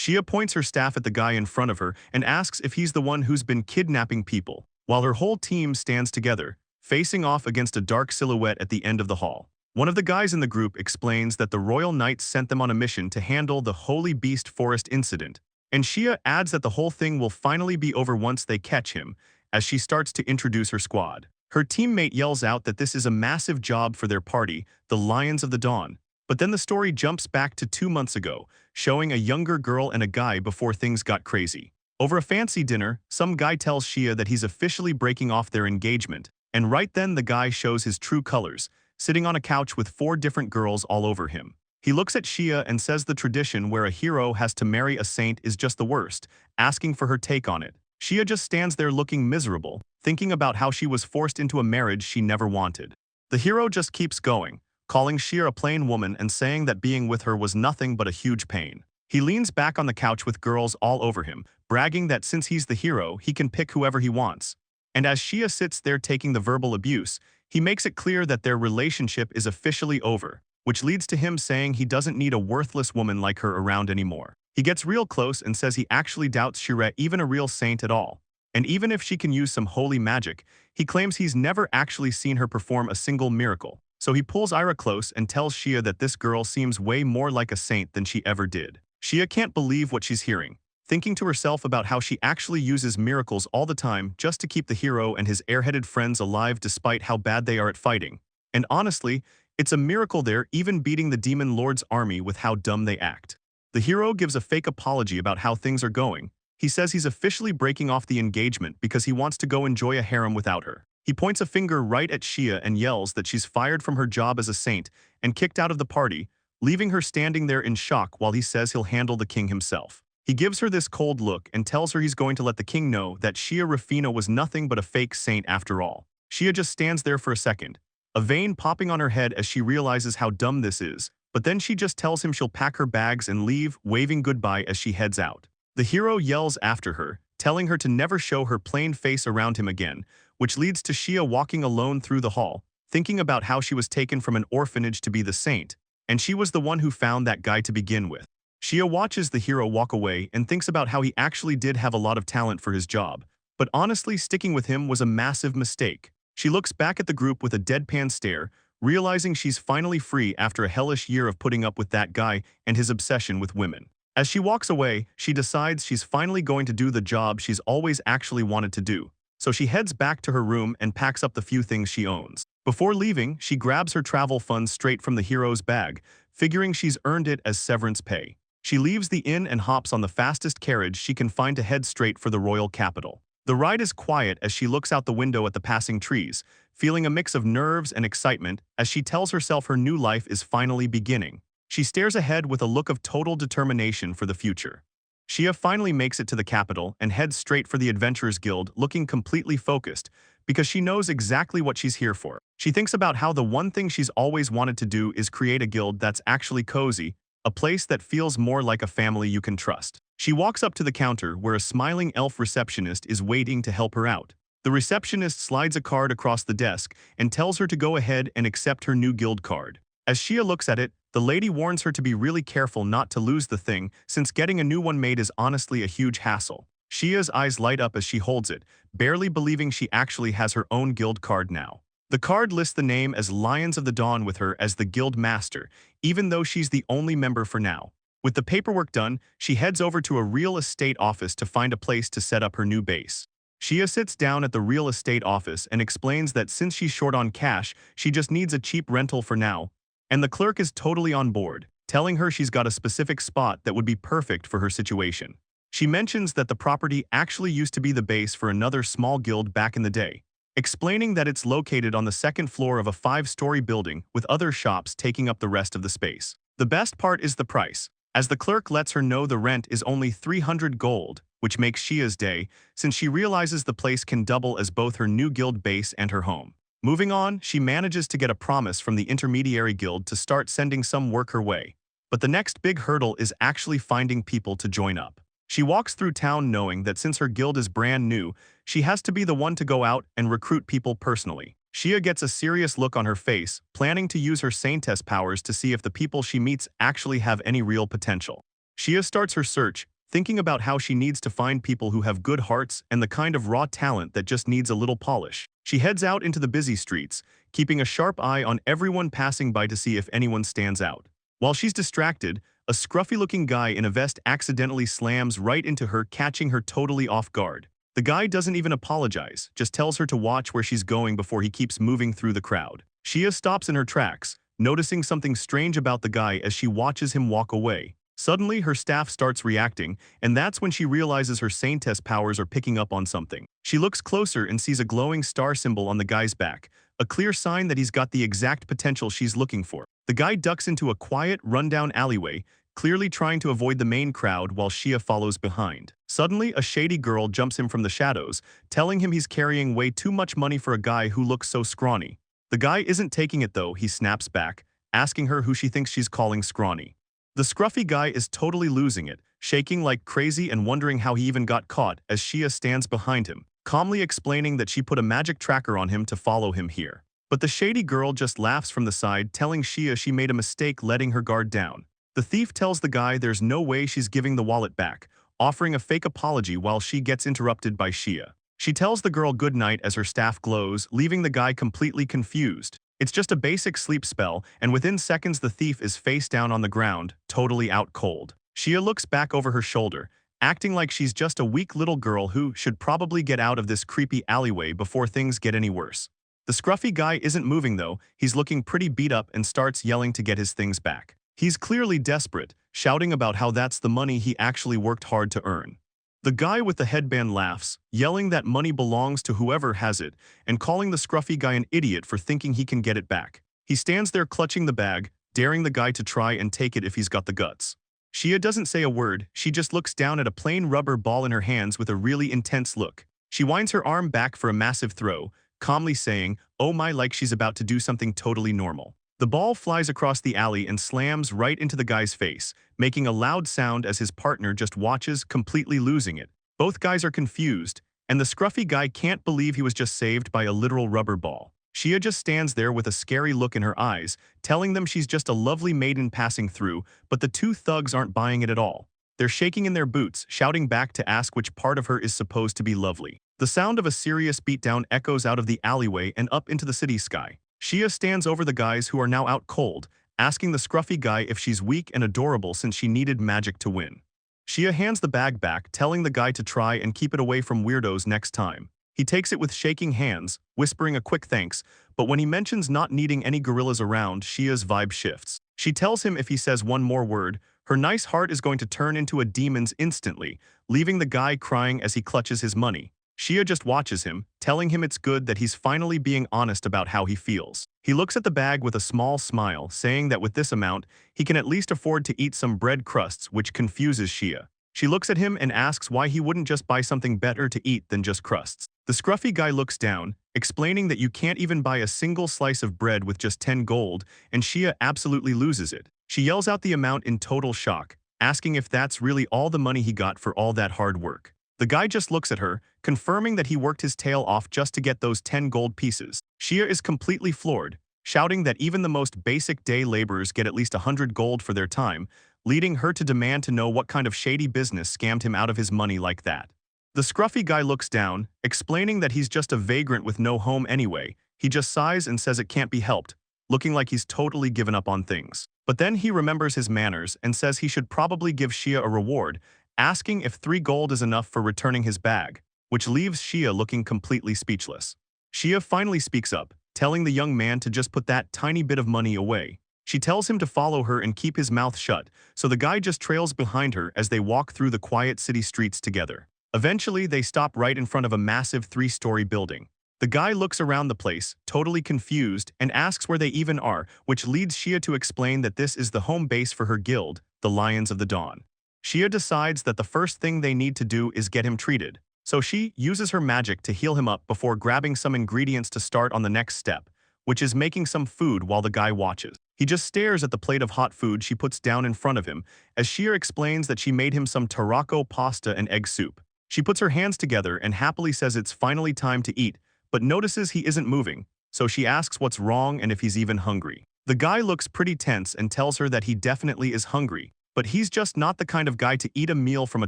Shia points her staff at the guy in front of her and asks if he's the one who's been kidnapping people, while her whole team stands together, facing off against a dark silhouette at the end of the hall. One of the guys in the group explains that the Royal Knights sent them on a mission to handle the Holy Beast Forest incident, and Shia adds that the whole thing will finally be over once they catch him, as she starts to introduce her squad. Her teammate yells out that this is a massive job for their party, the Lions of the Dawn. But then the story jumps back to 2 months ago, showing a younger girl and a guy before things got crazy. Over a fancy dinner, some guy tells Shia that he's officially breaking off their engagement, and right then the guy shows his true colors, sitting on a couch with 4 different girls all over him. He looks at Shia and says the tradition where a hero has to marry a saint is just the worst, asking for her take on it. Shia just stands there looking miserable, thinking about how she was forced into a marriage she never wanted. The hero just keeps going, calling Shia a plain woman and saying that being with her was nothing but a huge pain. He leans back on the couch with girls all over him, bragging that since he's the hero, he can pick whoever he wants. And as Shia sits there taking the verbal abuse, he makes it clear that their relationship is officially over, which leads to him saying he doesn't need a worthless woman like her around anymore. He gets real close and says he actually doubts Shire even a real saint at all. And even if she can use some holy magic, he claims he's never actually seen her perform a single miracle. So he pulls Ira close and tells Shia that this girl seems way more like a saint than she ever did. Shia can't believe what she's hearing, thinking to herself about how she actually uses miracles all the time just to keep the hero and his airheaded friends alive despite how bad they are at fighting. And honestly, it's a miracle they're even beating the Demon Lord's army with how dumb they act. The hero gives a fake apology about how things are going. He says he's officially breaking off the engagement because he wants to go enjoy a harem without her. He points a finger right at Shia and yells that she's fired from her job as a saint and kicked out of the party, leaving her standing there in shock while he says he'll handle the king himself. He gives her this cold look and tells her he's going to let the king know that Shia Rafina was nothing but a fake saint after all. Shia just stands there for a second, a vein popping on her head as she realizes how dumb this is, but then she just tells him she'll pack her bags and leave, waving goodbye as she heads out. The hero yells after her, telling her to never show her plain face around him again, which leads to Shia walking alone through the hall, thinking about how she was taken from an orphanage to be the saint, and she was the one who found that guy to begin with. Shia watches the hero walk away and thinks about how he actually did have a lot of talent for his job, but honestly sticking with him was a massive mistake. She looks back at the group with a deadpan stare, realizing she's finally free after a hellish year of putting up with that guy and his obsession with women. As she walks away, she decides she's finally going to do the job she's always actually wanted to do, so she heads back to her room and packs up the few things she owns. Before leaving, she grabs her travel funds straight from the hero's bag, figuring she's earned it as severance pay. She leaves the inn and hops on the fastest carriage she can find to head straight for the royal capital. The ride is quiet as she looks out the window at the passing trees, feeling a mix of nerves and excitement as she tells herself her new life is finally beginning. She stares ahead with a look of total determination for the future. Shia finally makes it to the capital and heads straight for the Adventurers Guild, looking completely focused because she knows exactly what she's here for. She thinks about how the one thing she's always wanted to do is create a guild that's actually cozy, a place that feels more like a family you can trust. She walks up to the counter where a smiling elf receptionist is waiting to help her out. The receptionist slides a card across the desk and tells her to go ahead and accept her new guild card. As Shia looks at it, the lady warns her to be really careful not to lose the thing, since getting a new one made is honestly a huge hassle. Shia's eyes light up as she holds it, barely believing she actually has her own guild card now. The card lists the name as Lions of the Dawn with her as the guild master, even though she's the only member for now. With the paperwork done, she heads over to a real estate office to find a place to set up her new base. Shia sits down at the real estate office and explains that since she's short on cash, she just needs a cheap rental for now, and the clerk is totally on board, telling her she's got a specific spot that would be perfect for her situation. She mentions that the property actually used to be the base for another small guild back in the day, explaining that it's located on the second floor of a 5-story building with other shops taking up the rest of the space. The best part is the price, as the clerk lets her know the rent is only 300 gold, which makes Shia's day, since she realizes the place can double as both her new guild base and her home. Moving on, she manages to get a promise from the intermediary guild to start sending some work her way. But the next big hurdle is actually finding people to join up. She walks through town knowing that since her guild is brand new, she has to be the one to go out and recruit people personally. Shia gets a serious look on her face, planning to use her Saintess powers to see if the people she meets actually have any real potential. Shia starts her search, thinking about how she needs to find people who have good hearts and the kind of raw talent that just needs a little polish. She heads out into the busy streets, keeping a sharp eye on everyone passing by to see if anyone stands out. While she's distracted, a scruffy-looking guy in a vest accidentally slams right into her, catching her totally off guard. The guy doesn't even apologize, just tells her to watch where she's going before he keeps moving through the crowd. Shia stops in her tracks, noticing something strange about the guy as she watches him walk away. Suddenly, her staff starts reacting, and that's when she realizes her Saintess powers are picking up on something. She looks closer and sees a glowing star symbol on the guy's back, a clear sign that he's got the exact potential she's looking for. The guy ducks into a quiet, rundown alleyway, clearly trying to avoid the main crowd while Shia follows behind. Suddenly, a shady girl jumps him from the shadows, telling him he's carrying way too much money for a guy who looks so scrawny. The guy isn't taking it though, he snaps back, asking her who she thinks she's calling scrawny. The scruffy guy is totally losing it, shaking like crazy and wondering how he even got caught as Shia stands behind him, calmly explaining that she put a magic tracker on him to follow him here. But the shady girl just laughs from the side, telling Shia she made a mistake letting her guard down. The thief tells the guy there's no way she's giving the wallet back, offering a fake apology while she gets interrupted by Shia. She tells the girl goodnight as her staff glows, leaving the guy completely confused. It's just a basic sleep spell, and within seconds the thief is face down on the ground, totally out cold. Shia looks back over her shoulder, acting like she's just a weak little girl who should probably get out of this creepy alleyway before things get any worse. The scruffy guy isn't moving though, he's looking pretty beat up and starts yelling to get his things back. He's clearly desperate, shouting about how that's the money he actually worked hard to earn. The guy with the headband laughs, yelling that money belongs to whoever has it, and calling the scruffy guy an idiot for thinking he can get it back. He stands there clutching the bag, daring the guy to try and take it if he's got the guts. Shia doesn't say a word, she just looks down at a plain rubber ball in her hands with a really intense look. She winds her arm back for a massive throw, calmly saying, "Oh my," like she's about to do something totally normal. The ball flies across the alley and slams right into the guy's face, making a loud sound as his partner just watches, completely losing it. Both guys are confused, and the scruffy guy can't believe he was just saved by a literal rubber ball. Shia just stands there with a scary look in her eyes, telling them she's just a lovely maiden passing through, but the two thugs aren't buying it at all. They're shaking in their boots, shouting back to ask which part of her is supposed to be lovely. The sound of a serious beatdown echoes out of the alleyway and up into the city sky. Shia stands over the guys who are now out cold, asking the scruffy guy if she's weak and adorable since she needed magic to win. Shia hands the bag back, telling the guy to try and keep it away from weirdos next time. He takes it with shaking hands, whispering a quick thanks, but when he mentions not needing any gorillas around, Shia's vibe shifts. She tells him if he says one more word, her nice heart is going to turn into a demon's instantly, leaving the guy crying as he clutches his money. Shia just watches him, telling him it's good that he's finally being honest about how he feels. He looks at the bag with a small smile, saying that with this amount, he can at least afford to eat some bread crusts, which confuses Shia. She looks at him and asks why he wouldn't just buy something better to eat than just crusts. The scruffy guy looks down, explaining that you can't even buy a single slice of bread with just 10 gold, and Shia absolutely loses it. She yells out the amount in total shock, asking if that's really all the money he got for all that hard work. The guy just looks at her, confirming that he worked his tail off just to get those 10 gold pieces. Shia is completely floored, shouting that even the most basic day laborers get at least 100 gold for their time, leading her to demand to know what kind of shady business scammed him out of his money like that. The scruffy guy looks down, explaining that he's just a vagrant with no home anyway. He just sighs and says it can't be helped, looking like he's totally given up on things. But then he remembers his manners and says he should probably give Shia a reward, asking if 3 gold is enough for returning his bag, which leaves Shia looking completely speechless. Shia finally speaks up, telling the young man to just put that tiny bit of money away. She tells him to follow her and keep his mouth shut, so the guy just trails behind her as they walk through the quiet city streets together. Eventually, they stop right in front of a massive 3-story building. The guy looks around the place, totally confused, and asks where they even are, which leads Shia to explain that this is the home base for her guild, the Lions of the Dawn. Shia decides that the first thing they need to do is get him treated, so she uses her magic to heal him up before grabbing some ingredients to start on the next step, which is making some food while the guy watches. He just stares at the plate of hot food she puts down in front of him, as Shia explains that she made him some tarraco pasta and egg soup. She puts her hands together and happily says it's finally time to eat, but notices he isn't moving, so she asks what's wrong and if he's even hungry. The guy looks pretty tense and tells her that he definitely is hungry, but he's just not the kind of guy to eat a meal from a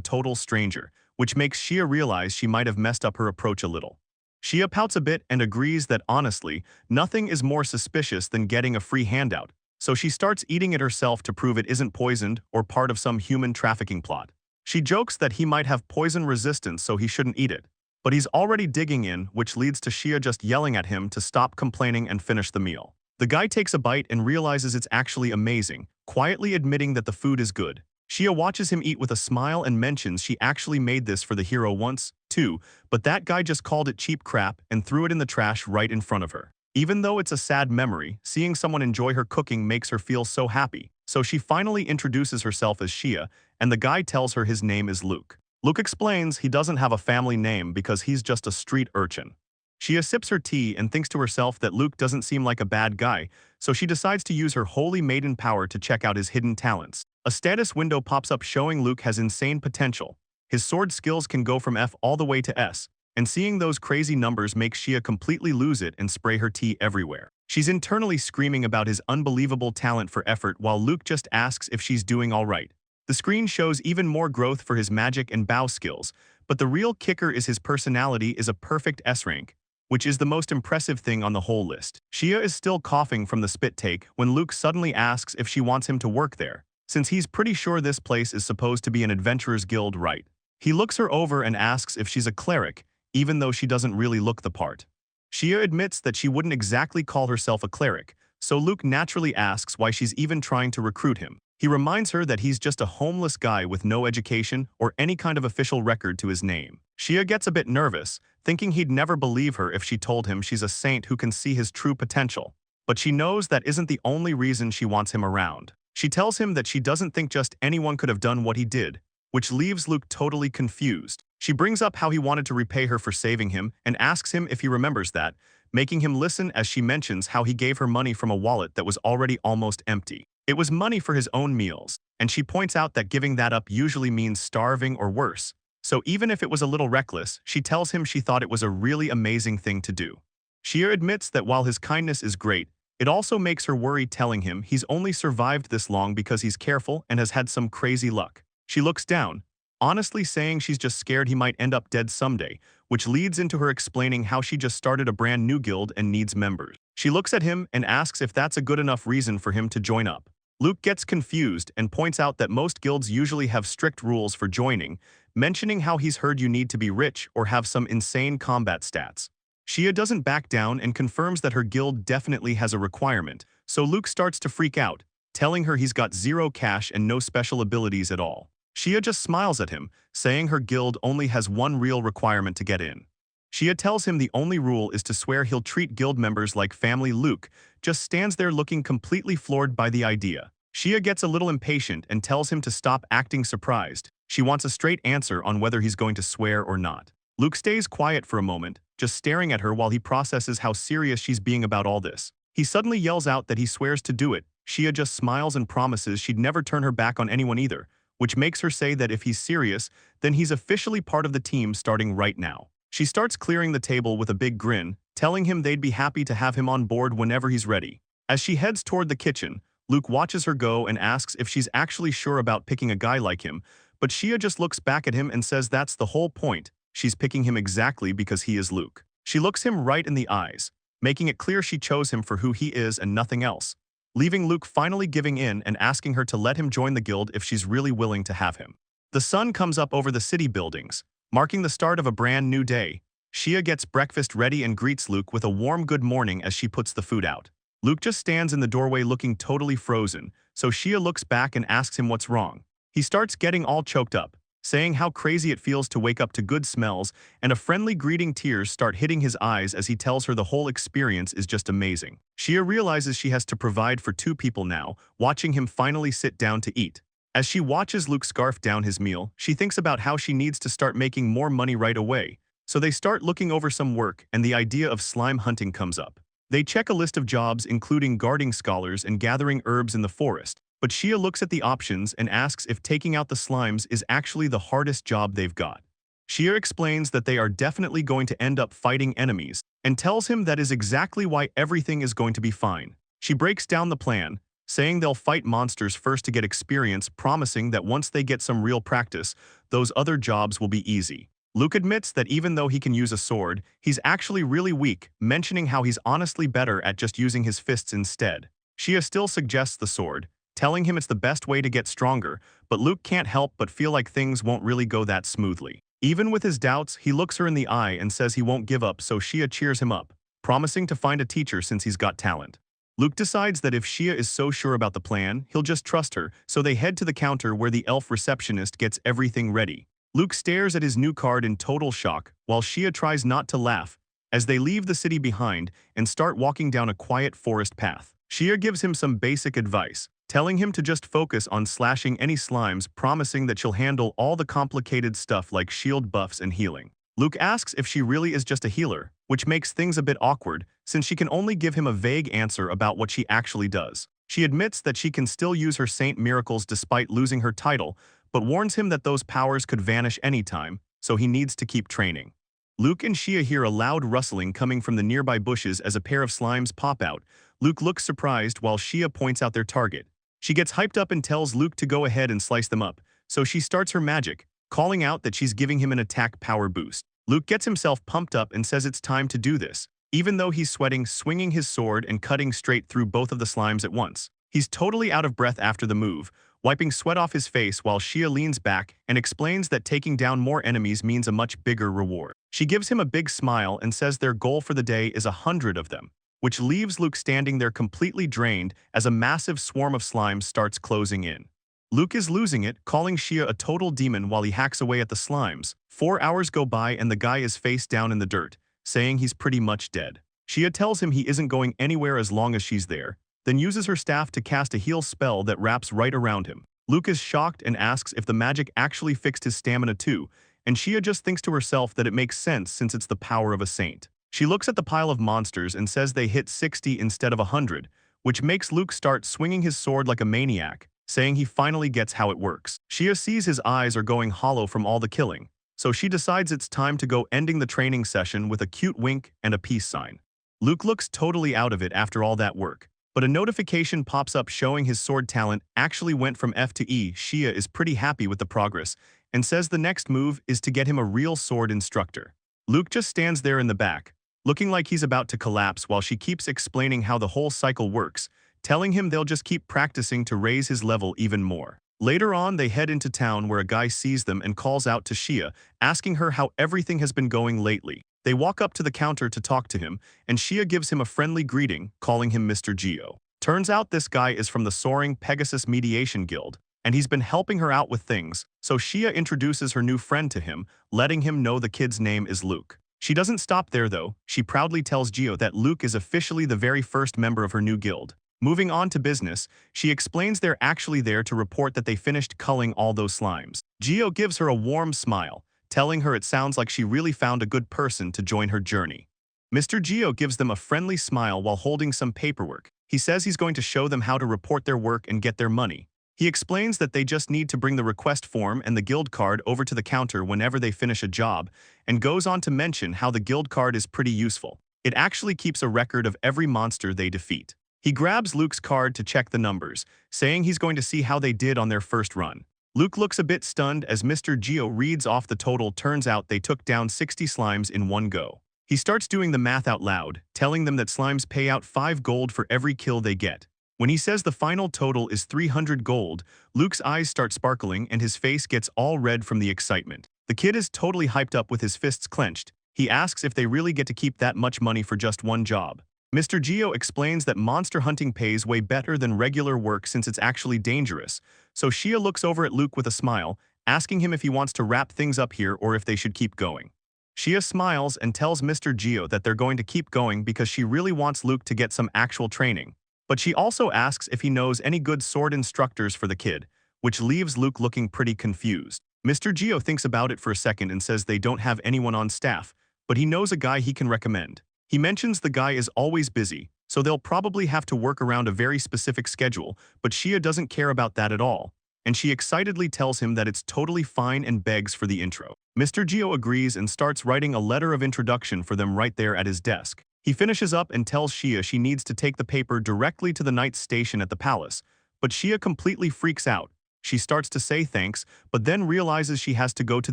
total stranger, which makes Shia realize she might have messed up her approach a little. Shia pouts a bit and agrees that honestly, nothing is more suspicious than getting a free handout, so she starts eating it herself to prove it isn't poisoned or part of some human trafficking plot. She jokes that he might have poison resistance so he shouldn't eat it, but he's already digging in, which leads to Shia just yelling at him to stop complaining and finish the meal. The guy takes a bite and realizes it's actually amazing, quietly admitting that the food is good. Shia watches him eat with a smile and mentions she actually made this for the hero once, too, but that guy just called it cheap crap and threw it in the trash right in front of her. Even though it's a sad memory, seeing someone enjoy her cooking makes her feel so happy, so she finally introduces herself as Shia, and the guy tells her his name is Luke. Luke explains he doesn't have a family name because he's just a street urchin. Shia sips her tea and thinks to herself that Luke doesn't seem like a bad guy, so she decides to use her holy maiden power to check out his hidden talents. A status window pops up showing Luke has insane potential. His sword skills can go from F all the way to S, and seeing those crazy numbers makes Shia completely lose it and spray her tea everywhere. She's internally screaming about his unbelievable talent for effort while Luke just asks if she's doing alright. The screen shows even more growth for his magic and bow skills, but the real kicker is his personality is a perfect S rank, which is the most impressive thing on the whole list. Shia is still coughing from the spit take when Luke suddenly asks if she wants him to work there, since he's pretty sure this place is supposed to be an adventurer's guild, right? He looks her over and asks if she's a cleric, even though she doesn't really look the part. Shia admits that she wouldn't exactly call herself a cleric, so Luke naturally asks why she's even trying to recruit him. He reminds her that he's just a homeless guy with no education or any kind of official record to his name. Shia gets a bit nervous, thinking he'd never believe her if she told him she's a saint who can see his true potential. But she knows that isn't the only reason she wants him around. She tells him that she doesn't think just anyone could have done what he did, which leaves Luke totally confused. She brings up how he wanted to repay her for saving him and asks him if he remembers that, making him listen as she mentions how he gave her money from a wallet that was already almost empty. It was money for his own meals, and she points out that giving that up usually means starving or worse. So even if it was a little reckless, she tells him she thought it was a really amazing thing to do. Shia admits that while his kindness is great, it also makes her worry, telling him he's only survived this long because he's careful and has had some crazy luck. She looks down, honestly saying she's just scared he might end up dead someday, which leads into her explaining how she just started a brand new guild and needs members. She looks at him and asks if that's a good enough reason for him to join up. Luke gets confused and points out that most guilds usually have strict rules for joining, mentioning how he's heard you need to be rich or have some insane combat stats. Shia doesn't back down and confirms that her guild definitely has a requirement, so Luke starts to freak out, telling her he's got zero cash and no special abilities at all. Shia just smiles at him, saying her guild only has one real requirement to get in. Shia tells him the only rule is to swear he'll treat guild members like family. Luke just stands there looking completely floored by the idea. Shia gets a little impatient and tells him to stop acting surprised. She wants a straight answer on whether he's going to swear or not. Luke stays quiet for a moment, just staring at her while he processes how serious she's being about all this. He suddenly yells out that he swears to do it. Shia just smiles and promises she'd never turn her back on anyone either, which makes her say that if he's serious, then he's officially part of the team starting right now. She starts clearing the table with a big grin, telling him they'd be happy to have him on board whenever he's ready. As she heads toward the kitchen, Luke watches her go and asks if she's actually sure about picking a guy like him, but Shia just looks back at him and says that's the whole point. She's picking him exactly because he is Luke. She looks him right in the eyes, making it clear she chose him for who he is and nothing else, leaving Luke finally giving in and asking her to let him join the guild if she's really willing to have him. The sun comes up over the city buildings, marking the start of a brand new day. Shia gets breakfast ready and greets Luke with a warm good morning as she puts the food out. Luke just stands in the doorway looking totally frozen, so Shia looks back and asks him what's wrong. He starts getting all choked up, saying how crazy it feels to wake up to good smells, and a friendly greeting. Tears start hitting his eyes as he tells her the whole experience is just amazing. Shia realizes she has to provide for two people now, watching him finally sit down to eat. As she watches Luke scarf down his meal, she thinks about how she needs to start making more money right away, so they start looking over some work and the idea of slime hunting comes up. They check a list of jobs including guarding scholars and gathering herbs in the forest, but Shia looks at the options and asks if taking out the slimes is actually the hardest job they've got. Shia explains that they are definitely going to end up fighting enemies, and tells him that is exactly why everything is going to be fine. She breaks down the plan, saying they'll fight monsters first to get experience, promising that once they get some real practice, those other jobs will be easy. Luke admits that even though he can use a sword, he's actually really weak, mentioning how he's honestly better at just using his fists instead. Shia still suggests the sword, telling him it's the best way to get stronger, but Luke can't help but feel like things won't really go that smoothly. Even with his doubts, he looks her in the eye and says he won't give up, so Shia cheers him up, promising to find a teacher since he's got talent. Luke decides that if Shia is so sure about the plan, he'll just trust her, so they head to the counter where the elf receptionist gets everything ready. Luke stares at his new card in total shock, while Shia tries not to laugh, as they leave the city behind and start walking down a quiet forest path. Shia gives him some basic advice, telling him to just focus on slashing any slimes, promising that she'll handle all the complicated stuff like shield buffs and healing. Luke asks if she really is just a healer, which makes things a bit awkward since she can only give him a vague answer about what she actually does. She admits that she can still use her saint miracles despite losing her title, but warns him that those powers could vanish anytime, so he needs to keep training. Luke and Shia hear a loud rustling coming from the nearby bushes as a pair of slimes pop out. Luke looks surprised while Shia points out their target. She gets hyped up and tells Luke to go ahead and slice them up, so she starts her magic, calling out that she's giving him an attack power boost. Luke gets himself pumped up and says it's time to do this, even though he's sweating, swinging his sword and cutting straight through both of the slimes at once. He's totally out of breath after the move, wiping sweat off his face while Shia leans back and explains that taking down more enemies means a much bigger reward. She gives him a big smile and says their goal for the day is 100 of them, which leaves Luke standing there completely drained as a massive swarm of slimes starts closing in. Luke is losing it, calling Shia a total demon while he hacks away at the slimes. 4 hours go by and the guy is face down in the dirt, saying he's pretty much dead. Shia tells him he isn't going anywhere as long as she's there, then uses her staff to cast a heal spell that wraps right around him. Luke is shocked and asks if the magic actually fixed his stamina too, and Shia just thinks to herself that it makes sense since it's the power of a saint. She looks at the pile of monsters and says they hit 60 instead of 100, which makes Luke start swinging his sword like a maniac, saying he finally gets how it works. Shia sees his eyes are going hollow from all the killing, so she decides it's time to go, ending the training session with a cute wink and a peace sign. Luke looks totally out of it after all that work, but a notification pops up showing his sword talent actually went from F to E. Shia is pretty happy with the progress and says the next move is to get him a real sword instructor. Luke just stands there in the back, looking like he's about to collapse while she keeps explaining how the whole cycle works, telling him they'll just keep practicing to raise his level even more. Later on, they head into town where a guy sees them and calls out to Shia, asking her how everything has been going lately. They walk up to the counter to talk to him, and Shia gives him a friendly greeting, calling him Mr. Geo. Turns out this guy is from the Soaring Pegasus Mediation Guild, and he's been helping her out with things, so Shia introduces her new friend to him, letting him know the kid's name is Luke. She doesn't stop there though, she proudly tells Geo that Luke is officially the very first member of her new guild. Moving on to business, she explains they're actually there to report that they finished culling all those slimes. Geo gives her a warm smile, telling her it sounds like she really found a good person to join her journey. Mr. Geo gives them a friendly smile while holding some paperwork. He says he's going to show them how to report their work and get their money. He explains that they just need to bring the request form and the guild card over to the counter whenever they finish a job, and goes on to mention how the guild card is pretty useful. It actually keeps a record of every monster they defeat. He grabs Luke's card to check the numbers, saying he's going to see how they did on their first run. Luke looks a bit stunned as Mr. Geo reads off the total. Turns out they took down 60 slimes in one go. He starts doing the math out loud, telling them that slimes pay out 5 gold for every kill they get. When he says the final total is 300 gold, Luke's eyes start sparkling and his face gets all red from the excitement. The kid is totally hyped up with his fists clenched. He asks if they really get to keep that much money for just one job. Mr. Geo explains that monster hunting pays way better than regular work since it's actually dangerous, so Shia looks over at Luke with a smile, asking him if he wants to wrap things up here or if they should keep going. Shia smiles and tells Mr. Geo that they're going to keep going because she really wants Luke to get some actual training, but she also asks if he knows any good sword instructors for the kid, which leaves Luke looking pretty confused. Mr. Geo thinks about it for a second and says they don't have anyone on staff, but he knows a guy he can recommend. He mentions the guy is always busy, so they'll probably have to work around a very specific schedule, but Shia doesn't care about that at all, and she excitedly tells him that it's totally fine and begs for the intro. Mr. Geo agrees and starts writing a letter of introduction for them right there at his desk. He finishes up and tells Shia she needs to take the paper directly to the knight's station at the palace, but Shia completely freaks out. She starts to say thanks, but then realizes she has to go to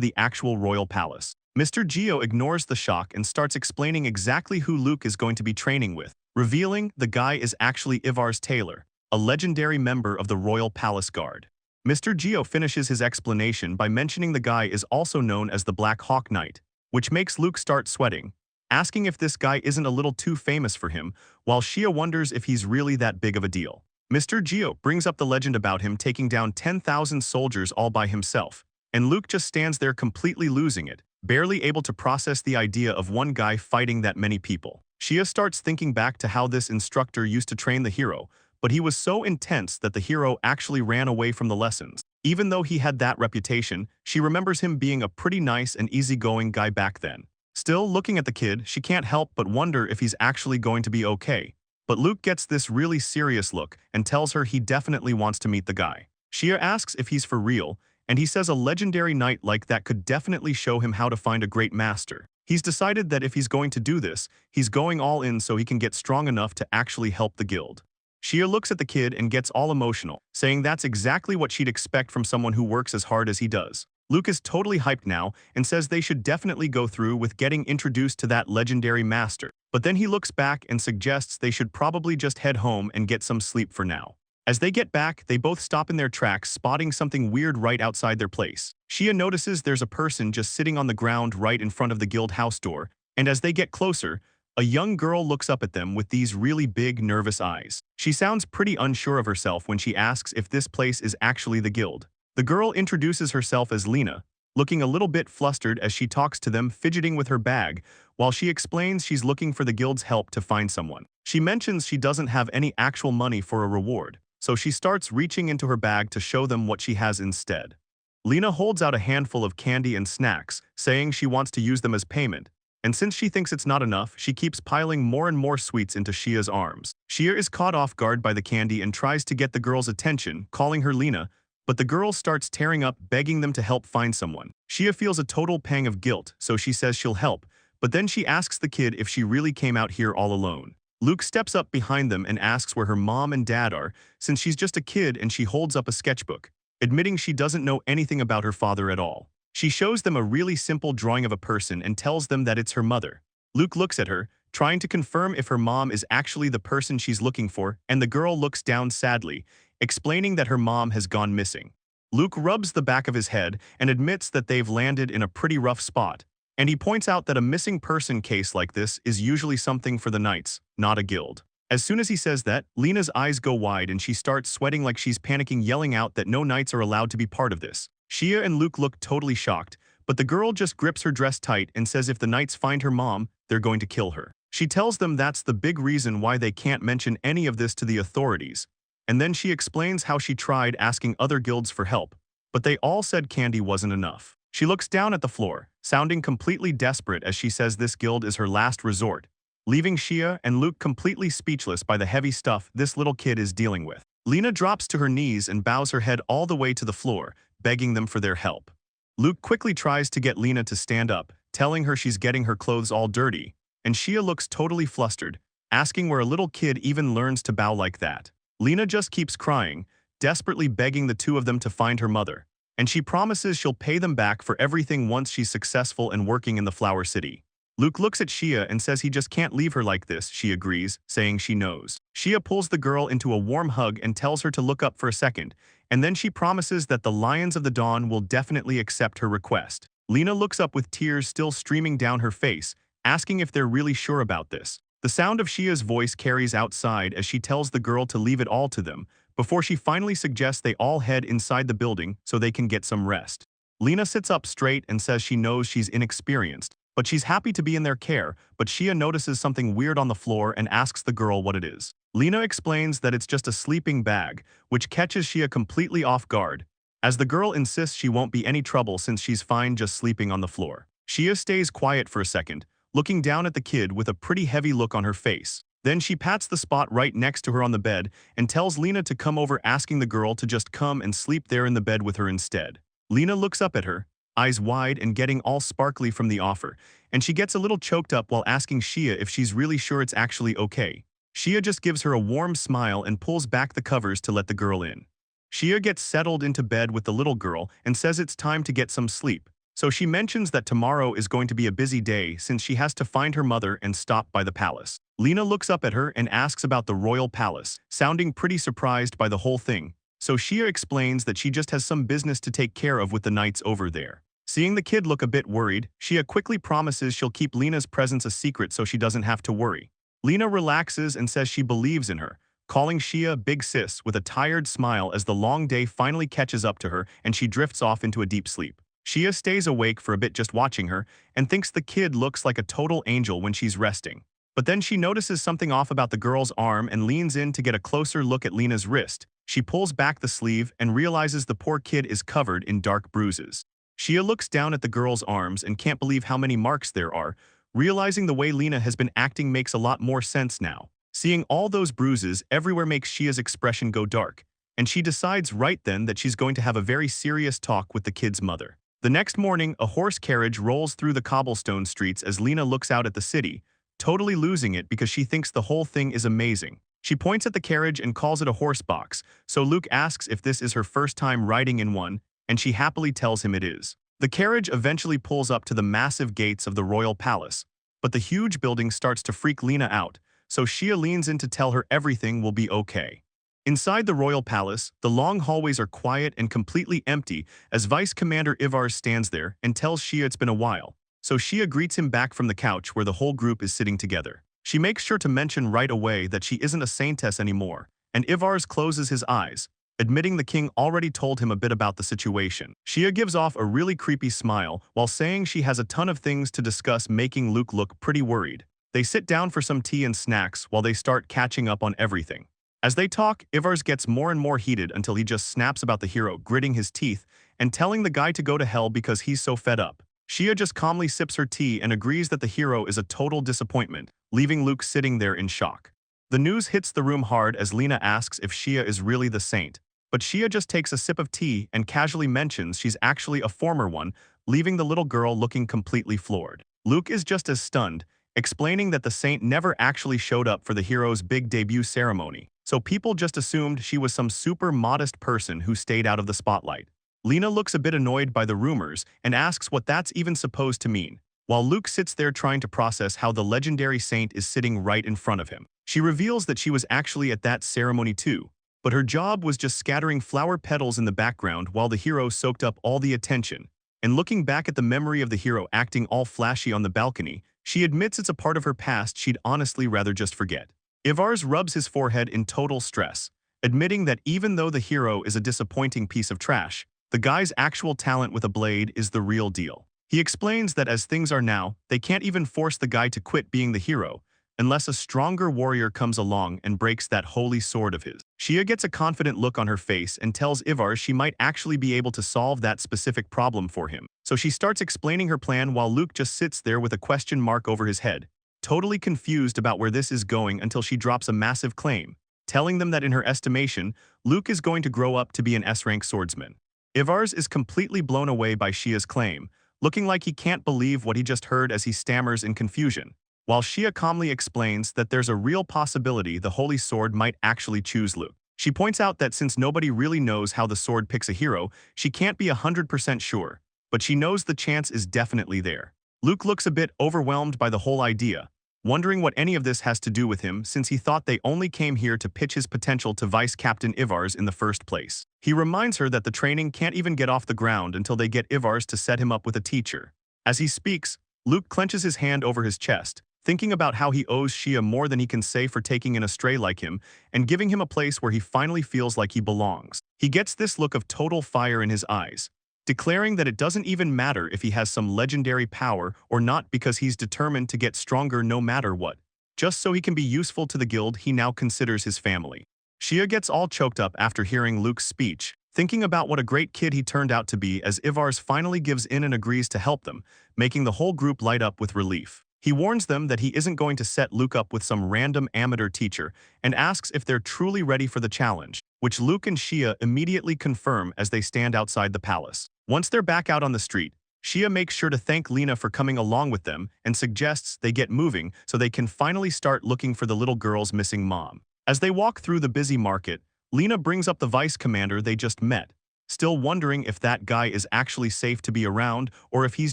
the actual royal palace. Mr. Geo ignores the shock and starts explaining exactly who Luke is going to be training with, revealing the guy is actually Ivar's tailor, a legendary member of the Royal Palace Guard. Mr. Geo finishes his explanation by mentioning the guy is also known as the Black Hawk Knight, which makes Luke start sweating, asking if this guy isn't a little too famous for him, while Shia wonders if he's really that big of a deal. Mr. Geo brings up the legend about him taking down 10,000 soldiers all by himself, and Luke just stands there completely losing it, barely able to process the idea of one guy fighting that many people. Shia starts thinking back to how this instructor used to train the hero, but he was so intense that the hero actually ran away from the lessons. Even though he had that reputation, she remembers him being a pretty nice and easygoing guy back then. Still, looking at the kid, she can't help but wonder if he's actually going to be okay. But Luke gets this really serious look and tells her he definitely wants to meet the guy. Shia asks if he's for real, and he says a legendary knight like that could definitely show him how to find a great master. He's decided that if he's going to do this, he's going all in so he can get strong enough to actually help the guild. Shia looks at the kid and gets all emotional, saying that's exactly what she'd expect from someone who works as hard as he does. Luke is totally hyped now and says they should definitely go through with getting introduced to that legendary master. But then he looks back and suggests they should probably just head home and get some sleep for now. As they get back, they both stop in their tracks, spotting something weird right outside their place. Shia notices there's a person just sitting on the ground right in front of the guild house door, and as they get closer, a young girl looks up at them with these really big, nervous eyes. She sounds pretty unsure of herself when she asks if this place is actually the guild. The girl introduces herself as Lena, looking a little bit flustered as she talks to them, fidgeting with her bag, while she explains she's looking for the guild's help to find someone. She mentions she doesn't have any actual money for a reward, so she starts reaching into her bag to show them what she has instead. Lena holds out a handful of candy and snacks, saying she wants to use them as payment, and since she thinks it's not enough, she keeps piling more and more sweets into Shia's arms. Shia is caught off guard by the candy and tries to get the girl's attention, calling her Lena, but the girl starts tearing up, begging them to help find someone. Shia feels a total pang of guilt, so she says she'll help, but then she asks the kid if she really came out here all alone. Luke steps up behind them and asks where her mom and dad are, since she's just a kid and she holds up a sketchbook, admitting she doesn't know anything about her father at all. She shows them a really simple drawing of a person and tells them that it's her mother. Luke looks at her, trying to confirm if her mom is actually the person she's looking for, and the girl looks down sadly, explaining that her mom has gone missing. Luke rubs the back of his head and admits that they've landed in a pretty rough spot, and he points out that a missing person case like this is usually something for the knights, not a guild. As soon as he says that, Lena's eyes go wide and she starts sweating like she's panicking, yelling out that no knights are allowed to be part of this. Shia and Luke look totally shocked, but the girl just grips her dress tight and says if the knights find her mom, they're going to kill her. She tells them that's the big reason why they can't mention any of this to the authorities, and then she explains how she tried asking other guilds for help, but they all said candy wasn't enough. She looks down at the floor, sounding completely desperate as she says this guild is her last resort, leaving Shia and Luke completely speechless by the heavy stuff this little kid is dealing with. Lena drops to her knees and bows her head all the way to the floor, begging them for their help. Luke quickly tries to get Lena to stand up, telling her she's getting her clothes all dirty, and Shia looks totally flustered, asking where a little kid even learns to bow like that. Lena just keeps crying, desperately begging the two of them to find her mother, and she promises she'll pay them back for everything once she's successful and working in the Flower City. Luke looks at Shia and says he just can't leave her like this. She agrees, saying she knows. Shia pulls the girl into a warm hug and tells her to look up for a second, and then she promises that the Lions of the Dawn will definitely accept her request. Lena looks up with tears still streaming down her face, asking if they're really sure about this. The sound of Shia's voice carries outside as she tells the girl to leave it all to them, before she finally suggests they all head inside the building so they can get some rest. Lena sits up straight and says she knows she's inexperienced, but she's happy to be in their care, but Shia notices something weird on the floor and asks the girl what it is. Lena explains that it's just a sleeping bag, which catches Shia completely off guard, as the girl insists she won't be any trouble since she's fine just sleeping on the floor. Shia stays quiet for a second, looking down at the kid with a pretty heavy look on her face. Then she pats the spot right next to her on the bed and tells Lena to come over, asking the girl to just come and sleep there in the bed with her instead. Lena looks up at her, eyes wide and getting all sparkly from the offer, and she gets a little choked up while asking Shia if she's really sure it's actually okay. Shia just gives her a warm smile and pulls back the covers to let the girl in. Shia gets settled into bed with the little girl and says it's time to get some sleep. So she mentions that tomorrow is going to be a busy day since she has to find her mother and stop by the palace. Lena looks up at her and asks about the royal palace, sounding pretty surprised by the whole thing. So Shia explains that she just has some business to take care of with the knights over there. Seeing the kid look a bit worried, Shia quickly promises she'll keep Lena's presence a secret so she doesn't have to worry. Lena relaxes and says she believes in her, calling Shia Big Sis with a tired smile as the long day finally catches up to her and she drifts off into a deep sleep. Shia stays awake for a bit just watching her and thinks the kid looks like a total angel when she's resting. But then she notices something off about the girl's arm and leans in to get a closer look at Lena's wrist. She pulls back the sleeve and realizes the poor kid is covered in dark bruises. Shia looks down at the girl's arms and can't believe how many marks there are, realizing the way Lena has been acting makes a lot more sense now. Seeing all those bruises everywhere makes Shia's expression go dark, and she decides right then that she's going to have a very serious talk with the kid's mother. The next morning, a horse carriage rolls through the cobblestone streets as Lena looks out at the city, totally losing it because she thinks the whole thing is amazing. She points at the carriage and calls it a horse box, so Luke asks if this is her first time riding in one, and she happily tells him it is. The carriage eventually pulls up to the massive gates of the royal palace, but the huge building starts to freak Lena out, so Shia leans in to tell her everything will be okay. Inside the royal palace, the long hallways are quiet and completely empty as Vice Commander Ivar stands there and tells Shia it's been a while, so Shia greets him back from the couch where the whole group is sitting together. She makes sure to mention right away that she isn't a saintess anymore, and Ivar closes his eyes, admitting the king already told him a bit about the situation. Shia gives off a really creepy smile while saying she has a ton of things to discuss, making Luke look pretty worried. They sit down for some tea and snacks while they start catching up on everything. As they talk, Ivar gets more and more heated until he just snaps about the hero, gritting his teeth and telling the guy to go to hell because he's so fed up. Shia just calmly sips her tea and agrees that the hero is a total disappointment, leaving Luke sitting there in shock. The news hits the room hard as Lena asks if Shia is really the saint, but Shia just takes a sip of tea and casually mentions she's actually a former one, leaving the little girl looking completely floored. Luke is just as stunned, explaining that the saint never actually showed up for the hero's big debut ceremony, so people just assumed she was some super modest person who stayed out of the spotlight. Lena looks a bit annoyed by the rumors and asks what that's even supposed to mean, while Luke sits there trying to process how the legendary saint is sitting right in front of him. She reveals that she was actually at that ceremony too, but her job was just scattering flower petals in the background while the hero soaked up all the attention. And looking back at the memory of the hero acting all flashy on the balcony, she admits it's a part of her past she'd honestly rather just forget. Ivar rubs his forehead in total stress, admitting that even though the hero is a disappointing piece of trash, the guy's actual talent with a blade is the real deal. He explains that as things are now, they can't even force the guy to quit being the hero, unless a stronger warrior comes along and breaks that holy sword of his. Shia gets a confident look on her face and tells Ivar she might actually be able to solve that specific problem for him. So she starts explaining her plan while Luke just sits there with a question mark over his head, totally confused about where this is going until she drops a massive claim, telling them that in her estimation, Luke is going to grow up to be an S-rank swordsman. Ivar is completely blown away by Shia's claim, looking like he can't believe what he just heard as he stammers in confusion, while Shia calmly explains that there's a real possibility the holy sword might actually choose Luke. She points out that since nobody really knows how the sword picks a hero, she can't be 100% sure, but she knows the chance is definitely there. Luke looks a bit overwhelmed by the whole idea, wondering what any of this has to do with him since he thought they only came here to pitch his potential to Vice Captain Ivar in the first place. He reminds her that the training can't even get off the ground until they get Ivar to set him up with a teacher. As he speaks, Luke clenches his hand over his chest, thinking about how he owes Shia more than he can say for taking in a stray like him and giving him a place where he finally feels like he belongs. He gets this look of total fire in his eyes, declaring that it doesn't even matter if he has some legendary power or not because he's determined to get stronger no matter what, just so he can be useful to the guild he now considers his family. Shia gets all choked up after hearing Luke's speech, thinking about what a great kid he turned out to be as Ivar finally gives in and agrees to help them, making the whole group light up with relief. He warns them that he isn't going to set Luke up with some random amateur teacher and asks if they're truly ready for the challenge, which Luke and Shia immediately confirm as they stand outside the palace. Once they're back out on the street, Shia makes sure to thank Lena for coming along with them and suggests they get moving so they can finally start looking for the little girl's missing mom. As they walk through the busy market, Lena brings up the vice commander they just met, still wondering if that guy is actually safe to be around or if he's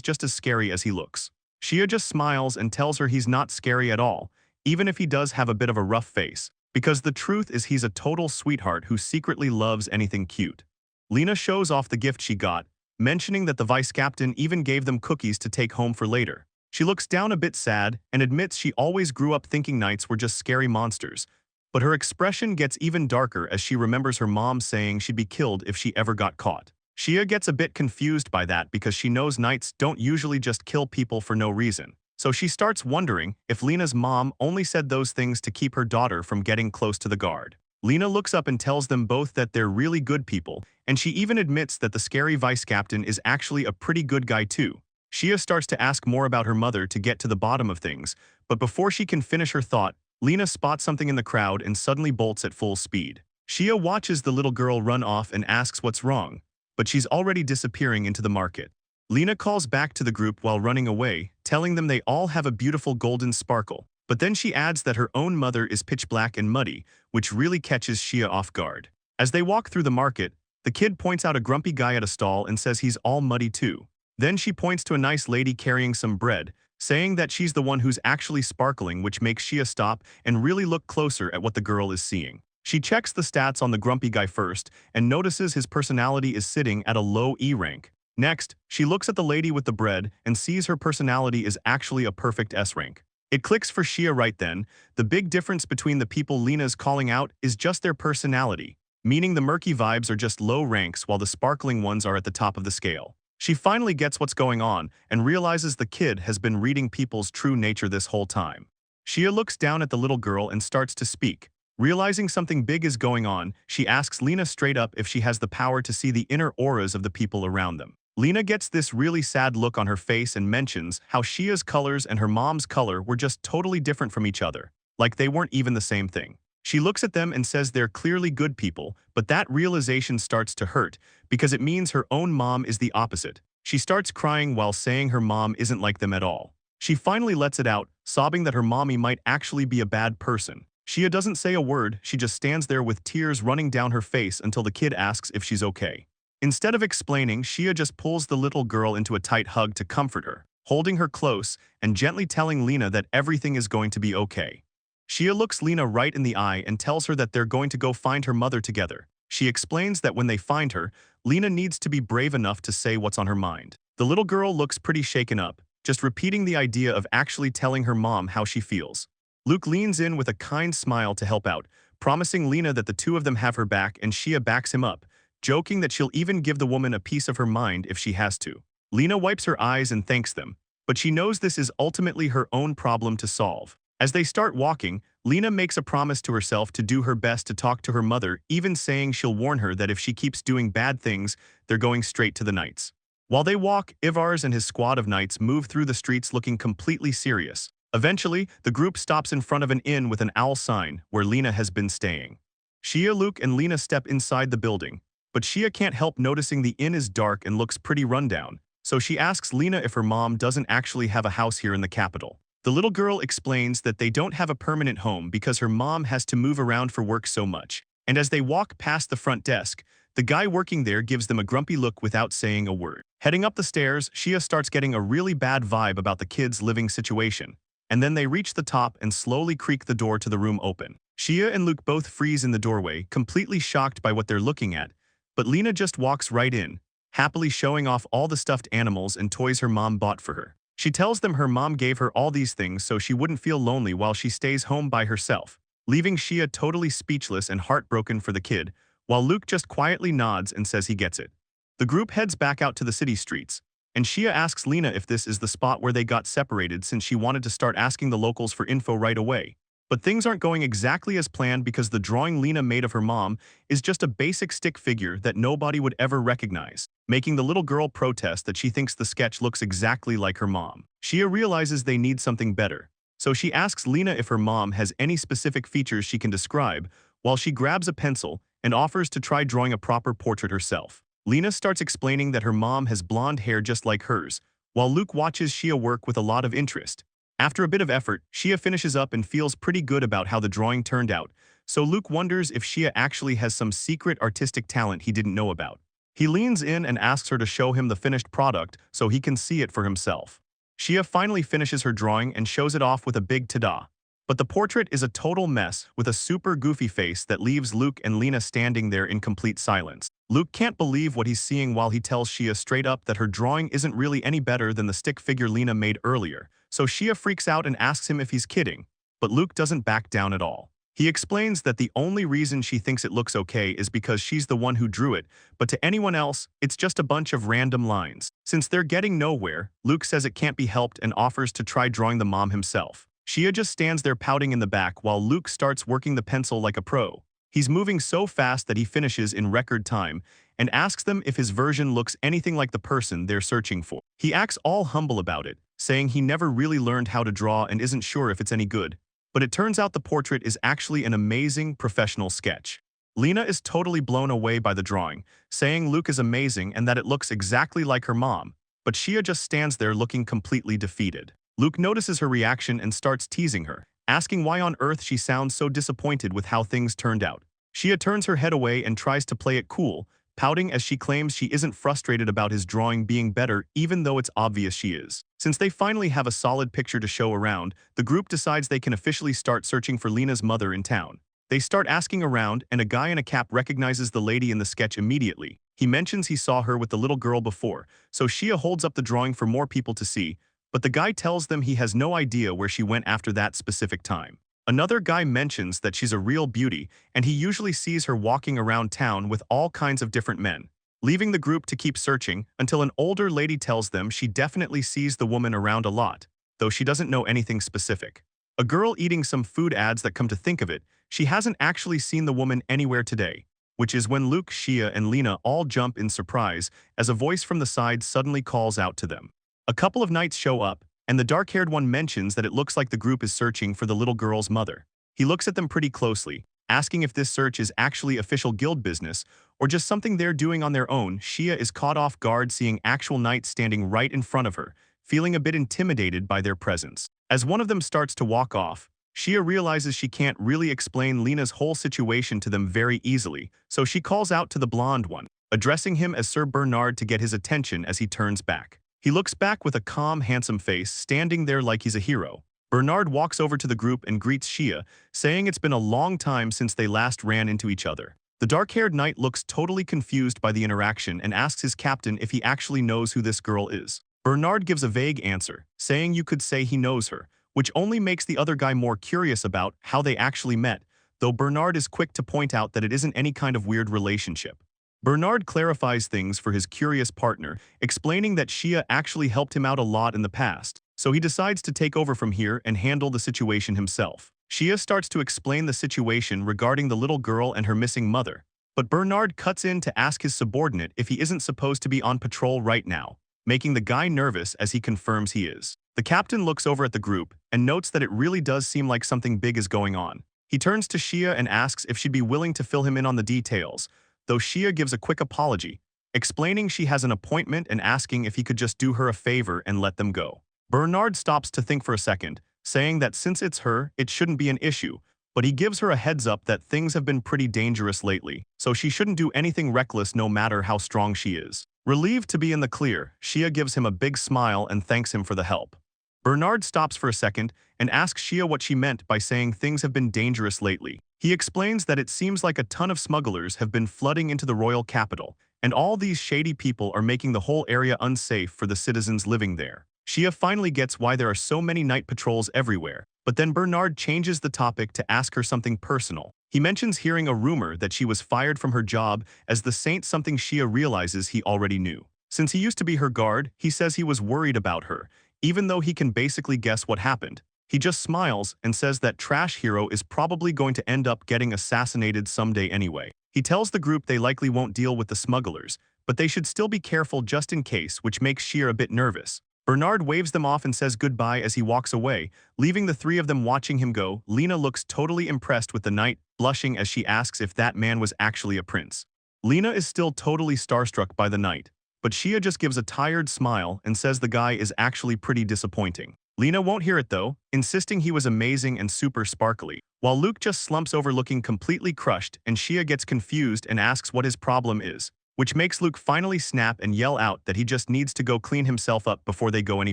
just as scary as he looks. Shia just smiles and tells her he's not scary at all, even if he does have a bit of a rough face, because the truth is he's a total sweetheart who secretly loves anything cute. Lena shows off the gift she got, mentioning that the vice captain even gave them cookies to take home for later. She looks down a bit sad and admits she always grew up thinking knights were just scary monsters, but her expression gets even darker as she remembers her mom saying she'd be killed if she ever got caught. Shia gets a bit confused by that because she knows knights don't usually just kill people for no reason. So she starts wondering if Lena's mom only said those things to keep her daughter from getting close to the guard. Lena looks up and tells them both that they're really good people, and she even admits that the scary vice captain is actually a pretty good guy too. Shia starts to ask more about her mother to get to the bottom of things, but before she can finish her thought, Lena spots something in the crowd and suddenly bolts at full speed. Shia watches the little girl run off and asks what's wrong, but she's already disappearing into the market. Lena calls back to the group while running away, telling them they all have a beautiful golden sparkle, but then she adds that her own mother is pitch black and muddy, which really catches Shia off guard. As they walk through the market, the kid points out a grumpy guy at a stall and says he's all muddy too. Then she points to a nice lady carrying some bread, saying that she's the one who's actually sparkling, which makes Shia stop and really look closer at what the girl is seeing. She checks the stats on the grumpy guy first and notices his personality is sitting at a low E rank. Next, she looks at the lady with the bread and sees her personality is actually a perfect S rank. It clicks for Shia right then. The big difference between the people Lena's calling out is just their personality, meaning the murky vibes are just low ranks while the sparkling ones are at the top of the scale. She finally gets what's going on and realizes the kid has been reading people's true nature this whole time. Shia looks down at the little girl and starts to speak. Realizing something big is going on, she asks Lena straight up if she has the power to see the inner auras of the people around them. Lena gets this really sad look on her face and mentions how Shia's colors and her mom's color were just totally different from each other, like they weren't even the same thing. She looks at them and says they're clearly good people, but that realization starts to hurt because it means her own mom is the opposite. She starts crying while saying her mom isn't like them at all. She finally lets it out, sobbing that her mommy might actually be a bad person. Shia doesn't say a word, she just stands there with tears running down her face until the kid asks if she's okay. Instead of explaining, Shia just pulls the little girl into a tight hug to comfort her, holding her close and gently telling Lena that everything is going to be okay. Shia looks Lena right in the eye and tells her that they're going to go find her mother together. She explains that when they find her, Lena needs to be brave enough to say what's on her mind. The little girl looks pretty shaken up, just repeating the idea of actually telling her mom how she feels. Luke leans in with a kind smile to help out, promising Lena that the two of them have her back, and Shia backs him up, joking that she'll even give the woman a piece of her mind if she has to. Lena wipes her eyes and thanks them, but she knows this is ultimately her own problem to solve. As they start walking, Lena makes a promise to herself to do her best to talk to her mother, even saying she'll warn her that if she keeps doing bad things, they're going straight to the knights. While they walk, Ivar and his squad of knights move through the streets looking completely serious. Eventually, the group stops in front of an inn with an owl sign where Lena has been staying. Shia, Luke, and Lena step inside the building, but Shia can't help noticing the inn is dark and looks pretty rundown, so she asks Lena if her mom doesn't actually have a house here in the capital. The little girl explains that they don't have a permanent home because her mom has to move around for work so much, and as they walk past the front desk, the guy working there gives them a grumpy look without saying a word. Heading up the stairs, Shia starts getting a really bad vibe about the kids' living situation, and then they reach the top and slowly creak the door to the room open. Shia and Luke both freeze in the doorway, completely shocked by what they're looking at, but Lena just walks right in, happily showing off all the stuffed animals and toys her mom bought for her. She tells them her mom gave her all these things so she wouldn't feel lonely while she stays home by herself, leaving Shia totally speechless and heartbroken for the kid, while Luke just quietly nods and says he gets it. The group heads back out to the city streets, and Shia asks Lena if this is the spot where they got separated since she wanted to start asking the locals for info right away. But things aren't going exactly as planned because the drawing Lena made of her mom is just a basic stick figure that nobody would ever recognize, making the little girl protest that she thinks the sketch looks exactly like her mom. Shia realizes they need something better, so she asks Lena if her mom has any specific features she can describe, while she grabs a pencil and offers to try drawing a proper portrait herself. Lena starts explaining that her mom has blonde hair just like hers, while Luke watches Shia work with a lot of interest. After a bit of effort, Shia finishes up and feels pretty good about how the drawing turned out, so Luke wonders if Shia actually has some secret artistic talent he didn't know about. He leans in and asks her to show him the finished product so he can see it for himself. Shia finally finishes her drawing and shows it off with a big ta-da. But the portrait is a total mess with a super goofy face that leaves Luke and Lena standing there in complete silence. Luke can't believe what he's seeing while he tells Shia straight up that her drawing isn't really any better than the stick figure Lena made earlier, so Shia freaks out and asks him if he's kidding, but Luke doesn't back down at all. He explains that the only reason she thinks it looks okay is because she's the one who drew it, but to anyone else, it's just a bunch of random lines. Since they're getting nowhere, Luke says it can't be helped and offers to try drawing the mom himself. Shia just stands there pouting in the back while Luke starts working the pencil like a pro. He's moving so fast that he finishes in record time and asks them if his version looks anything like the person they're searching for. He acts all humble about it, saying he never really learned how to draw and isn't sure if it's any good. But it turns out the portrait is actually an amazing professional sketch. Lena is totally blown away by the drawing, saying Luke is amazing and that it looks exactly like her mom, but Shia just stands there looking completely defeated. Luke notices her reaction and starts teasing her, asking why on earth she sounds so disappointed with how things turned out. Shia turns her head away and tries to play it cool, pouting as she claims she isn't frustrated about his drawing being better even though it's obvious she is. Since they finally have a solid picture to show around, the group decides they can officially start searching for Lena's mother in town. They start asking around, and a guy in a cap recognizes the lady in the sketch immediately. He mentions he saw her with the little girl before, so Shia holds up the drawing for more people to see, but the guy tells them he has no idea where she went after that specific time. Another guy mentions that she's a real beauty, and he usually sees her walking around town with all kinds of different men, leaving the group to keep searching until an older lady tells them she definitely sees the woman around a lot, though she doesn't know anything specific. A girl eating some food adds that come to think of it, she hasn't actually seen the woman anywhere today, which is when Luke, Shia, and Lena all jump in surprise as a voice from the side suddenly calls out to them. A couple of knights show up, and the dark-haired one mentions that it looks like the group is searching for the little girl's mother. He looks at them pretty closely, asking if this search is actually official guild business or just something they're doing on their own. Shia is caught off guard seeing actual knights standing right in front of her, feeling a bit intimidated by their presence. As one of them starts to walk off, Shia realizes she can't really explain Lena's whole situation to them very easily, so she calls out to the blonde one, addressing him as Sir Bernard to get his attention as he turns back. He looks back with a calm, handsome face, standing there like he's a hero. Bernard walks over to the group and greets Shia, saying it's been a long time since they last ran into each other. The dark-haired knight looks totally confused by the interaction and asks his captain if he actually knows who this girl is. Bernard gives a vague answer, saying you could say he knows her, which only makes the other guy more curious about how they actually met, though Bernard is quick to point out that it isn't any kind of weird relationship. Bernard clarifies things for his curious partner, explaining that Shia actually helped him out a lot in the past, so he decides to take over from here and handle the situation himself. Shia starts to explain the situation regarding the little girl and her missing mother, but Bernard cuts in to ask his subordinate if he isn't supposed to be on patrol right now, making the guy nervous as he confirms he is. The captain looks over at the group and notes that it really does seem like something big is going on. He turns to Shia and asks if she'd be willing to fill him in on the details, though Shia gives a quick apology, explaining she has an appointment and asking if he could just do her a favor and let them go. Bernard stops to think for a second, saying that since it's her, it shouldn't be an issue, but he gives her a heads up that things have been pretty dangerous lately, so she shouldn't do anything reckless no matter how strong she is. Relieved to be in the clear, Shia gives him a big smile and thanks him for the help. Bernard stops for a second and asks Shia what she meant by saying things have been dangerous lately. He explains that it seems like a ton of smugglers have been flooding into the royal capital, and all these shady people are making the whole area unsafe for the citizens living there. Shia finally gets why there are so many night patrols everywhere, but then Bernard changes the topic to ask her something personal. He mentions hearing a rumor that she was fired from her job as the saint, something Shia realizes he already knew. Since he used to be her guard, he says he was worried about her, even though he can basically guess what happened. He just smiles and says that Trash Hero is probably going to end up getting assassinated someday anyway. He tells the group they likely won't deal with the smugglers, but they should still be careful just in case, which makes Shia a bit nervous. Bernard waves them off and says goodbye as he walks away, leaving the three of them watching him go. Lena looks totally impressed with the knight, blushing as she asks if that man was actually a prince. Lena is still totally starstruck by the knight, but Shia just gives a tired smile and says the guy is actually pretty disappointing. Lena won't hear it though, insisting he was amazing and super sparkly, while Luke just slumps over looking completely crushed and Shia gets confused and asks what his problem is, which makes Luke finally snap and yell out that he just needs to go clean himself up before they go any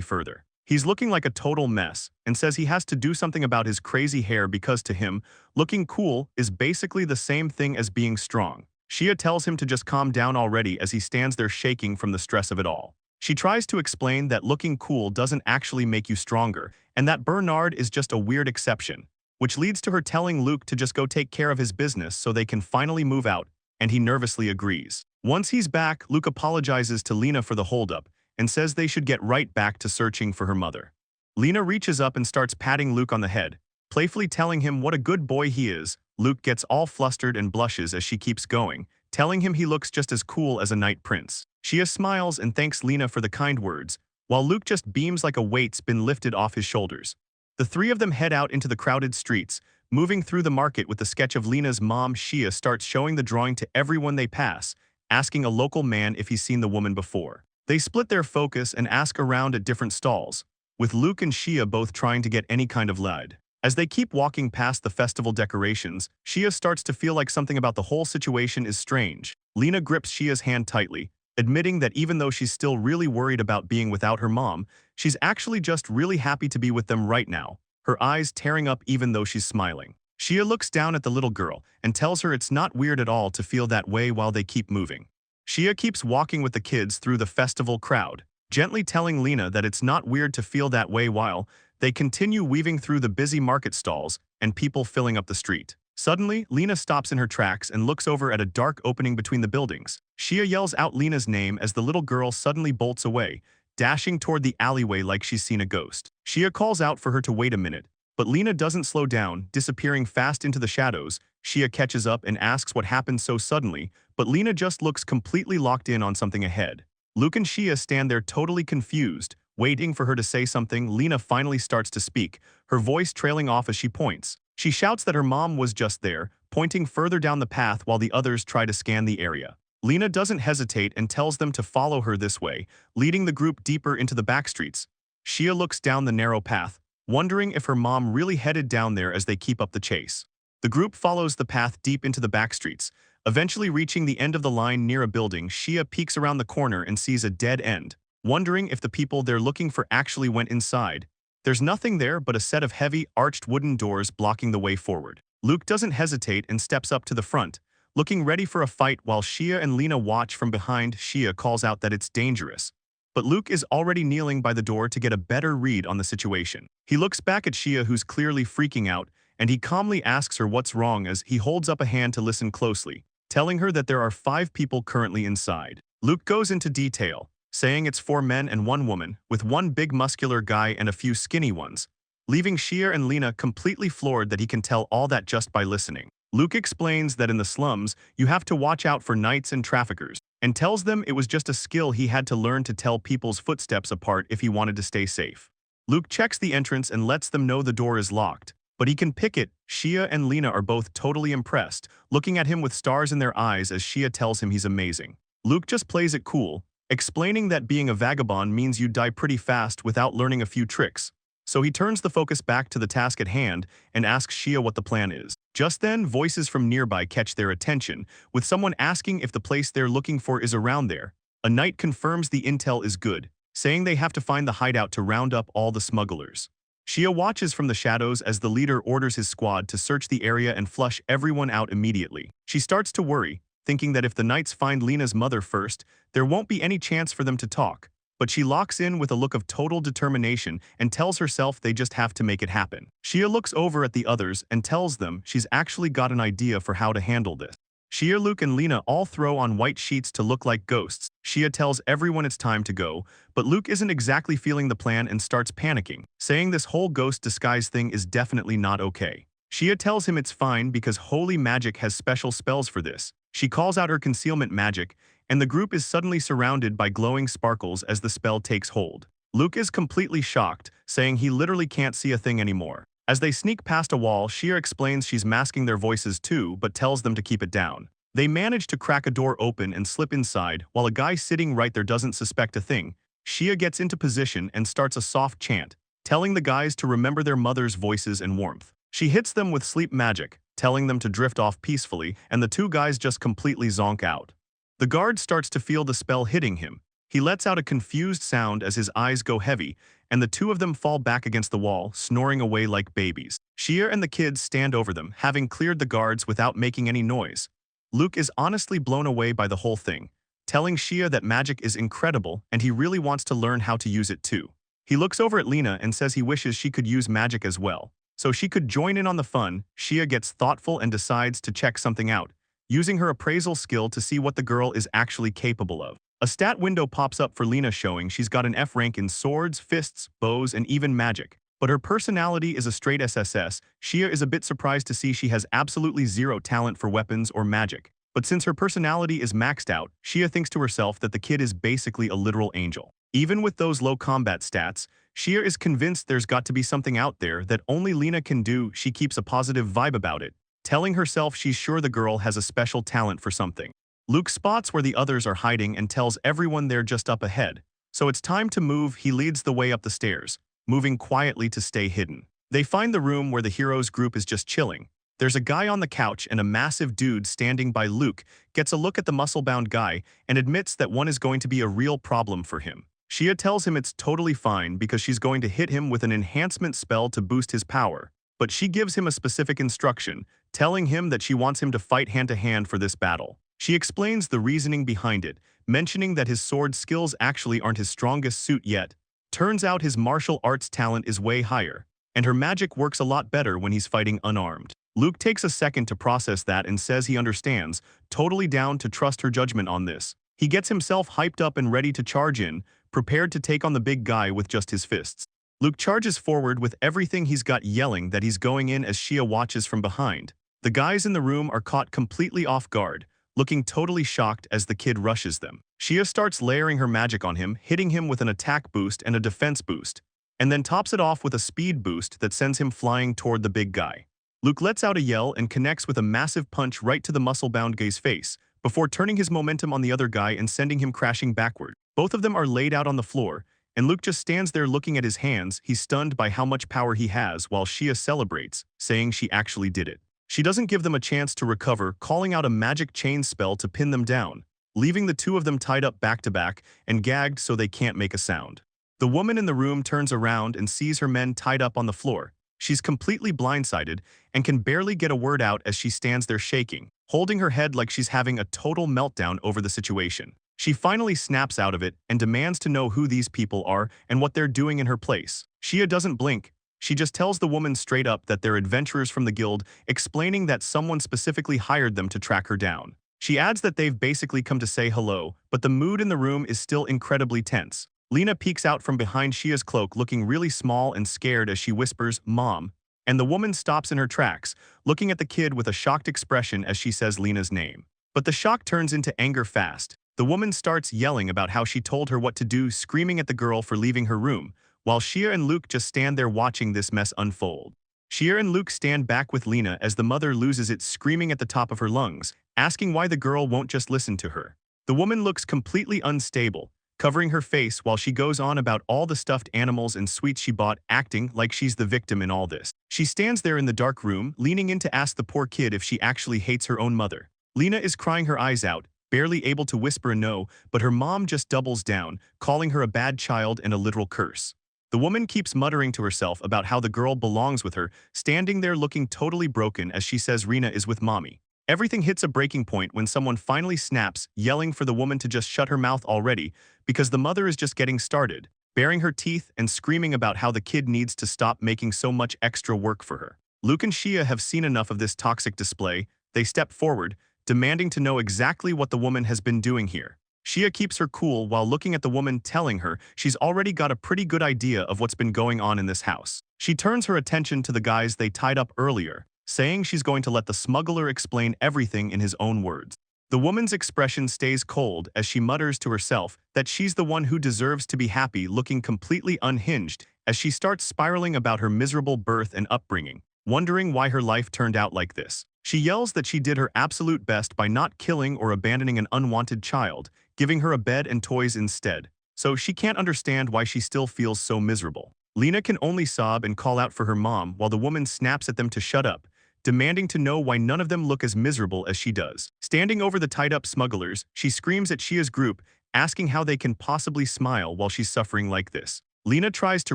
further. He's looking like a total mess and says he has to do something about his crazy hair because to him, looking cool is basically the same thing as being strong. Shia tells him to just calm down already as he stands there shaking from the stress of it all. She tries to explain that looking cool doesn't actually make you stronger and that Bernard is just a weird exception, which leads to her telling Luke to just go take care of his business so they can finally move out, and he nervously agrees. Once he's back, Luke apologizes to Lena for the holdup and says they should get right back to searching for her mother. Lena reaches up and starts patting Luke on the head, playfully telling him what a good boy he is. Luke gets all flustered and blushes as she keeps going, telling him he looks just as cool as a knight prince. Shia smiles and thanks Lena for the kind words, while Luke just beams like a weight's been lifted off his shoulders. The three of them head out into the crowded streets, moving through the market with the sketch of Lena's mom. Shia starts showing the drawing to everyone they pass, asking a local man if he's seen the woman before. They split their focus and ask around at different stalls, with Luke and Shia both trying to get any kind of lead. As they keep walking past the festival decorations, Shia starts to feel like something about the whole situation is strange. Lena grips Shia's hand tightly, admitting that even though she's still really worried about being without her mom, she's actually just really happy to be with them right now, her eyes tearing up even though she's smiling. Shia looks down at the little girl and tells her it's not weird at all to feel that way while they keep moving. Shia keeps walking with the kids through the festival crowd, gently telling Lena that it's not weird to feel that way while they continue weaving through the busy market stalls and people filling up the street. Suddenly, Lena stops in her tracks and looks over at a dark opening between the buildings. Shia yells out Lena's name as the little girl suddenly bolts away, dashing toward the alleyway like she's seen a ghost. Shia calls out for her to wait a minute, but Lena doesn't slow down, disappearing fast into the shadows. Shia catches up and asks what happened so suddenly, but Lena just looks completely locked in on something ahead. Luke and Shia stand there totally confused, waiting for her to say something. Lena finally starts to speak, her voice trailing off as she points. She shouts that her mom was just there, pointing further down the path while the others try to scan the area. Lena doesn't hesitate and tells them to follow her this way, leading the group deeper into the back streets. Shia looks down the narrow path, wondering if her mom really headed down there as they keep up the chase. The group follows the path deep into the back streets, eventually reaching the end of the line near a building. Shia peeks around the corner and sees a dead end, wondering if the people they're looking for actually went inside. There's nothing there but a set of heavy, arched wooden doors blocking the way forward. Luke doesn't hesitate and steps up to the front, looking ready for a fight while Shia and Lena watch from behind. Shia calls out that it's dangerous, but Luke is already kneeling by the door to get a better read on the situation. He looks back at Shia, who's clearly freaking out, and he calmly asks her what's wrong as he holds up a hand to listen closely, telling her that there are 5 people currently inside. Luke goes into detail, saying it's 4 men and 1 woman, with 1 big muscular guy and a few skinny ones, leaving Shia and Lena completely floored that he can tell all that just by listening. Luke explains that in the slums, you have to watch out for knights and traffickers, and tells them it was just a skill he had to learn to tell people's footsteps apart if he wanted to stay safe. Luke checks the entrance and lets them know the door is locked, but he can pick it. Shia and Lena are both totally impressed, looking at him with stars in their eyes as Shia tells him he's amazing. Luke just plays it cool, explaining that being a vagabond means you die pretty fast without learning a few tricks. So he turns the focus back to the task at hand and asks Shia what the plan is. Just then, voices from nearby catch their attention, with someone asking if the place they're looking for is around there. A knight confirms the intel is good, saying they have to find the hideout to round up all the smugglers. Shia watches from the shadows as the leader orders his squad to search the area and flush everyone out immediately. She starts to worry, thinking that if the knights find Lena's mother first, there won't be any chance for them to talk. But she locks in with a look of total determination and tells herself they just have to make it happen. Shia looks over at the others and tells them she's actually got an idea for how to handle this. Shia, Luke, and Lena all throw on white sheets to look like ghosts. Shia tells everyone it's time to go, but Luke isn't exactly feeling the plan and starts panicking, saying this whole ghost disguise thing is definitely not okay. Shia tells him it's fine because holy magic has special spells for this. She calls out her concealment magic, and the group is suddenly surrounded by glowing sparkles as the spell takes hold. Luke is completely shocked, saying he literally can't see a thing anymore. As they sneak past a wall, Shia explains she's masking their voices too, but tells them to keep it down. They manage to crack a door open and slip inside, while a guy sitting right there doesn't suspect a thing. Shia gets into position and starts a soft chant, telling the guys to remember their mother's voices and warmth. She hits them with sleep magic, telling them to drift off peacefully, and the two guys just completely zonk out. The guard starts to feel the spell hitting him. He lets out a confused sound as his eyes go heavy, and the two of them fall back against the wall, snoring away like babies. Shia and the kids stand over them, having cleared the guards without making any noise. Luke is honestly blown away by the whole thing, telling Shia that magic is incredible and he really wants to learn how to use it too. He looks over at Lena and says he wishes she could use magic as well, so she could join in on the fun. Shia gets thoughtful and decides to check something out, using her appraisal skill to see what the girl is actually capable of. A stat window pops up for Lena showing she's got an F rank in swords, fists, bows, and even magic. But her personality is a straight SSS. Shia is a bit surprised to see she has absolutely zero talent for weapons or magic. But since her personality is maxed out, Shia thinks to herself that the kid is basically a literal angel. Even with those low combat stats, Shia is convinced there's got to be something out there that only Lena can do. She keeps a positive vibe about it, telling herself she's sure the girl has a special talent for something. Luke spots where the others are hiding and tells everyone they're just up ahead. So it's time to move. He leads the way up the stairs, moving quietly to stay hidden. They find the room where the heroes group is just chilling. There's a guy on the couch and a massive dude standing by. Luke gets a look at the muscle-bound guy and admits that one is going to be a real problem for him. Shia tells him it's totally fine because she's going to hit him with an enhancement spell to boost his power. But she gives him a specific instruction, telling him that she wants him to fight hand-to-hand for this battle. She explains the reasoning behind it, mentioning that his sword skills actually aren't his strongest suit yet. Turns out his martial arts talent is way higher, and her magic works a lot better when he's fighting unarmed. Luke takes a second to process that and says he understands, totally down to trust her judgment on this. He gets himself hyped up and ready to charge in, prepared to take on the big guy with just his fists. Luke charges forward with everything he's got, yelling that he's going in as Shia watches from behind. The guys in the room are caught completely off guard, looking totally shocked as the kid rushes them. Shia starts layering her magic on him, hitting him with an attack boost and a defense boost, and then tops it off with a speed boost that sends him flying toward the big guy. Luke lets out a yell and connects with a massive punch right to the muscle-bound guy's face, before turning his momentum on the other guy and sending him crashing backward. Both of them are laid out on the floor, and Luke just stands there looking at his hands. He's stunned by how much power he has, while Shia celebrates, saying she actually did it. She doesn't give them a chance to recover, calling out a magic chain spell to pin them down, leaving the two of them tied up back to back and gagged so they can't make a sound. The woman in the room turns around and sees her men tied up on the floor. She's completely blindsided and can barely get a word out as she stands there shaking, holding her head like she's having a total meltdown over the situation. She finally snaps out of it and demands to know who these people are and what they're doing in her place. Shia doesn't blink. She just tells the woman straight up that they're adventurers from the guild, explaining that someone specifically hired them to track her down. She adds that they've basically come to say hello, but the mood in the room is still incredibly tense. Lena peeks out from behind Shia's cloak looking really small and scared as she whispers, "Mom," and the woman stops in her tracks, looking at the kid with a shocked expression as she says Lena's name. But the shock turns into anger fast. The woman starts yelling about how she told her what to do, screaming at the girl for leaving her room, while Shia and Luke just stand there watching this mess unfold. Shia and Luke stand back with Lena as the mother loses it, screaming at the top of her lungs, asking why the girl won't just listen to her. The woman looks completely unstable, covering her face while she goes on about all the stuffed animals and sweets she bought, acting like she's the victim in all this. She stands there in the dark room, leaning in to ask the poor kid if she actually hates her own mother. Lena is crying her eyes out, barely able to whisper a no, but her mom just doubles down, calling her a bad child and a literal curse. The woman keeps muttering to herself about how the girl belongs with her, standing there looking totally broken as she says Rena is with mommy. Everything hits a breaking point when someone finally snaps, yelling for the woman to just shut her mouth already, because the mother is just getting started, baring her teeth and screaming about how the kid needs to stop making so much extra work for her. Luke and Shia have seen enough of this toxic display. They step forward, demanding to know exactly what the woman has been doing here. Shia keeps her cool while looking at the woman, telling her she's already got a pretty good idea of what's been going on in this house. She turns her attention to the guys they tied up earlier, saying she's going to let the smuggler explain everything in his own words. The woman's expression stays cold as she mutters to herself that she's the one who deserves to be happy, looking completely unhinged as she starts spiraling about her miserable birth and upbringing, wondering why her life turned out like this. She yells that she did her absolute best by not killing or abandoning an unwanted child, giving her a bed and toys instead, so she can't understand why she still feels so miserable. Lena can only sob and call out for her mom while the woman snaps at them to shut up, demanding to know why none of them look as miserable as she does. Standing over the tied-up smugglers, she screams at Shia's group, asking how they can possibly smile while she's suffering like this. Lena tries to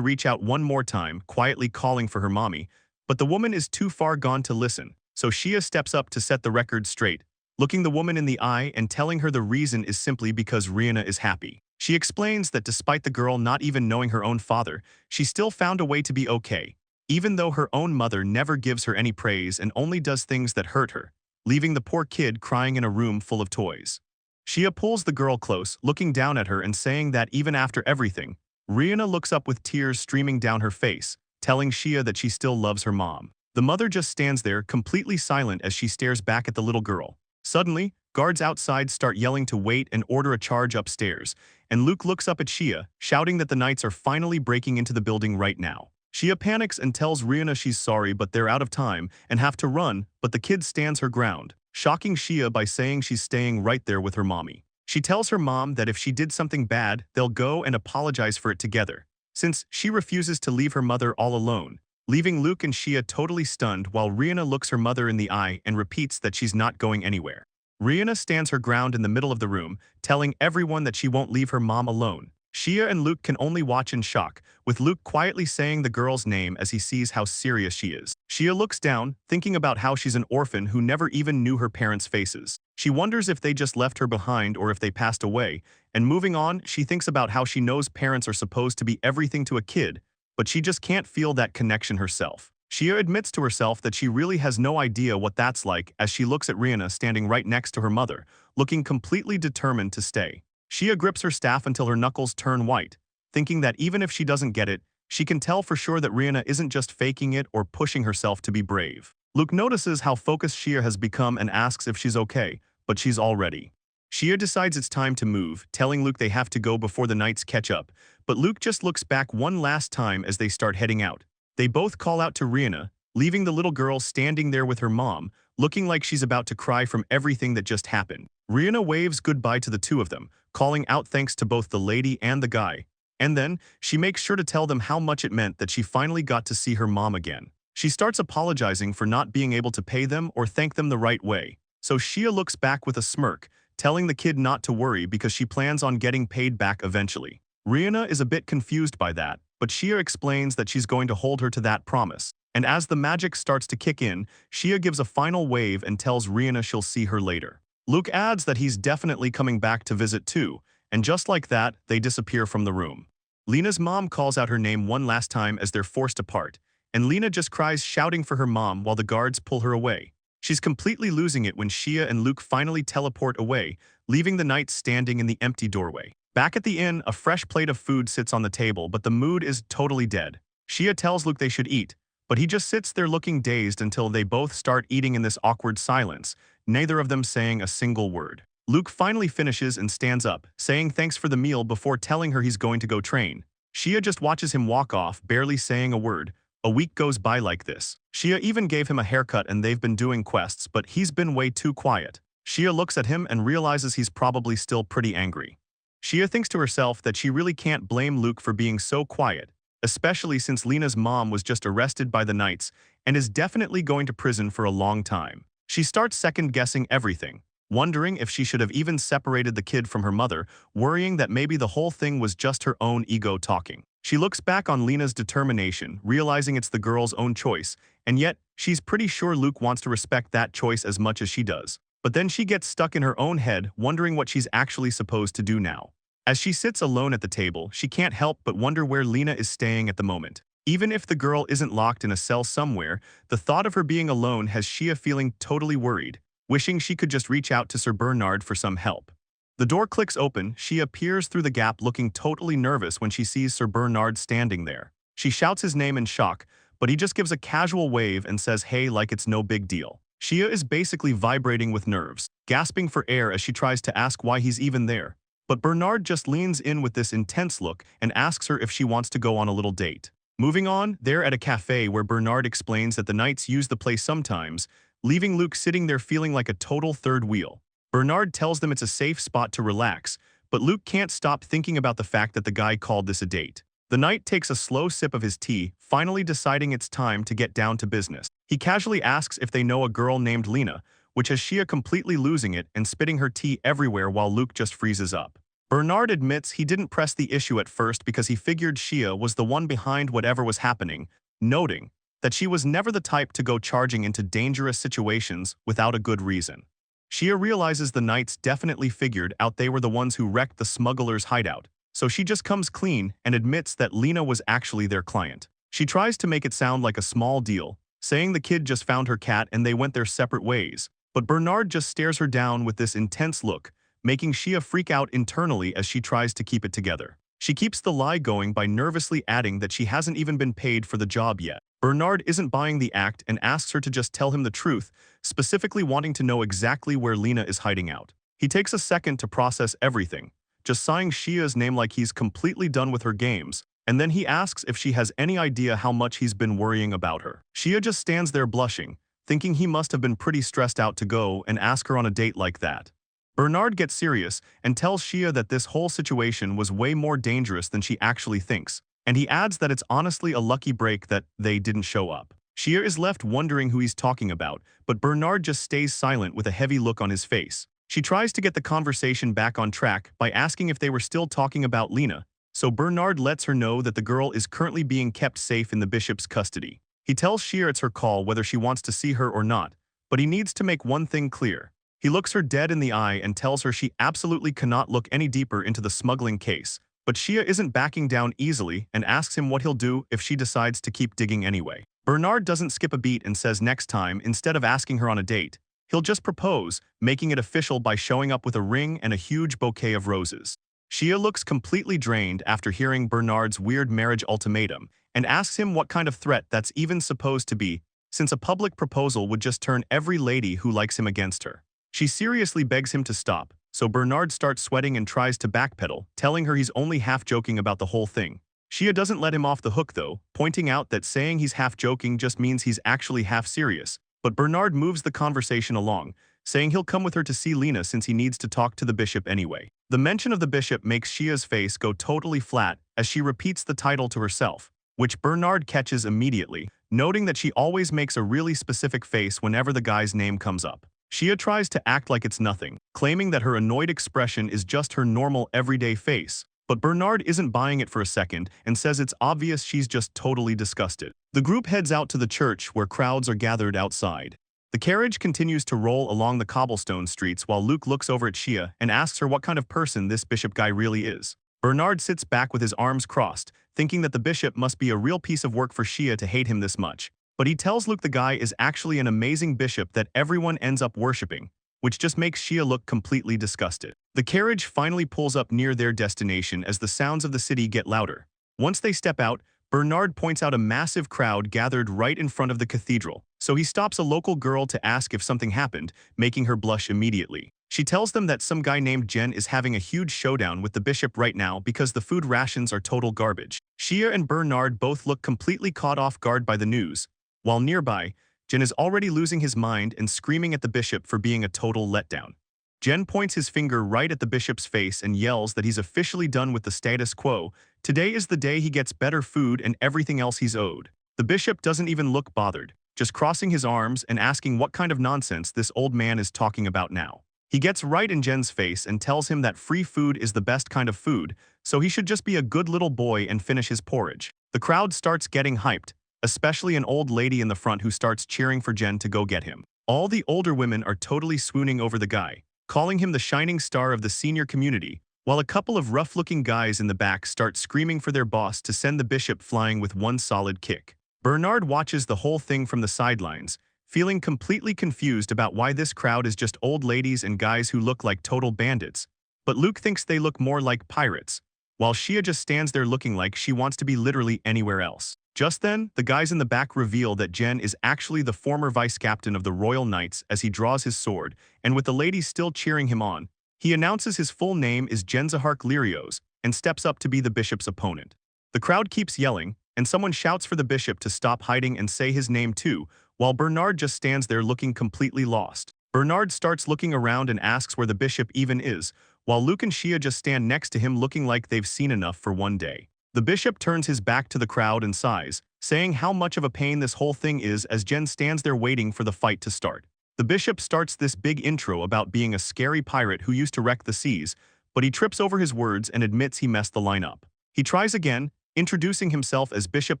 reach out one more time, quietly calling for her mommy, but the woman is too far gone to listen, so Shia steps up to set the record straight, looking the woman in the eye and telling her the reason is simply because Rihanna is happy. She explains that despite the girl not even knowing her own father, she still found a way to be okay, even though her own mother never gives her any praise and only does things that hurt her, leaving the poor kid crying in a room full of toys. Shia pulls the girl close, looking down at her and saying that even after everything, Rihanna looks up with tears streaming down her face, telling Shia that she still loves her mom. The mother just stands there, completely silent as she stares back at the little girl. Suddenly, guards outside start yelling to wait and order a charge upstairs, and Luke looks up at Shia, shouting that the knights are finally breaking into the building right now. Shia panics and tells Rihanna she's sorry but they're out of time and have to run, but the kid stands her ground, shocking Shia by saying she's staying right there with her mommy. She tells her mom that if she did something bad, they'll go and apologize for it together, since she refuses to leave her mother all alone, leaving Luke and Shia totally stunned while Rihanna looks her mother in the eye and repeats that she's not going anywhere. Rihanna stands her ground in the middle of the room, telling everyone that she won't leave her mom alone. Shia and Luke can only watch in shock, with Luke quietly saying the girl's name as he sees how serious she is. Shia looks down, thinking about how she's an orphan who never even knew her parents' faces. She wonders if they just left her behind or if they passed away, and moving on, she thinks about how she knows parents are supposed to be everything to a kid, but she just can't feel that connection herself. Shia admits to herself that she really has no idea what that's like as she looks at Rihanna standing right next to her mother, looking completely determined to stay. Shia grips her staff until her knuckles turn white, thinking that even if she doesn't get it, she can tell for sure that Rihanna isn't just faking it or pushing herself to be brave. Luke notices how focused Shia has become and asks if she's okay, but she's all ready. Shia decides it's time to move, telling Luke they have to go before the knights catch up, but Luke just looks back one last time as they start heading out. They both call out to Rihanna, leaving the little girl standing there with her mom, looking like she's about to cry from everything that just happened. Rihanna waves goodbye to the two of them, calling out thanks to both the lady and the guy, and then she makes sure to tell them how much it meant that she finally got to see her mom again. She starts apologizing for not being able to pay them or thank them the right way, so Shia looks back with a smirk, telling the kid not to worry because she plans on getting paid back eventually. Rihanna is a bit confused by that, but Shia explains that she's going to hold her to that promise, and as the magic starts to kick in, Shia gives a final wave and tells Rihanna she'll see her later. Luke adds that he's definitely coming back to visit too, and just like that, they disappear from the room. Lena's mom calls out her name one last time as they're forced apart, and Lena just cries shouting for her mom while the guards pull her away. She's completely losing it when Shia and Luke finally teleport away, leaving the knights standing in the empty doorway. Back at the inn, a fresh plate of food sits on the table, but the mood is totally dead. Shia tells Luke they should eat, but he just sits there looking dazed until they both start eating in this awkward silence, neither of them saying a single word. Luke finally finishes and stands up, saying thanks for the meal before telling her he's going to go train. Shia just watches him walk off, barely saying a word. A week goes by like this. Shia even gave him a haircut and they've been doing quests, but he's been way too quiet. Shia looks at him and realizes he's probably still pretty angry. Shia thinks to herself that she really can't blame Luke for being so quiet, especially since Lena's mom was just arrested by the knights and is definitely going to prison for a long time. She starts second-guessing everything, wondering if she should have even separated the kid from her mother, worrying that maybe the whole thing was just her own ego talking. She looks back on Lena's determination, realizing it's the girl's own choice, and yet she's pretty sure Luke wants to respect that choice as much as she does. But then she gets stuck in her own head, wondering what she's actually supposed to do now. As she sits alone at the table, she can't help but wonder where Lena is staying at the moment. Even if the girl isn't locked in a cell somewhere, the thought of her being alone has Shia feeling totally worried, wishing she could just reach out to Sir Bernard for some help. The door clicks open, Shia peers through the gap looking totally nervous when she sees Sir Bernard standing there. She shouts his name in shock, but he just gives a casual wave and says hey like it's no big deal. Shia is basically vibrating with nerves, gasping for air as she tries to ask why he's even there. But Bernard just leans in with this intense look and asks her if she wants to go on a little date. Moving on, they're at a cafe where Bernard explains that the knights use the place sometimes, leaving Luke sitting there feeling like a total third wheel. Bernard tells them it's a safe spot to relax, but Luke can't stop thinking about the fact that the guy called this a date. The knight takes a slow sip of his tea, finally deciding it's time to get down to business. He casually asks if they know a girl named Lena, which has Shia completely losing it and spitting her tea everywhere while Luke just freezes up. Bernard admits he didn't press the issue at first because he figured Shia was the one behind whatever was happening, noting that she was never the type to go charging into dangerous situations without a good reason. Shia realizes the knights definitely figured out they were the ones who wrecked the smuggler's hideout, so she just comes clean and admits that Lena was actually their client. She tries to make it sound like a small deal, saying the kid just found her cat and they went their separate ways, but Bernard just stares her down with this intense look, making Shia freak out internally as she tries to keep it together. She keeps the lie going by nervously adding that she hasn't even been paid for the job yet. Bernard isn't buying the act and asks her to just tell him the truth, specifically wanting to know exactly where Lena is hiding out. He takes a second to process everything, just sighing Shia's name like he's completely done with her games, and then he asks if she has any idea how much he's been worrying about her. Shia just stands there blushing, thinking he must have been pretty stressed out to go and ask her on a date like that. Bernard gets serious and tells Shia that this whole situation was way more dangerous than she actually thinks, and he adds that it's honestly a lucky break that they didn't show up. Shia is left wondering who he's talking about, but Bernard just stays silent with a heavy look on his face. She tries to get the conversation back on track by asking if they were still talking about Lena, so Bernard lets her know that the girl is currently being kept safe in the bishop's custody. He tells Shia it's her call whether she wants to see her or not, but he needs to make one thing clear. He looks her dead in the eye and tells her she absolutely cannot look any deeper into the smuggling case, but Shia isn't backing down easily and asks him what he'll do if she decides to keep digging anyway. Bernard doesn't skip a beat and says next time, instead of asking her on a date, he'll just propose, making it official by showing up with a ring and a huge bouquet of roses. Shia looks completely drained after hearing Bernard's weird marriage ultimatum and asks him what kind of threat that's even supposed to be, since a public proposal would just turn every lady who likes him against her. She seriously begs him to stop, so Bernard starts sweating and tries to backpedal, telling her he's only half joking about the whole thing. Shia doesn't let him off the hook though, pointing out that saying he's half joking just means he's actually half serious, but Bernard moves the conversation along, saying he'll come with her to see Lena since he needs to talk to the bishop anyway. The mention of the bishop makes Shia's face go totally flat as she repeats the title to herself, which Bernard catches immediately, noting that she always makes a really specific face whenever the guy's name comes up. Shia tries to act like it's nothing, claiming that her annoyed expression is just her normal everyday face, but Bernard isn't buying it for a second and says it's obvious she's just totally disgusted. The group heads out to the church where crowds are gathered outside. The carriage continues to roll along the cobblestone streets while Luke looks over at Shia and asks her what kind of person this bishop guy really is. Bernard sits back with his arms crossed, thinking that the bishop must be a real piece of work for Shia to hate him this much. But he tells Luke the guy is actually an amazing bishop that everyone ends up worshipping, which just makes Shia look completely disgusted. The carriage finally pulls up near their destination as the sounds of the city get louder. Once they step out, Bernard points out a massive crowd gathered right in front of the cathedral, so he stops a local girl to ask if something happened, making her blush immediately. She tells them that some guy named Jen is having a huge showdown with the bishop right now because the food rations are total garbage. Shia and Bernard both look completely caught off guard by the news, while nearby, Jen is already losing his mind and screaming at the bishop for being a total letdown. Jen points his finger right at the bishop's face and yells that he's officially done with the status quo. Today is the day he gets better food and everything else he's owed. The bishop doesn't even look bothered, just crossing his arms and asking what kind of nonsense this old man is talking about now. He gets right in Jen's face and tells him that free food is the best kind of food, so he should just be a good little boy and finish his porridge. The crowd starts getting hyped, especially an old lady in the front who starts cheering for Jen to go get him. All the older women are totally swooning over the guy, calling him the shining star of the senior community, while a couple of rough-looking guys in the back start screaming for their boss to send the bishop flying with one solid kick. Bernard watches the whole thing from the sidelines, feeling completely confused about why this crowd is just old ladies and guys who look like total bandits, but Luke thinks they look more like pirates, while Shia just stands there looking like she wants to be literally anywhere else. Just then, the guys in the back reveal that Jen is actually the former vice-captain of the Royal Knights as he draws his sword, and with the ladies still cheering him on, he announces his full name is Genzahark Lyrios and steps up to be the bishop's opponent. The crowd keeps yelling, and someone shouts for the bishop to stop hiding and say his name too, while Bernard just stands there looking completely lost. Bernard starts looking around and asks where the bishop even is, while Luke and Shia just stand next to him looking like they've seen enough for one day. The bishop turns his back to the crowd and sighs, saying how much of a pain this whole thing is as Jen stands there waiting for the fight to start. The bishop starts this big intro about being a scary pirate who used to wreck the seas, but he trips over his words and admits he messed the line up. He tries again, introducing himself as Bishop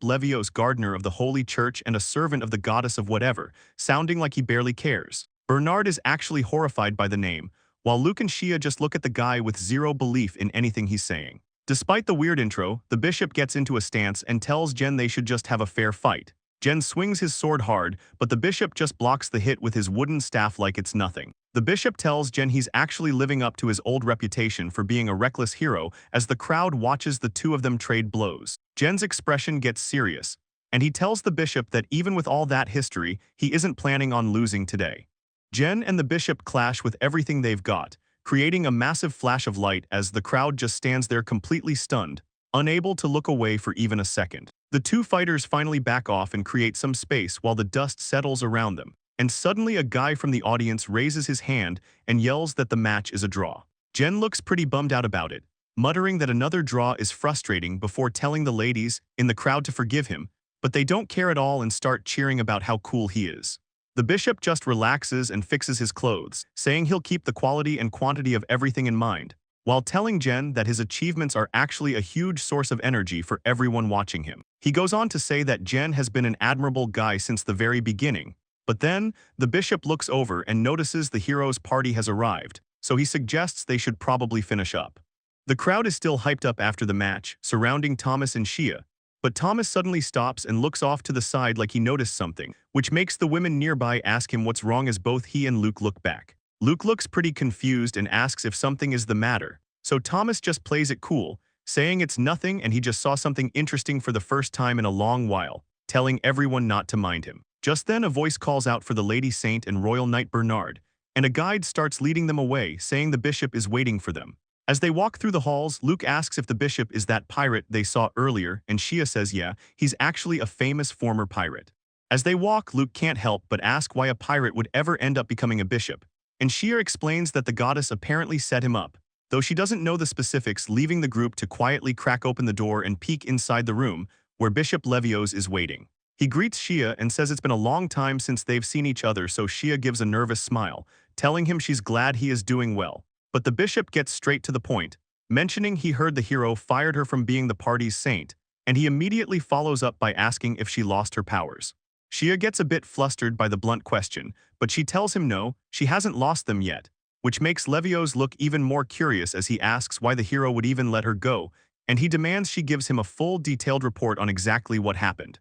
Levios, gardener of the Holy Church and a servant of the goddess of whatever, sounding like he barely cares. Bernard is actually horrified by the name, while Luke and Shia just look at the guy with zero belief in anything he's saying. Despite the weird intro, the bishop gets into a stance and tells Jen they should just have a fair fight. Jen swings his sword hard, but the bishop just blocks the hit with his wooden staff like it's nothing. The bishop tells Jen he's actually living up to his old reputation for being a reckless hero as the crowd watches the two of them trade blows. Jen's expression gets serious, and he tells the bishop that even with all that history, he isn't planning on losing today. Jen and the bishop clash with everything they've got, creating a massive flash of light as the crowd just stands there completely stunned, unable to look away for even a second. The two fighters finally back off and create some space while the dust settles around them, and suddenly a guy from the audience raises his hand and yells that the match is a draw. Jen looks pretty bummed out about it, muttering that another draw is frustrating before telling the ladies in the crowd to forgive him, but they don't care at all and start cheering about how cool he is. The bishop just relaxes and fixes his clothes, saying he'll keep the quality and quantity of everything in mind, while telling Jen that his achievements are actually a huge source of energy for everyone watching him. He goes on to say that Jen has been an admirable guy since the very beginning, but then, the bishop looks over and notices the hero's party has arrived, so he suggests they should probably finish up. The crowd is still hyped up after the match, surrounding Thomas and Shia, but Thomas suddenly stops and looks off to the side like he noticed something, which makes the women nearby ask him what's wrong as both he and Luke look back. Luke looks pretty confused and asks if something is the matter, so Thomas just plays it cool, saying it's nothing and he just saw something interesting for the first time in a long while, telling everyone not to mind him. Just then a voice calls out for the Lady Saint and Royal Knight Bernard, and a guide starts leading them away, saying the bishop is waiting for them. As they walk through the halls, Luke asks if the bishop is that pirate they saw earlier, and Shia says yeah, he's actually a famous former pirate. As they walk, Luke can't help but ask why a pirate would ever end up becoming a bishop, and Shia explains that the goddess apparently set him up, though she doesn't know the specifics, leaving the group to quietly crack open the door and peek inside the room, where Bishop Levios is waiting. He greets Shia and says it's been a long time since they've seen each other, so Shia gives a nervous smile, telling him she's glad he is doing well. But the bishop gets straight to the point, mentioning he heard the hero fired her from being the party's saint, and he immediately follows up by asking if she lost her powers. Shia gets a bit flustered by the blunt question, but she tells him no, she hasn't lost them yet, which makes Levios look even more curious as he asks why the hero would even let her go, and he demands she gives him a full detailed report on exactly what happened.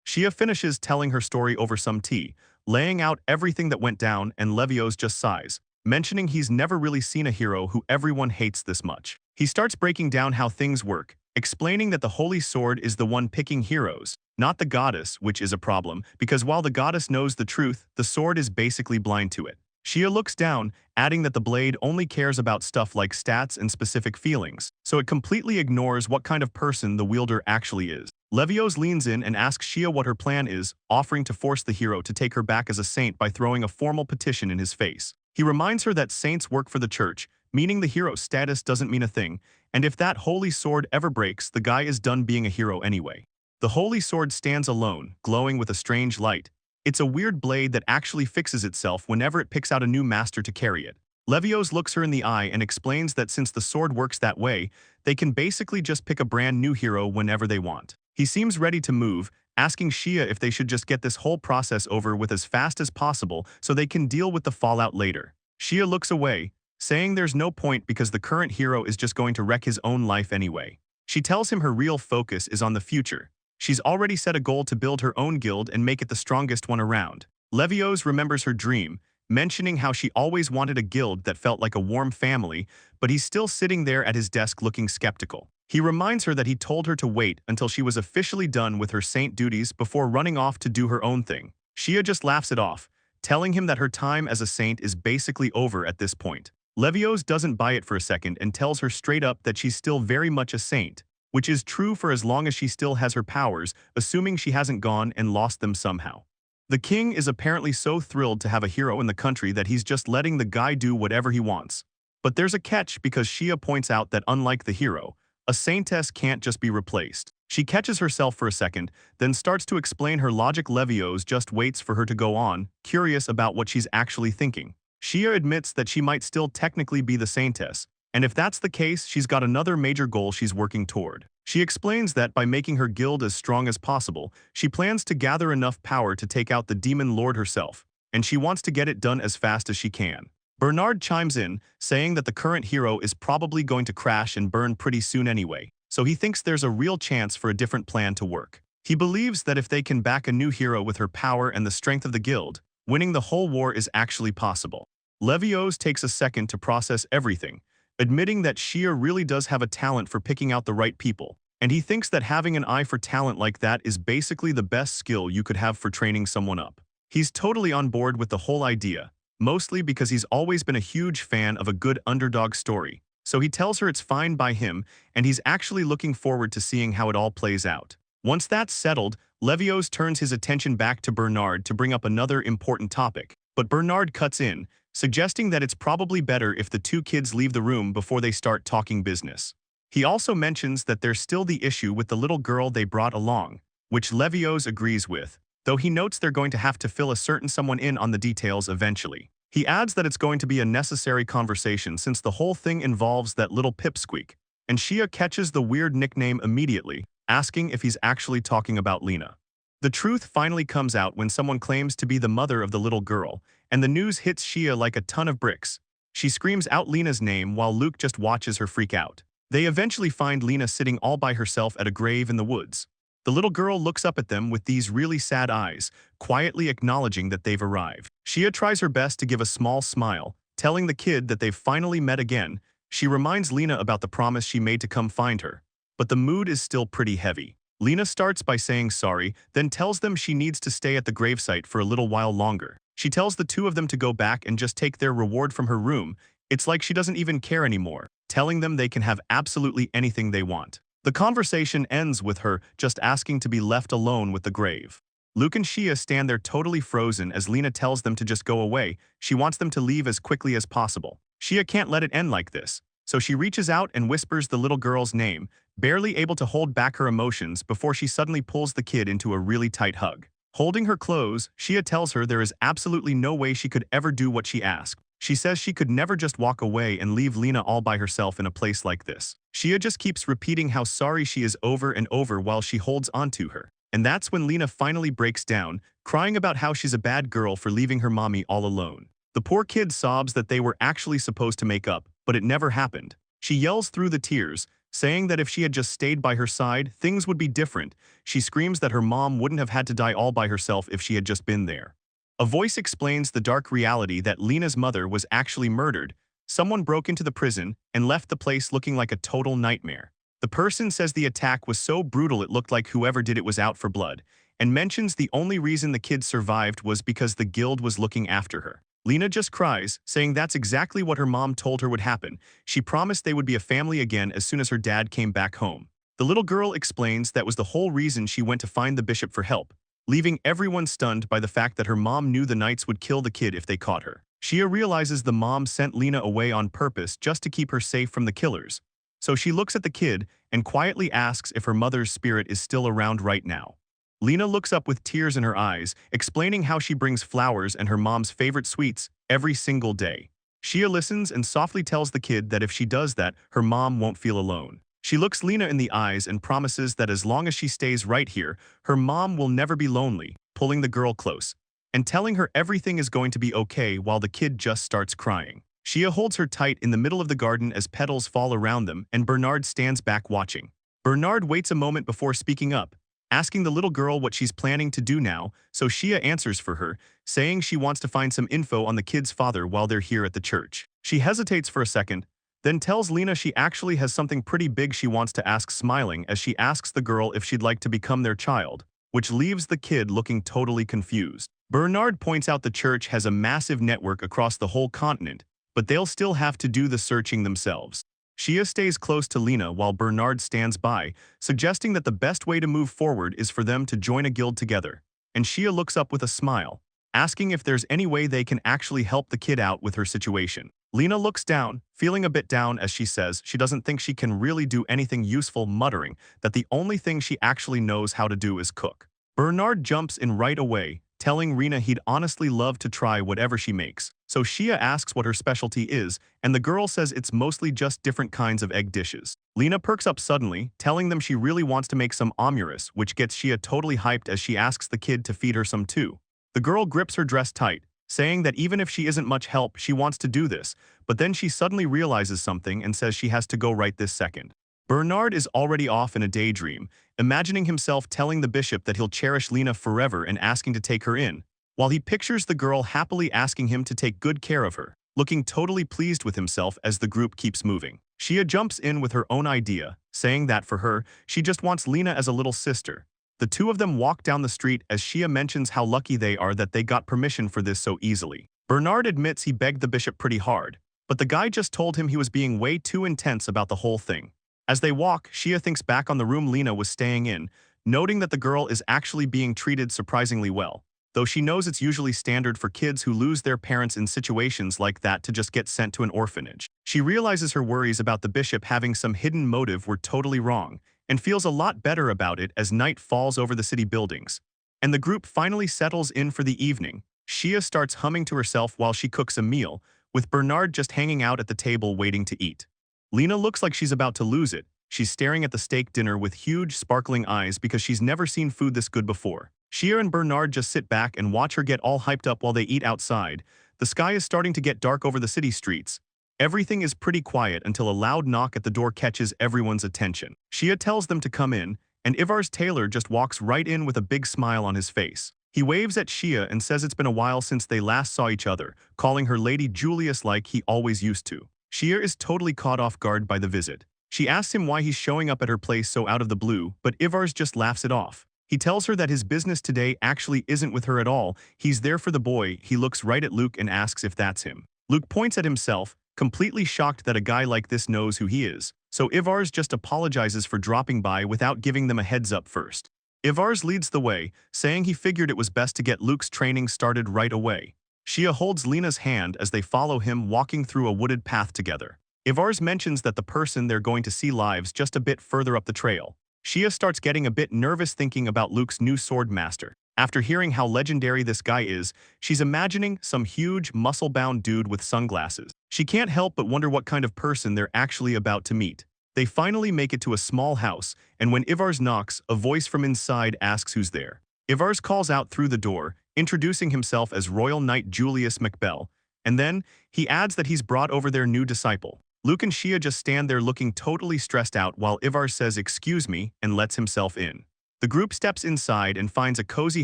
Shia finishes telling her story over some tea, laying out everything that went down, and Levios just sighs, mentioning he's never really seen a hero who everyone hates this much. He starts breaking down how things work, explaining that the Holy Sword is the one picking heroes, not the goddess, which is a problem, because while the goddess knows the truth, the sword is basically blind to it. Shia looks down, adding that the blade only cares about stuff like stats and specific feelings, so it completely ignores what kind of person the wielder actually is. Levios leans in and asks Shia what her plan is, offering to force the hero to take her back as a saint by throwing a formal petition in his face. He reminds her that saints work for the church, meaning the hero's status doesn't mean a thing, and if that holy sword ever breaks, the guy is done being a hero anyway. The holy sword stands alone, glowing with a strange light. It's a weird blade that actually fixes itself whenever it picks out a new master to carry it. Levios looks her in the eye and explains that since the sword works that way, they can basically just pick a brand new hero whenever they want. He seems ready to move, asking Shia if they should just get this whole process over with as fast as possible so they can deal with the fallout later. Shia looks away, saying there's no point because the current hero is just going to wreck his own life anyway. She tells him her real focus is on the future. She's already set a goal to build her own guild and make it the strongest one around. Levios remembers her dream, mentioning how she always wanted a guild that felt like a warm family, but he's still sitting there at his desk looking skeptical. He reminds her that he told her to wait until she was officially done with her saint duties before running off to do her own thing. Shia just laughs it off, telling him that her time as a saint is basically over at this point. Levios doesn't buy it for a second and tells her straight up that she's still very much a saint, which is true for as long as she still has her powers, assuming she hasn't gone and lost them somehow. The king is apparently so thrilled to have a hero in the country that he's just letting the guy do whatever he wants. But there's a catch because Shia points out that unlike the hero, a saintess can't just be replaced. She catches herself for a second, then starts to explain her logic. Levio's just waits for her to go on, curious about what she's actually thinking. Shia admits that she might still technically be the saintess, and if that's the case, she's got another major goal she's working toward. She explains that by making her guild as strong as possible, she plans to gather enough power to take out the demon lord herself, and she wants to get it done as fast as she can. Bernard chimes in, saying that the current hero is probably going to crash and burn pretty soon anyway, so he thinks there's a real chance for a different plan to work. He believes that if they can back a new hero with her power and the strength of the guild, winning the whole war is actually possible. Levio's takes a second to process everything, admitting that Shia really does have a talent for picking out the right people, and he thinks that having an eye for talent like that is basically the best skill you could have for training someone up. He's totally on board with the whole idea, mostly because he's always been a huge fan of a good underdog story, so he tells her it's fine by him, and he's actually looking forward to seeing how it all plays out. Once that's settled, Levio's turns his attention back to Bernard to bring up another important topic, but Bernard cuts in, suggesting that it's probably better if the two kids leave the room before they start talking business. He also mentions that there's still the issue with the little girl they brought along, which Levio's agrees with, though he notes they're going to have to fill a certain someone in on the details eventually. He adds that it's going to be a necessary conversation since the whole thing involves that little pipsqueak, and Shia catches the weird nickname immediately, asking if he's actually talking about Lena. The truth finally comes out when someone claims to be the mother of the little girl, and the news hits Shia like a ton of bricks. She screams out Lena's name while Luke just watches her freak out. They eventually find Lena sitting all by herself at a grave in the woods. The little girl looks up at them with these really sad eyes, quietly acknowledging that they've arrived. Shia tries her best to give a small smile, telling the kid that they've finally met again. She reminds Lena about the promise she made to come find her, but the mood is still pretty heavy. Lena starts by saying sorry, then tells them she needs to stay at the gravesite for a little while longer. She tells the two of them to go back and just take their reward from her room. It's like she doesn't even care anymore, telling them they can have absolutely anything they want. The conversation ends with her just asking to be left alone with the grave. Luke and Shia stand there totally frozen as Lena tells them to just go away. She wants them to leave as quickly as possible. Shia can't let it end like this, so she reaches out and whispers the little girl's name, barely able to hold back her emotions before she suddenly pulls the kid into a really tight hug. Holding her close, Shia tells her there is absolutely no way she could ever do what she asked. She says she could never just walk away and leave Lena all by herself in a place like this. Shia just keeps repeating how sorry she is over and over while she holds onto her. And that's when Lena finally breaks down, crying about how she's a bad girl for leaving her mommy all alone. The poor kid sobs that they were actually supposed to make up, but it never happened. She yells through the tears, saying that if she had just stayed by her side, things would be different. She screams that her mom wouldn't have had to die all by herself if she had just been there. A voice explains the dark reality that Lena's mother was actually murdered. Someone broke into the prison and left the place looking like a total nightmare. The person says the attack was so brutal it looked like whoever did it was out for blood, and mentions the only reason the kid survived was because the guild was looking after her. Lena just cries, saying that's exactly what her mom told her would happen. She promised they would be a family again as soon as her dad came back home. The little girl explains that was the whole reason she went to find the bishop for help, leaving everyone stunned by the fact that her mom knew the knights would kill the kid if they caught her. Shia realizes the mom sent Lena away on purpose just to keep her safe from the killers. So she looks at the kid and quietly asks if her mother's spirit is still around right now. Lena looks up with tears in her eyes, explaining how she brings flowers and her mom's favorite sweets every single day. Shia listens and softly tells the kid that if she does that, her mom won't feel alone. She looks Lena in the eyes and promises that as long as she stays right here, her mom will never be lonely, pulling the girl close, and telling her everything is going to be okay while the kid just starts crying. Shia holds her tight in the middle of the garden as petals fall around them and Bernard stands back watching. Bernard waits a moment before speaking up, asking the little girl what she's planning to do now, so Shia answers for her, saying she wants to find some info on the kid's father while they're here at the church. She hesitates for a second, then tells Lena she actually has something pretty big she wants to ask, smiling as she asks the girl if she'd like to become their child, which leaves the kid looking totally confused. Bernard points out the church has a massive network across the whole continent, but they'll still have to do the searching themselves. Shia stays close to Lena while Bernard stands by, suggesting that the best way to move forward is for them to join a guild together. and Shia looks up with a smile, asking if there's any way they can actually help the kid out with her situation. Lena looks down, feeling a bit down as she says she doesn't think she can really do anything useful, muttering that the only thing she actually knows how to do is cook. Bernard jumps in right away, telling Rena he'd honestly love to try whatever she makes. So Shia asks what her specialty is, and the girl says it's mostly just different kinds of egg dishes. Lena perks up suddenly, telling them she really wants to make some omuris, which gets Shia totally hyped as she asks the kid to feed her some too. The girl grips her dress tight, saying that even if she isn't much help, she wants to do this, but then she suddenly realizes something and says she has to go right this second. Bernard is already off in a daydream, imagining himself telling the bishop that he'll cherish Lena forever and asking to take her in, while he pictures the girl happily asking him to take good care of her, looking totally pleased with himself as the group keeps moving. Shia jumps in with her own idea, saying that for her, she just wants Lena as a little sister. The two of them walk down the street as Shia mentions how lucky they are that they got permission for this so easily. Bernard admits he begged the bishop pretty hard, but the guy just told him he was being way too intense about the whole thing. As they walk, Shia thinks back on the room Lena was staying in, noting that the girl is actually being treated surprisingly well, though she knows it's usually standard for kids who lose their parents in situations like that to just get sent to an orphanage. She realizes her worries about the bishop having some hidden motive were totally wrong, and feels a lot better about it as night falls over the city buildings. And the group finally settles in for the evening. Shia starts humming to herself while she cooks a meal, with Bernard just hanging out at the table waiting to eat. Lena looks like she's about to lose it. She's staring at the steak dinner with huge, sparkling eyes because she's never seen food this good before. Shia and Bernard just sit back and watch her get all hyped up while they eat outside. The sky is starting to get dark over the city streets. Everything is pretty quiet until a loud knock at the door catches everyone's attention. Shia tells them to come in, and Ivar's tailor just walks right in with a big smile on his face. He waves at Shia and says it's been a while since they last saw each other, calling her Lady Julius like he always used to. Shia is totally caught off guard by the visit. She asks him why he's showing up at her place so out of the blue, but Ivar's just laughs it off. He tells her that his business today actually isn't with her at all. He's there for the boy. He looks right at Luke and asks if that's him. Luke points at himself, completely shocked that a guy like this knows who he is, so Ivars just apologizes for dropping by without giving them a heads up first. Ivars leads the way, saying he figured it was best to get Luke's training started right away. Shia holds Lena's hand as they follow him walking through a wooded path together. Ivars mentions that the person they're going to see lives just a bit further up the trail. Shia starts getting a bit nervous thinking about Luke's new sword master. After hearing how legendary this guy is, she's imagining some huge, muscle-bound dude with sunglasses. She can't help but wonder what kind of person they're actually about to meet. They finally make it to a small house, and when Ivars knocks, a voice from inside asks who's there. Ivars calls out through the door, introducing himself as Royal Knight Julius McBell, and then he adds that he's brought over their new disciple. Luke and Shia just stand there looking totally stressed out while Ivar says excuse me and lets himself in. The group steps inside and finds a cozy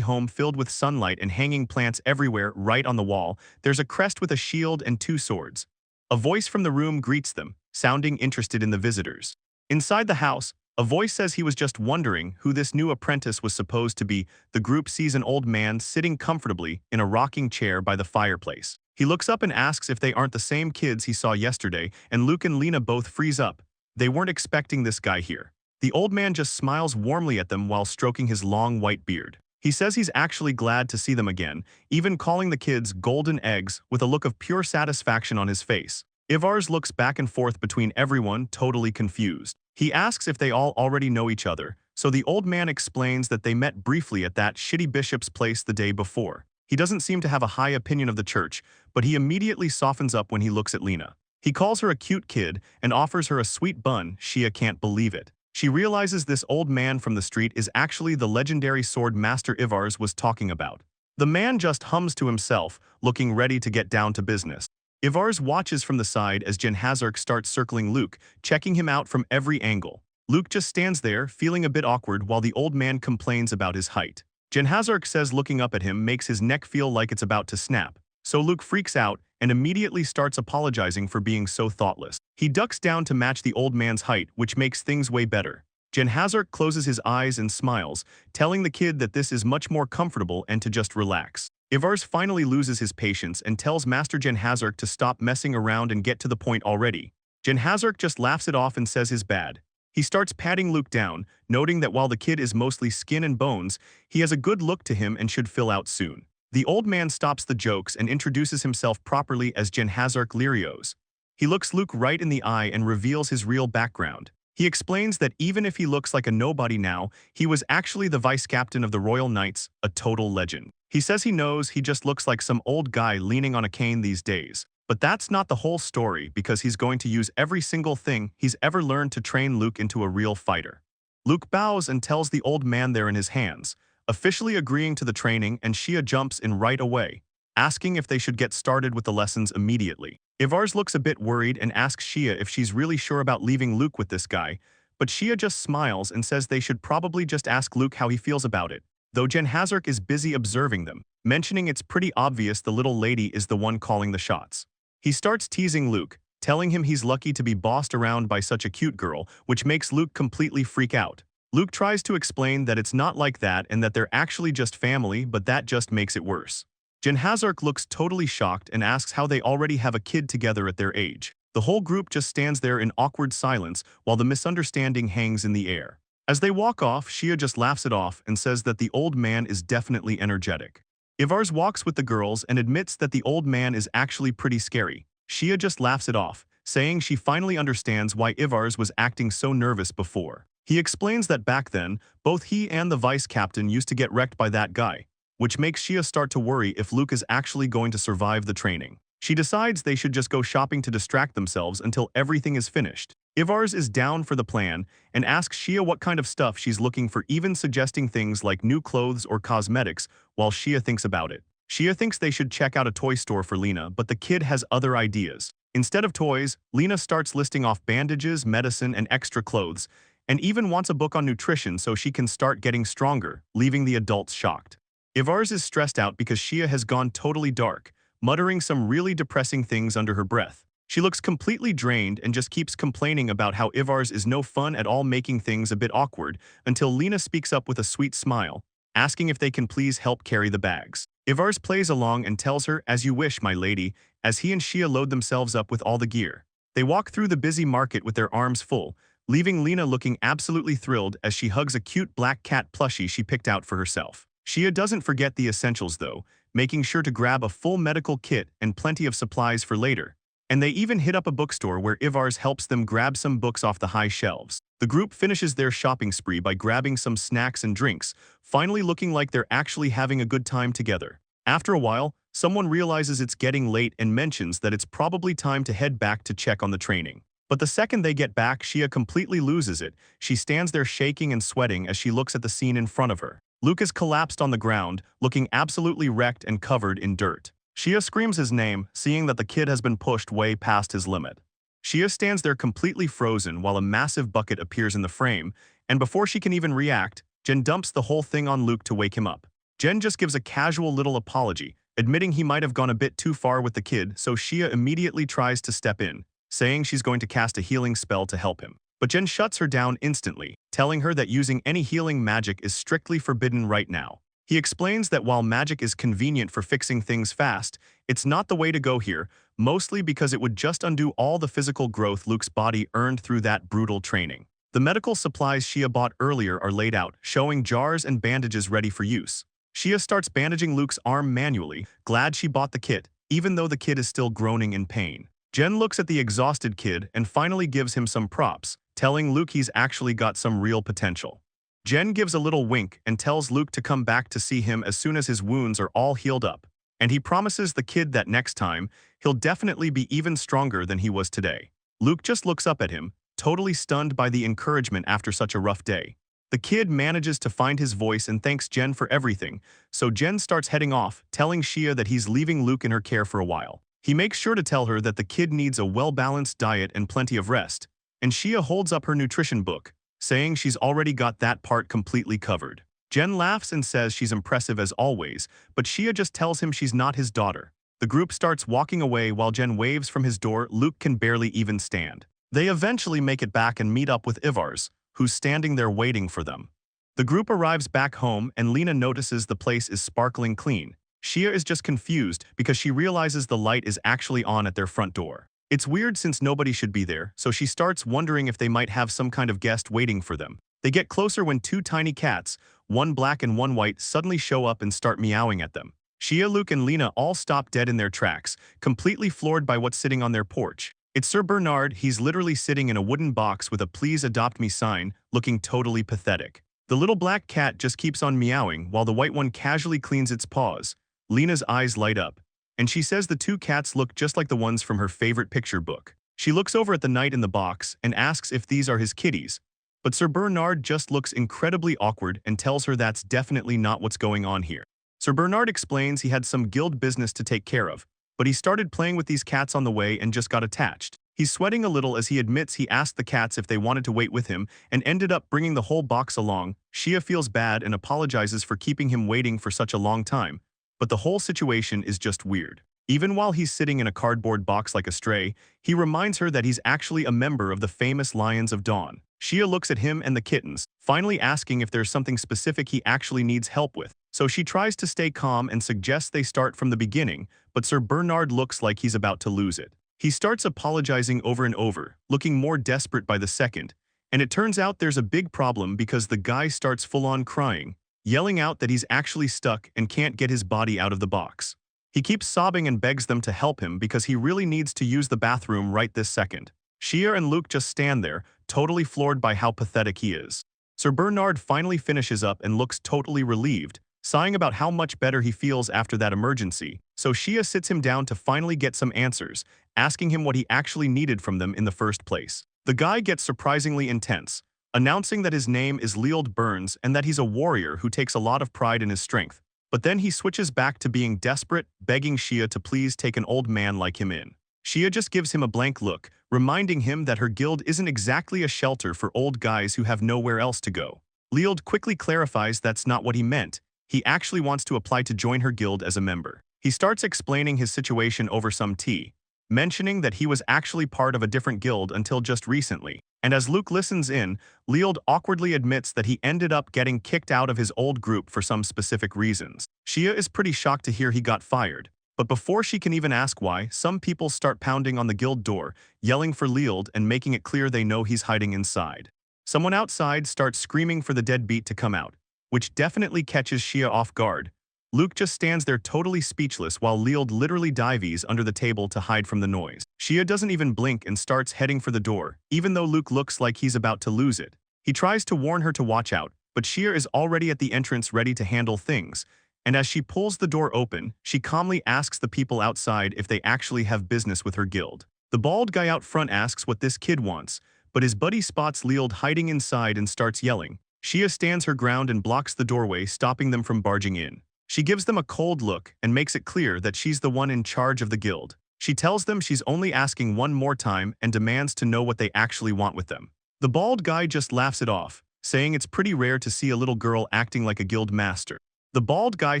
home filled with sunlight and hanging plants everywhere. Right on the wall, there's a crest with a shield and two swords. A voice from the room greets them, sounding interested in the visitors. Inside the house, a voice says he was just wondering who this new apprentice was supposed to be. The group sees an old man sitting comfortably in a rocking chair by the fireplace. He looks up and asks if they aren't the same kids he saw yesterday, and Luke and Lena both freeze up. They weren't expecting this guy here. The old man just smiles warmly at them while stroking his long white beard. He says he's actually glad to see them again, even calling the kids golden eggs with a look of pure satisfaction on his face. Ivars looks back and forth between everyone, totally confused. He asks if they all already know each other, so the old man explains that they met briefly at that shitty bishop's place the day before. He doesn't seem to have a high opinion of the church, but he immediately softens up when he looks at Lena. He calls her a cute kid and offers her a sweet bun. Shia can't believe it. She realizes this old man from the street is actually the legendary sword master Ivars was talking about. The man just hums to himself, looking ready to get down to business. Ivars watches from the side as Jenhazark starts circling Luke, checking him out from every angle. Luke just stands there, feeling a bit awkward while the old man complains about his height. Jenhazark says looking up at him makes his neck feel like it's about to snap, so Luke freaks out and immediately starts apologizing for being so thoughtless. He ducks down to match the old man's height, which makes things way better. Jenhazark closes his eyes and smiles, telling the kid that this is much more comfortable and to just relax. Ivars finally loses his patience and tells Master Jenhazark to stop messing around and get to the point already. Jenhazark just laughs it off and says his bad. He starts patting Luke down, noting that while the kid is mostly skin and bones, he has a good look to him and should fill out soon. The old man stops the jokes and introduces himself properly as Janhazark Lirios. He looks Luke right in the eye and reveals his real background. He explains that even if he looks like a nobody now, he was actually the vice-captain of the Royal Knights, a total legend. He says he knows he just looks like some old guy leaning on a cane these days. But that's not the whole story because he's going to use every single thing he's ever learned to train Luke into a real fighter. Luke bows and tells the old man they're in his hands, officially agreeing to the training, and Shia jumps in right away, asking if they should get started with the lessons immediately. Ivar looks a bit worried and asks Shia if she's really sure about leaving Luke with this guy, but Shia just smiles and says they should probably just ask Luke how he feels about it, though Janhazark is busy observing them, mentioning it's pretty obvious the little lady is the one calling the shots. He starts teasing Luke, telling him he's lucky to be bossed around by such a cute girl, which makes Luke completely freak out. Luke tries to explain that it's not like that and that they're actually just family, but that just makes it worse. Janhazark looks totally shocked and asks how they already have a kid together at their age. The whole group just stands there in awkward silence while the misunderstanding hangs in the air. As they walk off, Shia just laughs it off and says that the old man is definitely energetic. Ivar walks with the girls and admits that the old man is actually pretty scary. Shia just laughs it off, saying she finally understands why Ivar was acting so nervous before. He explains that back then, both he and the vice-captain used to get wrecked by that guy, which makes Shia start to worry if Luke is actually going to survive the training. She decides they should just go shopping to distract themselves until everything is finished. Ivar is down for the plan and asks Shia what kind of stuff she's looking for, even suggesting things like new clothes or cosmetics while Shia thinks about it. Shia thinks they should check out a toy store for Lena, but the kid has other ideas. Instead of toys, Lena starts listing off bandages, medicine, and extra clothes, and even wants a book on nutrition so she can start getting stronger, leaving the adults shocked. Ivar is stressed out because Shia has gone totally dark, muttering some really depressing things under her breath. She looks completely drained and just keeps complaining about how Ivar is no fun at all, making things a bit awkward, until Lena speaks up with a sweet smile, asking if they can please help carry the bags. Ivar plays along and tells her, "As you wish, my lady," as he and Shia load themselves up with all the gear. They walk through the busy market with their arms full, leaving Lena looking absolutely thrilled as she hugs a cute black cat plushie she picked out for herself. Shia doesn't forget the essentials though, making sure to grab a full medical kit and plenty of supplies for later. And they even hit up a bookstore where Ivar helps them grab some books off the high shelves. The group finishes their shopping spree by grabbing some snacks and drinks, finally looking like they're actually having a good time together. After a while, someone realizes it's getting late and mentions that it's probably time to head back to check on the training. But the second they get back, Shia completely loses it. She stands there shaking and sweating as she looks at the scene in front of her. Luke is collapsed on the ground, looking absolutely wrecked and covered in dirt. Shia screams his name, seeing that the kid has been pushed way past his limit. Shia stands there completely frozen while a massive bucket appears in the frame, and before she can even react, Jen dumps the whole thing on Luke to wake him up. Jen just gives a casual little apology, admitting he might have gone a bit too far with the kid, so Shia immediately tries to step in, saying she's going to cast a healing spell to help him. But Jen shuts her down instantly, telling her that using any healing magic is strictly forbidden right now. He explains that while magic is convenient for fixing things fast, it's not the way to go here, mostly because it would just undo all the physical growth Luke's body earned through that brutal training. The medical supplies Shia bought earlier are laid out, showing jars and bandages ready for use. Shia starts bandaging Luke's arm manually, glad she bought the kit, even though the kid is still groaning in pain. Jen looks at the exhausted kid and finally gives him some props, telling Luke he's actually got some real potential. Jen gives a little wink and tells Luke to come back to see him as soon as his wounds are all healed up, and he promises the kid that next time, he'll definitely be even stronger than he was today. Luke just looks up at him, totally stunned by the encouragement after such a rough day. The kid manages to find his voice and thanks Jen for everything, so Jen starts heading off, telling Shia that he's leaving Luke in her care for a while. He makes sure to tell her that the kid needs a well-balanced diet and plenty of rest, and Shia holds up her nutrition book, saying she's already got that part completely covered. Jen laughs and says she's impressive as always, but Shia just tells him she's not his daughter. The group starts walking away while Jen waves from his door. Luke can barely even stand. They eventually make it back and meet up with Ivar, who's standing there waiting for them. The group arrives back home and Lena notices the place is sparkling clean. Shia is just confused because she realizes the light is actually on at their front door. It's weird since nobody should be there, so she starts wondering if they might have some kind of guest waiting for them. They get closer when two tiny cats, one black and one white, suddenly show up and start meowing at them. Shia, Luke, and Lena all stop dead in their tracks, completely floored by what's sitting on their porch. It's Sir Bernard. He's literally sitting in a wooden box with a "Please adopt me" sign, looking totally pathetic. The little black cat just keeps on meowing while the white one casually cleans its paws. Lena's eyes light up, and she says the two cats look just like the ones from her favorite picture book. She looks over at the knight in the box and asks if these are his kitties, but Sir Bernard just looks incredibly awkward and tells her that's definitely not what's going on here. Sir Bernard explains he had some guild business to take care of, but he started playing with these cats on the way and just got attached. He's sweating a little as he admits he asked the cats if they wanted to wait with him and ended up bringing the whole box along. Shia feels bad and apologizes for keeping him waiting for such a long time, but the whole situation is just weird. Even while he's sitting in a cardboard box like a stray, he reminds her that he's actually a member of the famous Lions of Dawn. Shia looks at him and the kittens, finally asking if there's something specific he actually needs help with. So she tries to stay calm and suggests they start from the beginning, but Sir Bernard looks like he's about to lose it. He starts apologizing over and over, looking more desperate by the second, and it turns out there's a big problem because the guy starts full-on crying, yelling out that he's actually stuck and can't get his body out of the box. He keeps sobbing and begs them to help him because he really needs to use the bathroom right this second. Shia and Luke just stand there, totally floored by how pathetic he is. Sir Bernard finally finishes up and looks totally relieved, sighing about how much better he feels after that emergency, so Shia sits him down to finally get some answers, asking him what he actually needed from them in the first place. The guy gets surprisingly intense, announcing that his name is Leald Burns and that he's a warrior who takes a lot of pride in his strength. But then he switches back to being desperate, begging Shia to please take an old man like him in. Shia just gives him a blank look, reminding him that her guild isn't exactly a shelter for old guys who have nowhere else to go. Leald quickly clarifies that's not what he meant. He actually wants to apply to join her guild as a member. He starts explaining his situation over some tea, mentioning that he was actually part of a different guild until just recently. And as Luke listens in, Leald awkwardly admits that he ended up getting kicked out of his old group for some specific reasons. Shia is pretty shocked to hear he got fired, but before she can even ask why, some people start pounding on the guild door, yelling for Leald and making it clear they know he's hiding inside. Someone outside starts screaming for the deadbeat to come out, which definitely catches Shia off guard. Luke just stands there totally speechless while Leald literally dives under the table to hide from the noise. Shia doesn't even blink and starts heading for the door, even though Luke looks like he's about to lose it. He tries to warn her to watch out, but Shia is already at the entrance ready to handle things, and as she pulls the door open, she calmly asks the people outside if they actually have business with her guild. The bald guy out front asks what this kid wants, but his buddy spots Leald hiding inside and starts yelling. Shia stands her ground and blocks the doorway, stopping them from barging in. She gives them a cold look and makes it clear that she's the one in charge of the guild. She tells them she's only asking one more time and demands to know what they actually want with them. The bald guy just laughs it off, saying it's pretty rare to see a little girl acting like a guild master. The bald guy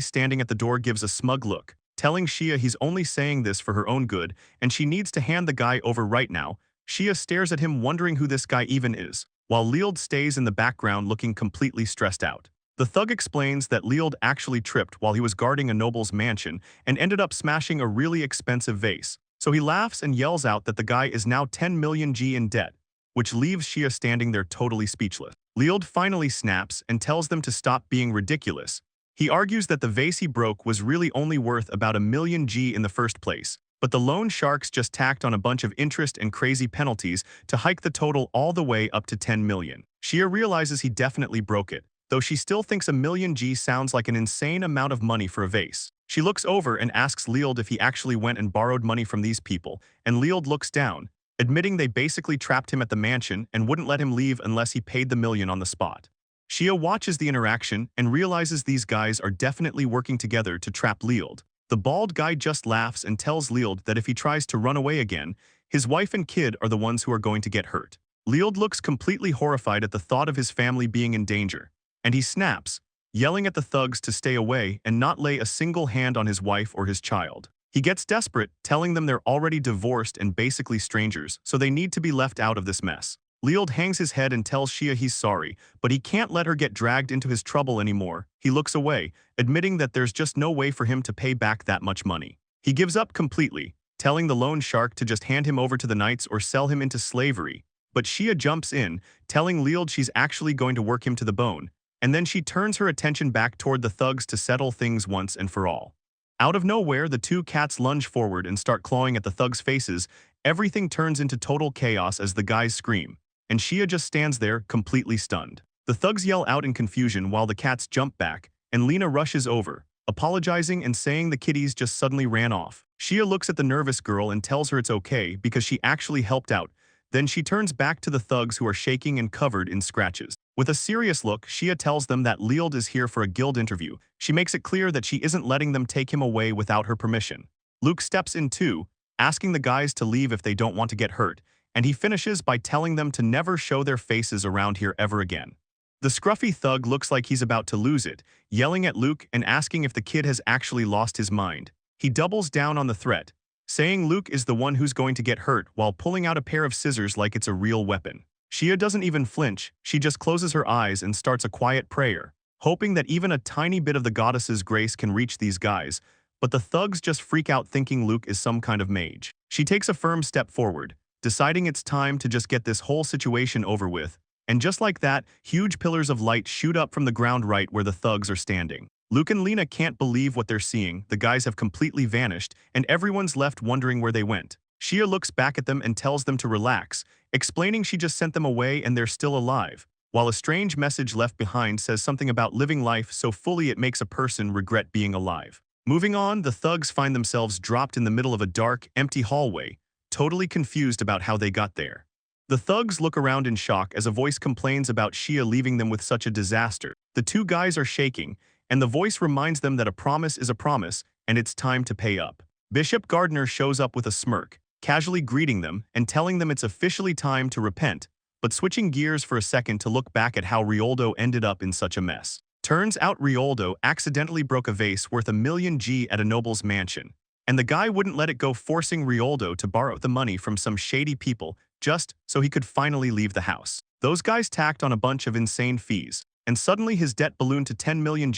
standing at the door gives a smug look, telling Shia he's only saying this for her own good and she needs to hand the guy over right now. Shia stares at him wondering who this guy even is, while Leald stays in the background looking completely stressed out. The thug explains that Leald actually tripped while he was guarding a noble's mansion and ended up smashing a really expensive vase, so he laughs and yells out that the guy is now 10 million G in debt, which leaves Shia standing there totally speechless. Leald finally snaps and tells them to stop being ridiculous. He argues that the vase he broke was really only worth about 1,000,000 G in the first place, but the loan sharks just tacked on a bunch of interest and crazy penalties to hike the total all the way up to 10 million. Shia realizes he definitely broke it, though she still thinks 1,000,000 G sounds like an insane amount of money for a vase. She looks over and asks Leald if he actually went and borrowed money from these people, and Leald looks down, admitting they basically trapped him at the mansion and wouldn't let him leave unless he paid the million on the spot. Shia watches the interaction and realizes these guys are definitely working together to trap Leald. The bald guy just laughs and tells Leald that if he tries to run away again, his wife and kid are the ones who are going to get hurt. Leald looks completely horrified at the thought of his family being in danger, and he snaps, yelling at the thugs to stay away and not lay a single hand on his wife or his child. He gets desperate, telling them they're already divorced and basically strangers, so they need to be left out of this mess. Leald hangs his head and tells Shia he's sorry, but he can't let her get dragged into his trouble anymore. He looks away, admitting that there's just no way for him to pay back that much money. He gives up completely, telling the loan shark to just hand him over to the knights or sell him into slavery. But Shia jumps in, telling Lild she's actually going to work him to the bone, and then she turns her attention back toward the thugs to settle things once and for all. Out of nowhere, the two cats lunge forward and start clawing at the thugs' faces. Everything turns into total chaos as the guys scream, and Shia just stands there, completely stunned. The thugs yell out in confusion while the cats jump back, and Lena rushes over, apologizing and saying the kitties just suddenly ran off. Shia looks at the nervous girl and tells her it's okay because she actually helped out. Then she turns back to the thugs who are shaking and covered in scratches. With a serious look, Shia tells them that Lild is here for a guild interview. She makes it clear that she isn't letting them take him away without her permission. Luke steps in too, asking the guys to leave if they don't want to get hurt, and he finishes by telling them to never show their faces around here ever again. The scruffy thug looks like he's about to lose it, yelling at Luke and asking if the kid has actually lost his mind. He doubles down on the threat, saying Luke is the one who's going to get hurt while pulling out a pair of scissors like it's a real weapon. Shia doesn't even flinch, she just closes her eyes and starts a quiet prayer, hoping that even a tiny bit of the goddess's grace can reach these guys, but the thugs just freak out thinking Luke is some kind of mage. She takes a firm step forward, deciding it's time to just get this whole situation over with, and just like that, huge pillars of light shoot up from the ground right where the thugs are standing. Luke and Lena can't believe what they're seeing. The guys have completely vanished, and everyone's left wondering where they went. Shia looks back at them and tells them to relax, explaining she just sent them away and they're still alive, while a strange message left behind says something about living life so fully it makes a person regret being alive. Moving on, the thugs find themselves dropped in the middle of a dark, empty hallway, totally confused about how they got there. The thugs look around in shock as a voice complains about Shia leaving them with such a disaster. The two guys are shaking, and the voice reminds them that a promise is a promise, and it's time to pay up. Bishop Gardner shows up with a smirk, casually greeting them and telling them it's officially time to repent, but switching gears for a second to look back at how Rioldo ended up in such a mess. Turns out Rioldo accidentally broke a vase worth $1 million at a noble's mansion, and the guy wouldn't let it go, forcing Rioldo to borrow the money from some shady people just so he could finally leave the house. Those guys tacked on a bunch of insane fees, and suddenly his debt ballooned to $10 million,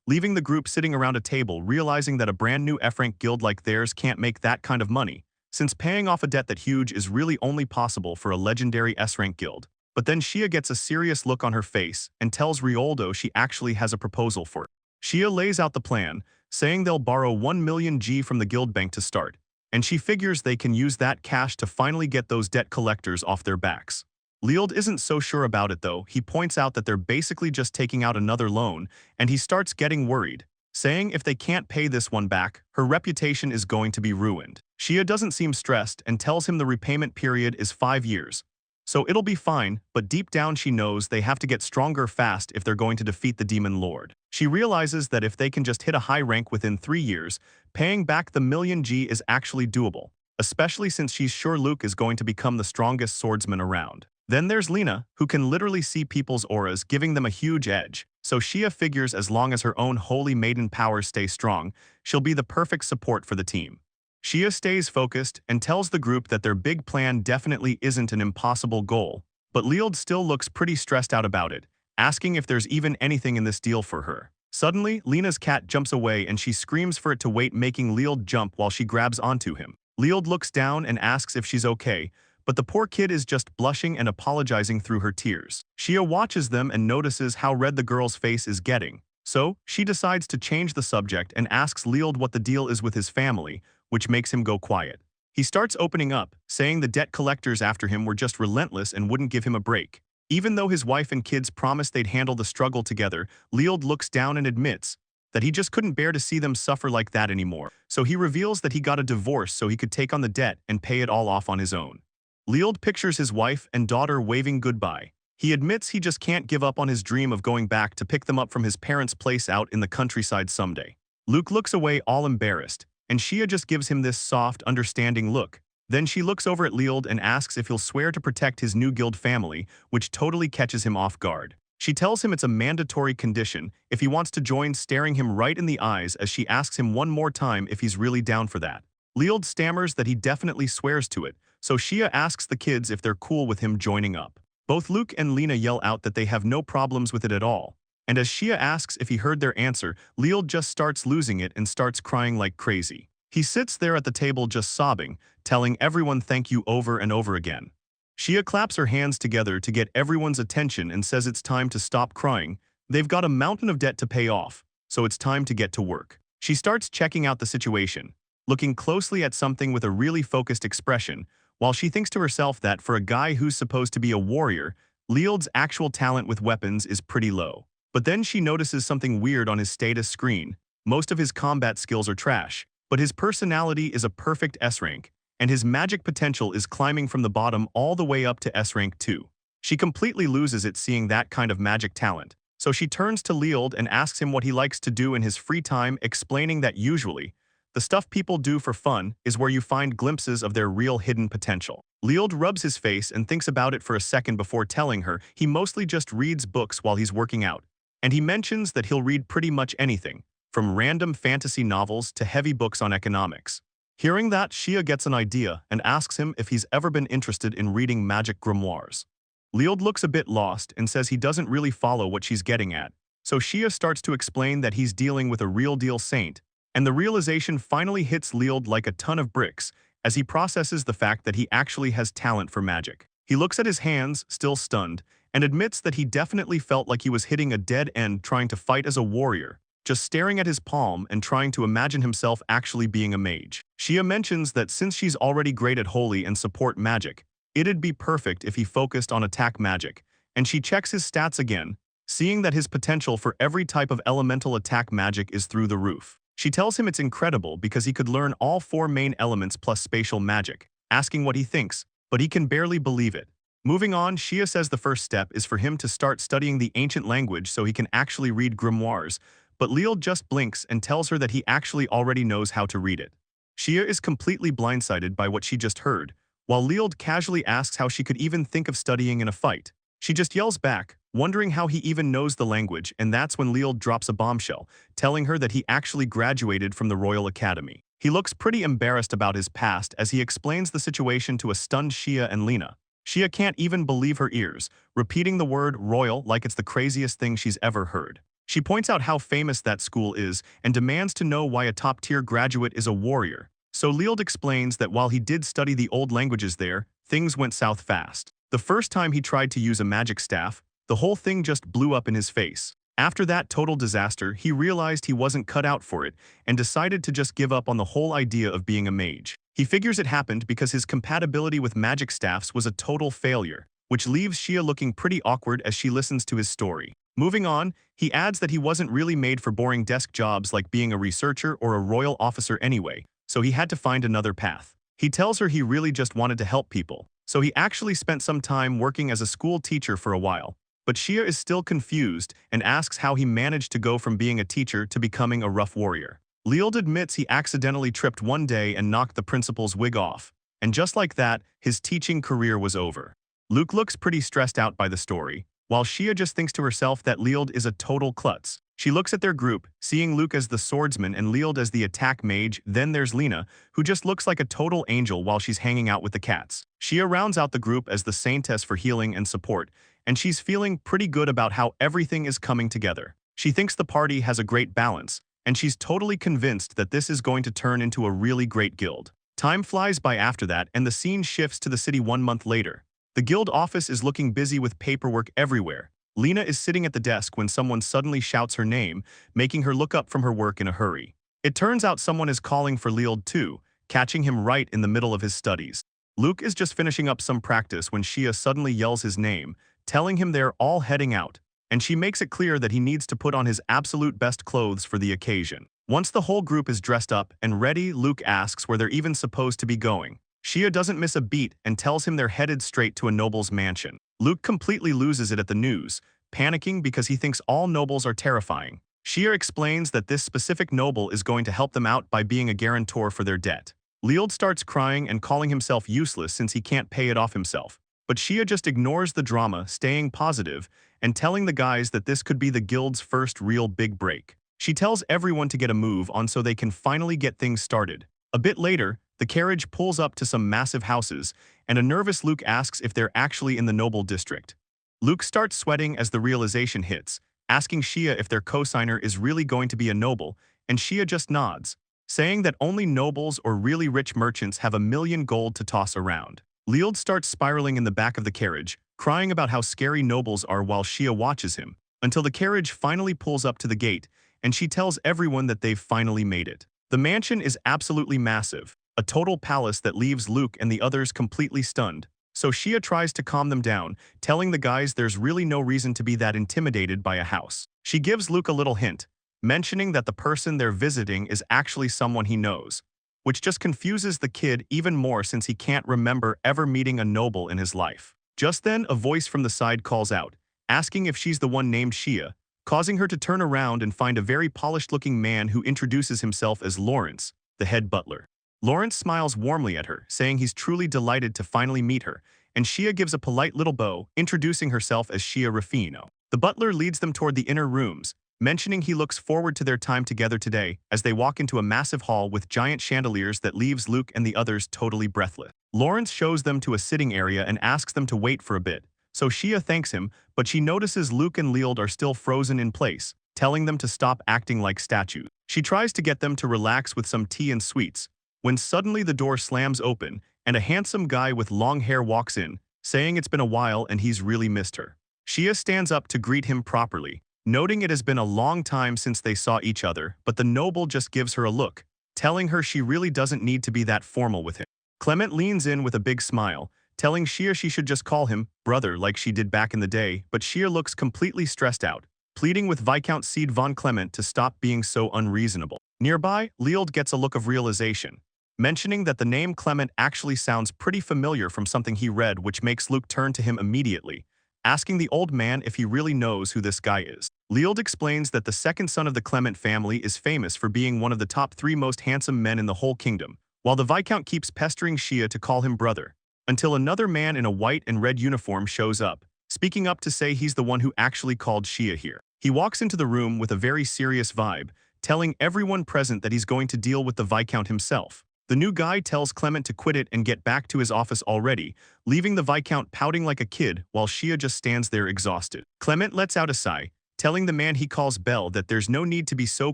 leaving the group sitting around a table realizing that a brand new F-rank guild like theirs can't make that kind of money, since paying off a debt that huge is really only possible for a legendary S-rank guild. But then Shia gets a serious look on her face and tells Rioldo she actually has a proposal for it. Shia lays out the plan, saying they'll borrow $1 million from the guild bank to start, and she figures they can use that cash to finally get those debt collectors off their backs. Lild isn't so sure about it though. He points out that they're basically just taking out another loan, and he starts getting worried, saying if they can't pay this one back, her reputation is going to be ruined. Shia doesn't seem stressed and tells him the repayment period is 5 years. So it'll be fine, but deep down she knows they have to get stronger fast if they're going to defeat the Demon Lord. She realizes that if they can just hit a high rank within 3 years, paying back the $1 million is actually doable, especially since she's sure Luke is going to become the strongest swordsman around. Then there's Lena, who can literally see people's auras, giving them a huge edge, so Shia figures as long as her own holy maiden powers stay strong, she'll be the perfect support for the team. Shia stays focused and tells the group that their big plan definitely isn't an impossible goal, but Lild still looks pretty stressed out about it, asking if there's even anything in this deal for her. Suddenly, Lena's cat jumps away and she screams for it to wait, making Lild jump while she grabs onto him. Lild looks down and asks if she's okay, but the poor kid is just blushing and apologizing through her tears. Shia watches them and notices how red the girl's face is getting, so she decides to change the subject and asks Lild what the deal is with his family, which makes him go quiet. He starts opening up, saying the debt collectors after him were just relentless and wouldn't give him a break. Even though his wife and kids promised they'd handle the struggle together, Lild looks down and admits that he just couldn't bear to see them suffer like that anymore, so he reveals that he got a divorce so he could take on the debt and pay it all off on his own. Lild pictures his wife and daughter waving goodbye. He admits he just can't give up on his dream of going back to pick them up from his parents' place out in the countryside someday. Luke looks away all embarrassed, and Shia just gives him this soft, understanding look. Then she looks over at Lild and asks if he'll swear to protect his new guild family, which totally catches him off guard. She tells him it's a mandatory condition if he wants to join, staring him right in the eyes as she asks him one more time if he's really down for that. Lild stammers that he definitely swears to it, so Shia asks the kids if they're cool with him joining up. Both Luke and Lena yell out that they have no problems with it at all, and as Shia asks if he heard their answer, Lild just starts losing it and starts crying like crazy. He sits there at the table just sobbing, telling everyone thank you over and over again. Shia claps her hands together to get everyone's attention and says it's time to stop crying. They've got a mountain of debt to pay off, so it's time to get to work. She starts checking out the situation, looking closely at something with a really focused expression, while she thinks to herself that for a guy who's supposed to be a warrior, Leald's actual talent with weapons is pretty low. But then she notices something weird on his status screen. Most of his combat skills are trash, but his personality is a perfect S rank, and his magic potential is climbing from the bottom all the way up to S rank 2. She completely loses it seeing that kind of magic talent, so she turns to Leald and asks him what he likes to do in his free time, explaining that usually, the stuff people do for fun is where you find glimpses of their real hidden potential. Leald rubs his face and thinks about it for a second before telling her he mostly just reads books while he's working out, and he mentions that he'll read pretty much anything, from random fantasy novels to heavy books on economics. Hearing that, Shia gets an idea and asks him if he's ever been interested in reading magic grimoires. Leald looks a bit lost and says he doesn't really follow what she's getting at, so Shia starts to explain that he's dealing with a real-deal saint, and the realization finally hits Leald like a ton of bricks as he processes the fact that he actually has talent for magic. He looks at his hands, still stunned, and admits that he definitely felt like he was hitting a dead end trying to fight as a warrior, just staring at his palm and trying to imagine himself actually being a mage. Shia mentions that since she's already great at holy and support magic, it'd be perfect if he focused on attack magic, and she checks his stats again, seeing that his potential for every type of elemental attack magic is through the roof. She tells him it's incredible because he could learn all 4 main elements plus spatial magic, asking what he thinks, but he can barely believe it. Moving on, Shia says the first step is for him to start studying the ancient language so he can actually read grimoires, but Leald just blinks and tells her that he actually already knows how to read it. Shia is completely blindsided by what she just heard, while Leald casually asks how she could even think of studying in a fight. She just yells back, wondering how he even knows the language, and that's when Leald drops a bombshell, telling her that he actually graduated from the Royal Academy. He looks pretty embarrassed about his past as he explains the situation to a stunned Shia and Lena. Shia can't even believe her ears, repeating the word royal like it's the craziest thing she's ever heard. She points out how famous that school is and demands to know why a top-tier graduate is a warrior. So Leald explains that while he did study the old languages there, things went south fast. The first time he tried to use a magic staff, the whole thing just blew up in his face. After that total disaster, he realized he wasn't cut out for it and decided to just give up on the whole idea of being a mage. He figures it happened because his compatibility with magic staffs was a total failure, which leaves Shia looking pretty awkward as she listens to his story. Moving on, he adds that he wasn't really made for boring desk jobs like being a researcher or a royal officer anyway, so he had to find another path. He tells her he really just wanted to help people, so he actually spent some time working as a school teacher for a while. But Shia is still confused and asks how he managed to go from being a teacher to becoming a rough warrior. Leald admits he accidentally tripped one day and knocked the principal's wig off, and just like that, his teaching career was over. Luke looks pretty stressed out by the story, while Shia just thinks to herself that Leald is a total klutz. She looks at their group, seeing Luke as the swordsman and Leald as the attack mage. Then there's Lena, who just looks like a total angel while she's hanging out with the cats. Shia rounds out the group as the saintess for healing and support, and she's feeling pretty good about how everything is coming together. She thinks the party has a great balance, and she's totally convinced that this is going to turn into a really great guild. Time flies by after that, and the scene shifts to the city 1 month later. The guild office is looking busy with paperwork everywhere. Lena is sitting at the desk when someone suddenly shouts her name, making her look up from her work in a hurry. It turns out someone is calling for Leald too, catching him right in the middle of his studies. Luke is just finishing up some practice when Shia suddenly yells his name, telling him they're all heading out, and she makes it clear that he needs to put on his absolute best clothes for the occasion. Once the whole group is dressed up and ready, Luke asks where they're even supposed to be going. Shia doesn't miss a beat and tells him they're headed straight to a noble's mansion. Luke completely loses it at the news, panicking because he thinks all nobles are terrifying. Shia explains that this specific noble is going to help them out by being a guarantor for their debt. Leald starts crying and calling himself useless since he can't pay it off himself. But Shia just ignores the drama, staying positive and telling the guys that this could be the guild's first real big break. She tells everyone to get a move on so they can finally get things started. A bit later, the carriage pulls up to some massive houses, and a nervous Luke asks if they're actually in the noble district. Luke starts sweating as the realization hits, asking Shia if their cosigner is really going to be a noble, and Shia just nods, saying that only nobles or really rich merchants have 1,000,000 gold to toss around. Lild starts spiraling in the back of the carriage, crying about how scary nobles are while Shia watches him, until the carriage finally pulls up to the gate, and she tells everyone that they've finally made it. The mansion is absolutely massive, a total palace that leaves Luke and the others completely stunned. So Shia tries to calm them down, telling the guys there's really no reason to be that intimidated by a house. She gives Luke a little hint, mentioning that the person they're visiting is actually someone he knows, which just confuses the kid even more since he can't remember ever meeting a noble in his life. Just then, a voice from the side calls out, asking if she's the one named Shia, causing her to turn around and find a very polished-looking man who introduces himself as Lawrence, the head butler. Lawrence smiles warmly at her, saying he's truly delighted to finally meet her, and Shia gives a polite little bow, introducing herself as Shia Rufino. The butler leads them toward the inner rooms, mentioning he looks forward to their time together today as they walk into a massive hall with giant chandeliers that leaves Luke and the others totally breathless. Lawrence shows them to a sitting area and asks them to wait for a bit, so Shia thanks him, but she notices Luke and Lild are still frozen in place, telling them to stop acting like statues. She tries to get them to relax with some tea and sweets, when suddenly the door slams open and a handsome guy with long hair walks in, saying it's been a while and he's really missed her. Shia stands up to greet him properly, noting it has been a long time since they saw each other, but the noble just gives her a look, telling her she really doesn't need to be that formal with him. Clement leans in with a big smile, telling Shia she should just call him brother like she did back in the day, but Shia looks completely stressed out, pleading with Viscount Cede von Clement to stop being so unreasonable. Nearby, Lild gets a look of realization, mentioning that the name Clement actually sounds pretty familiar from something he read, which makes Luke turn to him immediately, asking the old man if he really knows who this guy is. Lild explains that the second son of the Clement family is famous for being one of the top 3 most handsome men in the whole kingdom, while the Viscount keeps pestering Shia to call him brother, until another man in a white and red uniform shows up, speaking up to say he's the one who actually called Shia here. He walks into the room with a very serious vibe, telling everyone present that he's going to deal with the Viscount himself. The new guy tells Clement to quit it and get back to his office already, leaving the Viscount pouting like a kid while Shia just stands there exhausted. Clement lets out a sigh, telling the man he calls Bell that there's no need to be so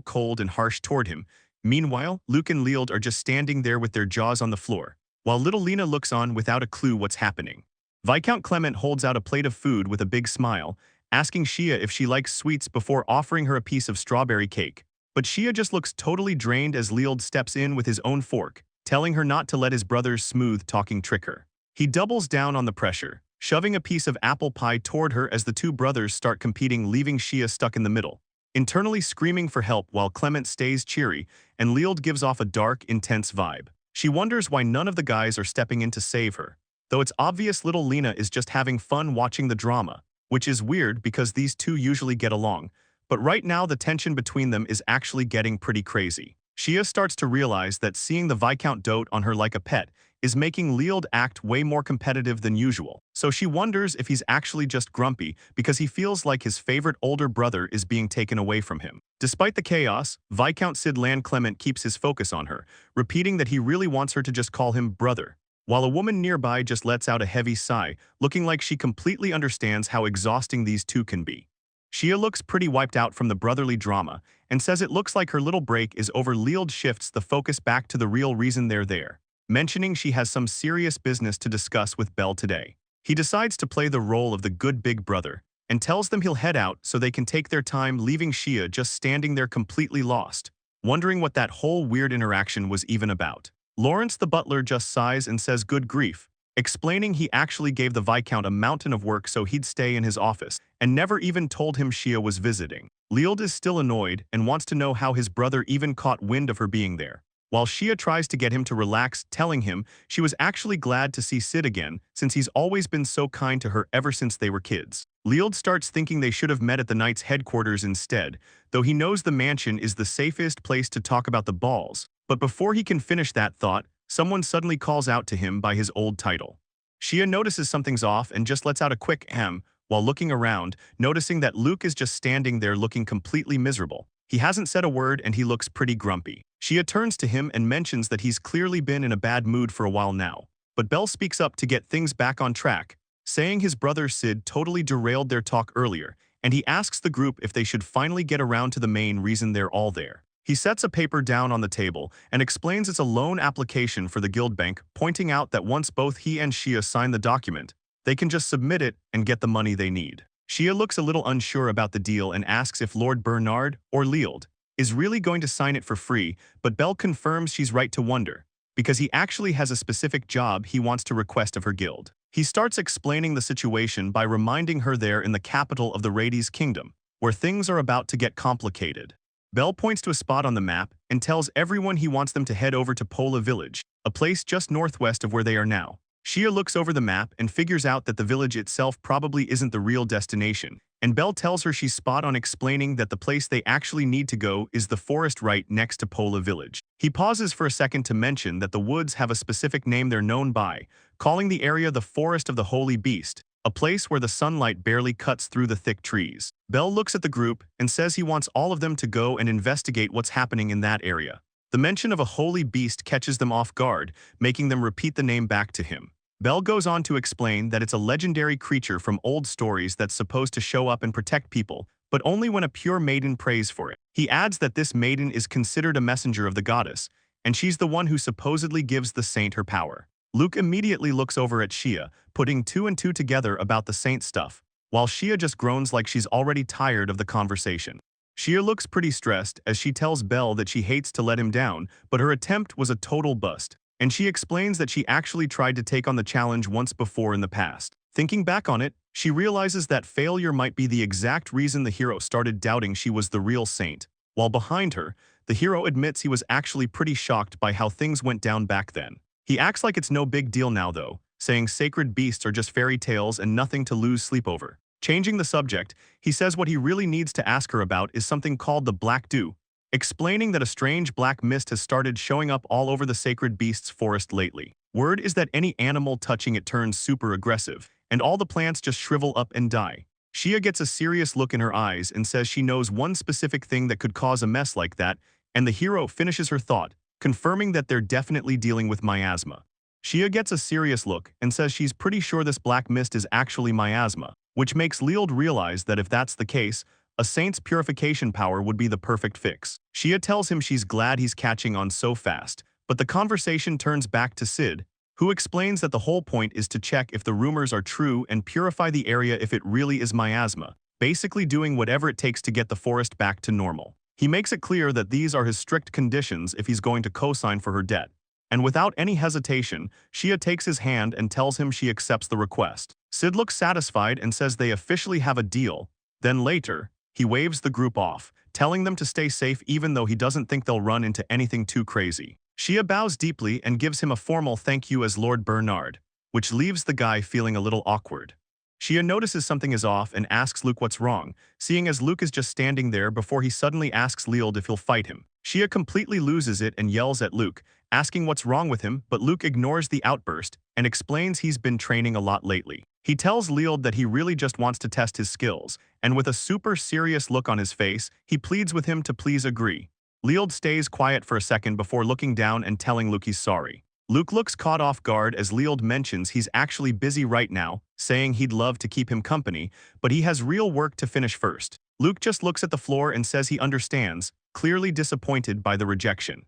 cold and harsh toward him. Meanwhile, Luke and Lild are just standing there with their jaws on the floor, while little Lena looks on without a clue what's happening. Viscount Clement holds out a plate of food with a big smile, asking Shia if she likes sweets before offering her a piece of strawberry cake. But Shia just looks totally drained as Lild steps in with his own fork, telling her not to let his brother's smooth-talking trick her. He doubles down on the pressure, shoving a piece of apple pie toward her as the two brothers start competing, leaving Shia stuck in the middle, internally screaming for help while Clement stays cheery and Lild gives off a dark, intense vibe. She wonders why none of the guys are stepping in to save her, though it's obvious little Lena is just having fun watching the drama, which is weird because these two usually get along, but right now the tension between them is actually getting pretty crazy. Shia starts to realize that seeing the Viscount dote on her like a pet is making Lild act way more competitive than usual, so she wonders if he's actually just grumpy because he feels like his favorite older brother is being taken away from him. Despite the chaos, Viscount Cid Land Clement keeps his focus on her, repeating that he really wants her to just call him brother, while a woman nearby just lets out a heavy sigh, looking like she completely understands how exhausting these two can be. Shia looks pretty wiped out from the brotherly drama and says it looks like her little break is over. Lild shifts the focus back to the real reason they're there, mentioning she has some serious business to discuss with Bell today. He decides to play the role of the good big brother and tells them he'll head out so they can take their time, leaving Shia just standing there completely lost, wondering what that whole weird interaction was even about. Lawrence the butler just sighs and says good grief, explaining he actually gave the Viscount a mountain of work so he'd stay in his office and never even told him Shia was visiting. Lild is still annoyed and wants to know how his brother even caught wind of her being there, while Shia tries to get him to relax, telling him she was actually glad to see Sid again since he's always been so kind to her ever since they were kids. Lild starts thinking they should have met at the Knight's headquarters instead, though he knows the mansion is the safest place to talk about the balls, but before he can finish that thought, someone suddenly calls out to him by his old title. Shia notices something's off and just lets out a quick ahem while looking around, noticing that Luke is just standing there looking completely miserable. He hasn't said a word and he looks pretty grumpy. Shia turns to him and mentions that he's clearly been in a bad mood for a while now, but Bell speaks up to get things back on track, saying his brother Sid totally derailed their talk earlier, and he asks the group if they should finally get around to the main reason they're all there. He sets a paper down on the table and explains it's a loan application for the guild bank, pointing out that once both he and Shia sign the document, they can just submit it and get the money they need. Shia looks a little unsure about the deal and asks if Lord Bernard, or Leald, is really going to sign it for free, but Belle confirms she's right to wonder, because he actually has a specific job he wants to request of her guild. He starts explaining the situation by reminding her they're in the capital of the Rades kingdom, where things are about to get complicated. Belle points to a spot on the map and tells everyone he wants them to head over to Pola village, a place just northwest of where they are now. Shia looks over the map and figures out that the village itself probably isn't the real destination, and Belle tells her she's spot on explaining that the place they actually need to go is the forest right next to Pola village. He pauses for a second to mention that the woods have a specific name they're known by, calling the area the Forest of the Holy Beast, a place where the sunlight barely cuts through the thick trees. Belle looks at the group and says he wants all of them to go and investigate what's happening in that area. The mention of a holy beast catches them off guard, making them repeat the name back to him. Belle goes on to explain that it's a legendary creature from old stories that's supposed to show up and protect people, but only when a pure maiden prays for it. He adds that this maiden is considered a messenger of the goddess, and she's the one who supposedly gives the saint her power. Luke immediately looks over at Shia, putting two and two together about the saint stuff, while Shia just groans like she's already tired of the conversation. Shia looks pretty stressed as she tells Belle that she hates to let him down, but her attempt was a total bust, and she explains that she actually tried to take on the challenge once before in the past. Thinking back on it, she realizes that failure might be the exact reason the hero started doubting she was the real saint. While behind her, the hero admits he was actually pretty shocked by how things went down back then. He acts like it's no big deal now though, saying sacred beasts are just fairy tales and nothing to lose sleep over. Changing the subject, he says what he really needs to ask her about is something called the Black Dew, explaining that a strange black mist has started showing up all over the sacred beast's forest lately. Word is that any animal touching it turns super aggressive, and all the plants just shrivel up and die. Shia gets a serious look in her eyes and says she knows one specific thing that could cause a mess like that, and the hero finishes her thought, confirming that they're definitely dealing with miasma. Shia gets a serious look and says she's pretty sure this black mist is actually miasma, which makes Leald realize that if that's the case, a saint's purification power would be the perfect fix. Shia tells him she's glad he's catching on so fast, but the conversation turns back to Sid, who explains that the whole point is to check if the rumors are true and purify the area if it really is miasma, basically doing whatever it takes to get the forest back to normal. He makes it clear that these are his strict conditions if he's going to co-sign for her debt. And without any hesitation, Shia takes his hand and tells him she accepts the request. Sid looks satisfied and says they officially have a deal. Then later, he waves the group off, telling them to stay safe even though he doesn't think they'll run into anything too crazy. Shia bows deeply and gives him a formal thank you as Lord Bernard, which leaves the guy feeling a little awkward. Shia notices something is off and asks Luke what's wrong, seeing as Luke is just standing there before he suddenly asks Leald if he'll fight him. Shia completely loses it and yells at Luke, asking what's wrong with him, but Luke ignores the outburst and explains he's been training a lot lately. He tells Leald that he really just wants to test his skills, and with a super serious look on his face, he pleads with him to please agree. Leald stays quiet for a second before looking down and telling Luke he's sorry. Luke looks caught off guard as Leald mentions he's actually busy right now, saying he'd love to keep him company, but he has real work to finish first. Luke just looks at the floor and says he understands, clearly disappointed by the rejection.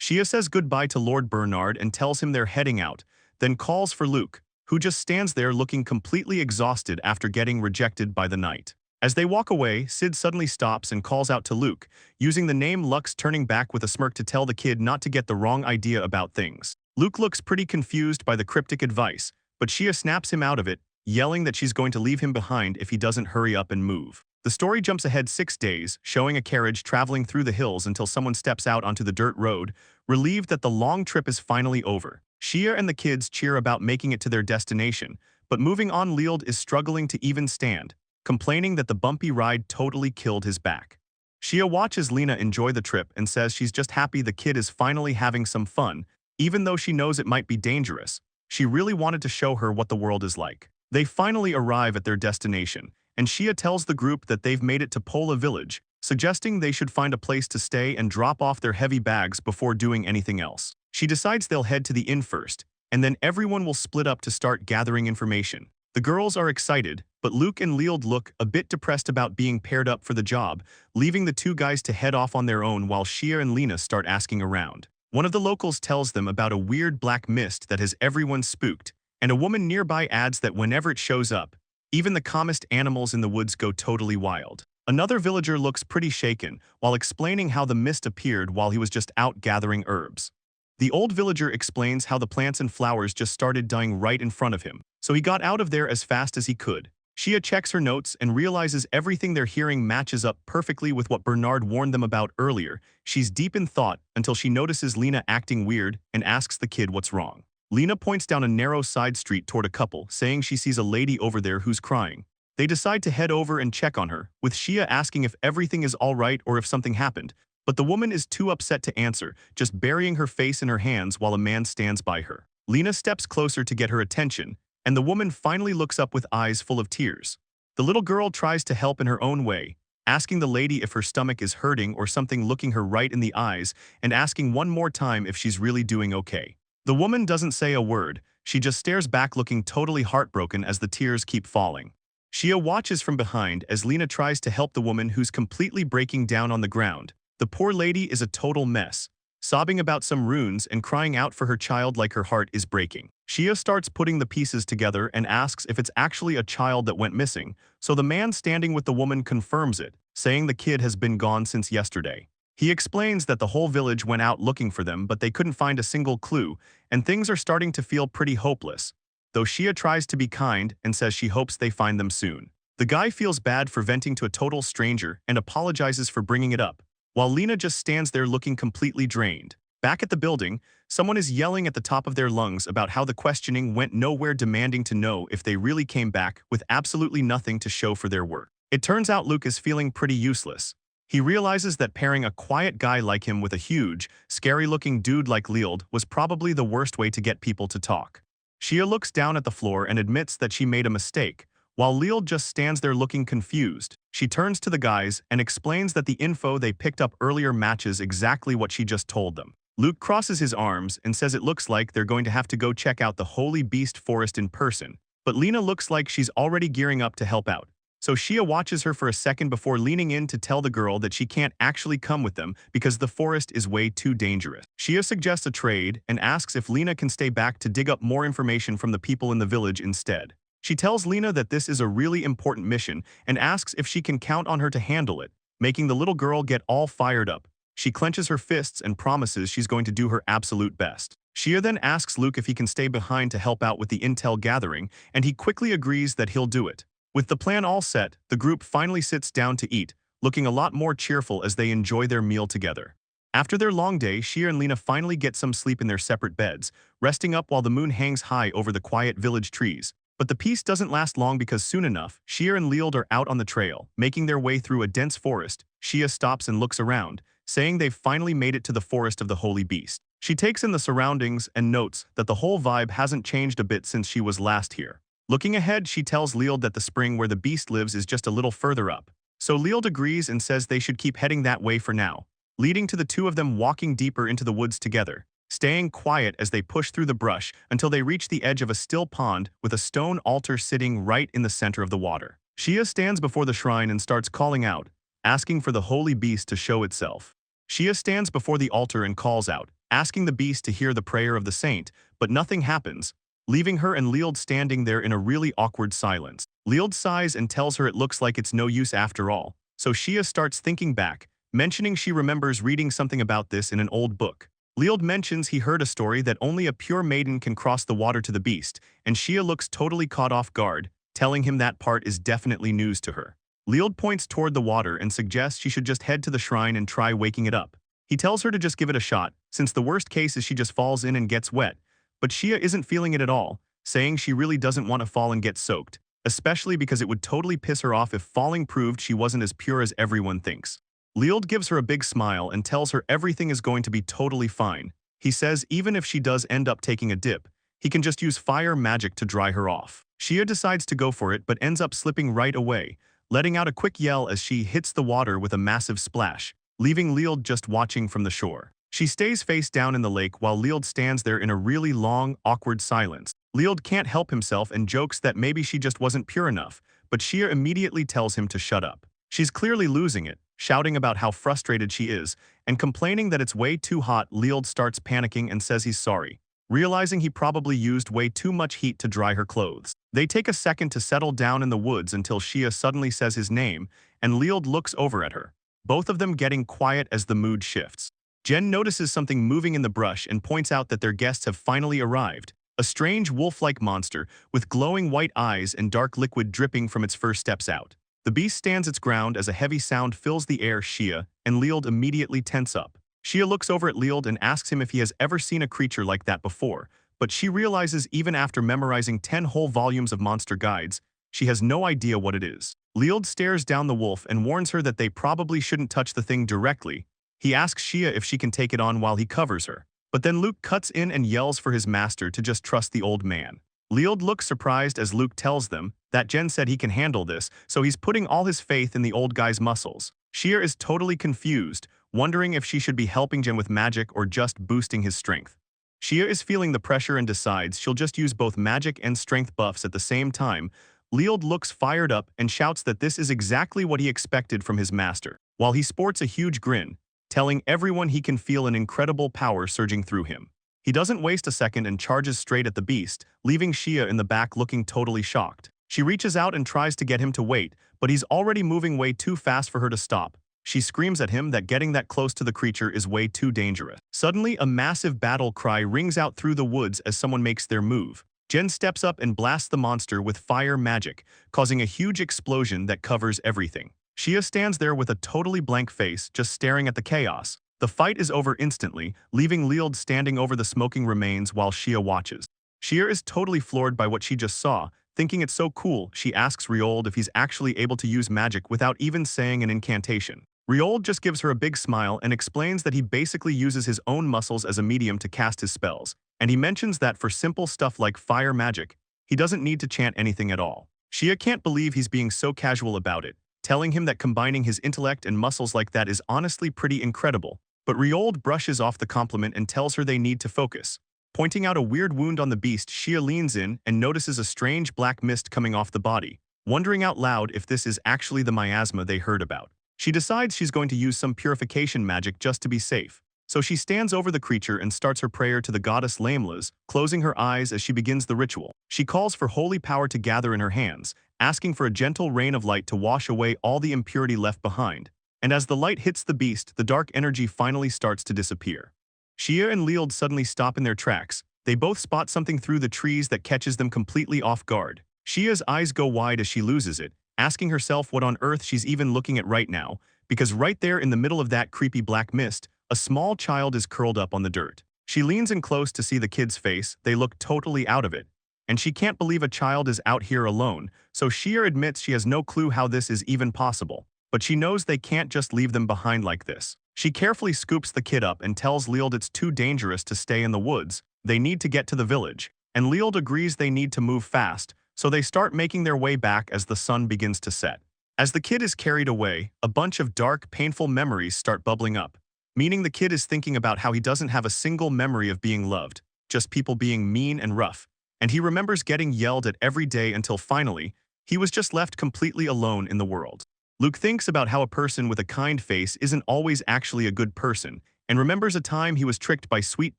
Shia says goodbye to Lord Bernard and tells him they're heading out, then calls for Luke, who just stands there looking completely exhausted after getting rejected by the knight. As they walk away, Sid suddenly stops and calls out to Luke, using the name Lux, turning back with a smirk to tell the kid not to get the wrong idea about things. Luke looks pretty confused by the cryptic advice, but Shia snaps him out of it, yelling that she's going to leave him behind if he doesn't hurry up and move. The story jumps ahead 6 days, showing a carriage traveling through the hills until someone steps out onto the dirt road, relieved that the long trip is finally over. Shia and the kids cheer about making it to their destination, but moving on, Leald is struggling to even stand, complaining that the bumpy ride totally killed his back. Shia watches Lena enjoy the trip and says she's just happy the kid is finally having some fun, even though she knows it might be dangerous. She really wanted to show her what the world is like. They finally arrive at their destination, and Shia tells the group that they've made it to Pola village, suggesting they should find a place to stay and drop off their heavy bags before doing anything else. She decides they'll head to the inn first, and then everyone will split up to start gathering information. The girls are excited, but Luke and Leald look a bit depressed about being paired up for the job, leaving the two guys to head off on their own while Shia and Lena start asking around. One of the locals tells them about a weird black mist that has everyone spooked, and a woman nearby adds that whenever it shows up, even the calmest animals in the woods go totally wild. Another villager looks pretty shaken while explaining how the mist appeared while he was just out gathering herbs. The old villager explains how the plants and flowers just started dying right in front of him, so he got out of there as fast as he could. Shia checks her notes and realizes everything they're hearing matches up perfectly with what Bernard warned them about earlier. She's deep in thought until she notices Lena acting weird and asks the kid what's wrong. Lena points down a narrow side street toward a couple, saying she sees a lady over there who's crying. They decide to head over and check on her, with Shia asking if everything is alright or if something happened, but the woman is too upset to answer, just burying her face in her hands while a man stands by her. Lena steps closer to get her attention, and the woman finally looks up with eyes full of tears. The little girl tries to help in her own way, asking the lady if her stomach is hurting or something, looking her right in the eyes and asking one more time if she's really doing okay. The woman doesn't say a word, she just stares back looking totally heartbroken as the tears keep falling. Shia watches from behind as Lena tries to help the woman who's completely breaking down on the ground. The poor lady is a total mess, sobbing about some runes and crying out for her child like her heart is breaking. Shia starts putting the pieces together and asks if it's actually a child that went missing, so the man standing with the woman confirms it, saying the kid has been gone since yesterday. He explains that the whole village went out looking for them but they couldn't find a single clue, and things are starting to feel pretty hopeless, though Shia tries to be kind and says she hopes they find them soon. The guy feels bad for venting to a total stranger and apologizes for bringing it up, while Lena just stands there looking completely drained. Back at the building, someone is yelling at the top of their lungs about how the questioning went nowhere, demanding to know if they really came back with absolutely nothing to show for their work. It turns out Luke is feeling pretty useless. He realizes that pairing a quiet guy like him with a huge, scary-looking dude like Leald was probably the worst way to get people to talk. Shia looks down at the floor and admits that she made a mistake, while Leald just stands there looking confused. She turns to the guys and explains that the info they picked up earlier matches exactly what she just told them. Luke crosses his arms and says it looks like they're going to have to go check out the Holy Beast Forest in person, but Lena looks like she's already gearing up to help out. So Shia watches her for a second before leaning in to tell the girl that she can't actually come with them because the forest is way too dangerous. Shia suggests a trade and asks if Lena can stay back to dig up more information from the people in the village instead. She tells Lena that this is a really important mission and asks if she can count on her to handle it, making the little girl get all fired up. She clenches her fists and promises she's going to do her absolute best. Shia then asks Luke if he can stay behind to help out with the intel gathering, and he quickly agrees that he'll do it. With the plan all set, the group finally sits down to eat, looking a lot more cheerful as they enjoy their meal together. After their long day, Shia and Lena finally get some sleep in their separate beds, resting up while the moon hangs high over the quiet village trees. But the peace doesn't last long because soon enough, Shia and Leald are out on the trail, making their way through a dense forest. Shia stops and looks around, saying they've finally made it to the forest of the Holy Beast. She takes in the surroundings and notes that the whole vibe hasn't changed a bit since she was last here. Looking ahead, she tells Leald that the spring where the beast lives is just a little further up. So Leald agrees and says they should keep heading that way for now, leading to the two of them walking deeper into the woods together, staying quiet as they push through the brush until they reach the edge of a still pond with a stone altar sitting right in the center of the water. Shia stands before the shrine and starts calling out, asking for the holy beast to show itself. Shia stands before the altar and calls out, asking the beast to hear the prayer of the saint, but nothing happens, leaving her and Leald standing there in a really awkward silence. Leald sighs and tells her it looks like it's no use after all, so Shia starts thinking back, mentioning she remembers reading something about this in an old book. Leald mentions he heard a story that only a pure maiden can cross the water to the beast, and Shia looks totally caught off guard, telling him that part is definitely news to her. Leald points toward the water and suggests she should just head to the shrine and try waking it up. He tells her to just give it a shot, since the worst case is she just falls in and gets wet, but Shia isn't feeling it at all, saying she really doesn't want to fall and get soaked, especially because it would totally piss her off if falling proved she wasn't as pure as everyone thinks. Leald gives her a big smile and tells her everything is going to be totally fine. He says even if she does end up taking a dip, he can just use fire magic to dry her off. Shia decides to go for it but ends up slipping right away, letting out a quick yell as she hits the water with a massive splash, leaving Leald just watching from the shore. She stays face down in the lake while Leald stands there in a really long, awkward silence. Leald can't help himself and jokes that maybe she just wasn't pure enough, but Xia immediately tells him to shut up. She's clearly losing it, shouting about how frustrated she is, and complaining that it's way too hot. Lild starts panicking and says he's sorry, realizing he probably used way too much heat to dry her clothes. They take a second to settle down in the woods until Xia suddenly says his name, and Lild looks over at her, both of them getting quiet as the mood shifts. Jen notices something moving in the brush and points out that their guests have finally arrived. A strange wolf-like monster with glowing white eyes and dark liquid dripping from its fur steps out. The beast stands its ground as a heavy sound fills the air. Xia and Lild immediately tense up. Xia looks over at Lild and asks him if he has ever seen a creature like that before, but she realizes even after memorizing 10 whole volumes of monster guides, she has no idea what it is. Lild stares down the wolf and warns her that they probably shouldn't touch the thing directly. He asks Xia if she can take it on while he covers her. But then Luke cuts in and yells for his master to just trust the old man. Lild looks surprised as Luke tells them that Jen said he can handle this, so he's putting all his faith in the old guy's muscles. Xia is totally confused, wondering if she should be helping Jen with magic or just boosting his strength. Xia is feeling the pressure and decides she'll just use both magic and strength buffs at the same time. Lild looks fired up and shouts that this is exactly what he expected from his master, while he sports a huge grin, telling everyone he can feel an incredible power surging through him. He doesn't waste a second and charges straight at the beast, leaving Xia in the back looking totally shocked. She reaches out and tries to get him to wait, but he's already moving way too fast for her to stop. She screams at him that getting that close to the creature is way too dangerous. Suddenly, a massive battle cry rings out through the woods as someone makes their move. Jen steps up and blasts the monster with fire magic, causing a huge explosion that covers everything. Xia stands there with a totally blank face, just staring at the chaos. The fight is over instantly, leaving Lild standing over the smoking remains while Xia watches. Xia is totally floored by what she just saw. Thinking it's so cool, she asks Riold if he's actually able to use magic without even saying an incantation. Riold just gives her a big smile and explains that he basically uses his own muscles as a medium to cast his spells, and he mentions that for simple stuff like fire magic, he doesn't need to chant anything at all. Xia can't believe he's being so casual about it, telling him that combining his intellect and muscles like that is honestly pretty incredible. But Riold brushes off the compliment and tells her they need to focus. Pointing out a weird wound on the beast, Xia leans in and notices a strange black mist coming off the body, wondering out loud if this is actually the miasma they heard about. She decides she's going to use some purification magic just to be safe. So she stands over the creature and starts her prayer to the goddess Lamlas, closing her eyes as she begins the ritual. She calls for holy power to gather in her hands, asking for a gentle rain of light to wash away all the impurity left behind. And as the light hits the beast, the dark energy finally starts to disappear. Xia and Lild suddenly stop in their tracks. They both spot something through the trees that catches them completely off guard. Xia's eyes go wide as she loses it, asking herself what on earth she's even looking at right now, because right there in the middle of that creepy black mist, a small child is curled up on the dirt. She leans in close to see the kid's face. They look totally out of it, and she can't believe a child is out here alone, so Xia admits she has no clue how this is even possible. But she knows they can't just leave them behind like this. She carefully scoops the kid up and tells Lild it's too dangerous to stay in the woods. They need to get to the village, and Lild agrees they need to move fast, so they start making their way back as the sun begins to set. As the kid is carried away, a bunch of dark, painful memories start bubbling up, meaning the kid is thinking about how he doesn't have a single memory of being loved, just people being mean and rough, and he remembers getting yelled at every day until finally, he was just left completely alone in the world. Luke thinks about how a person with a kind face isn't always actually a good person, and remembers a time he was tricked by sweet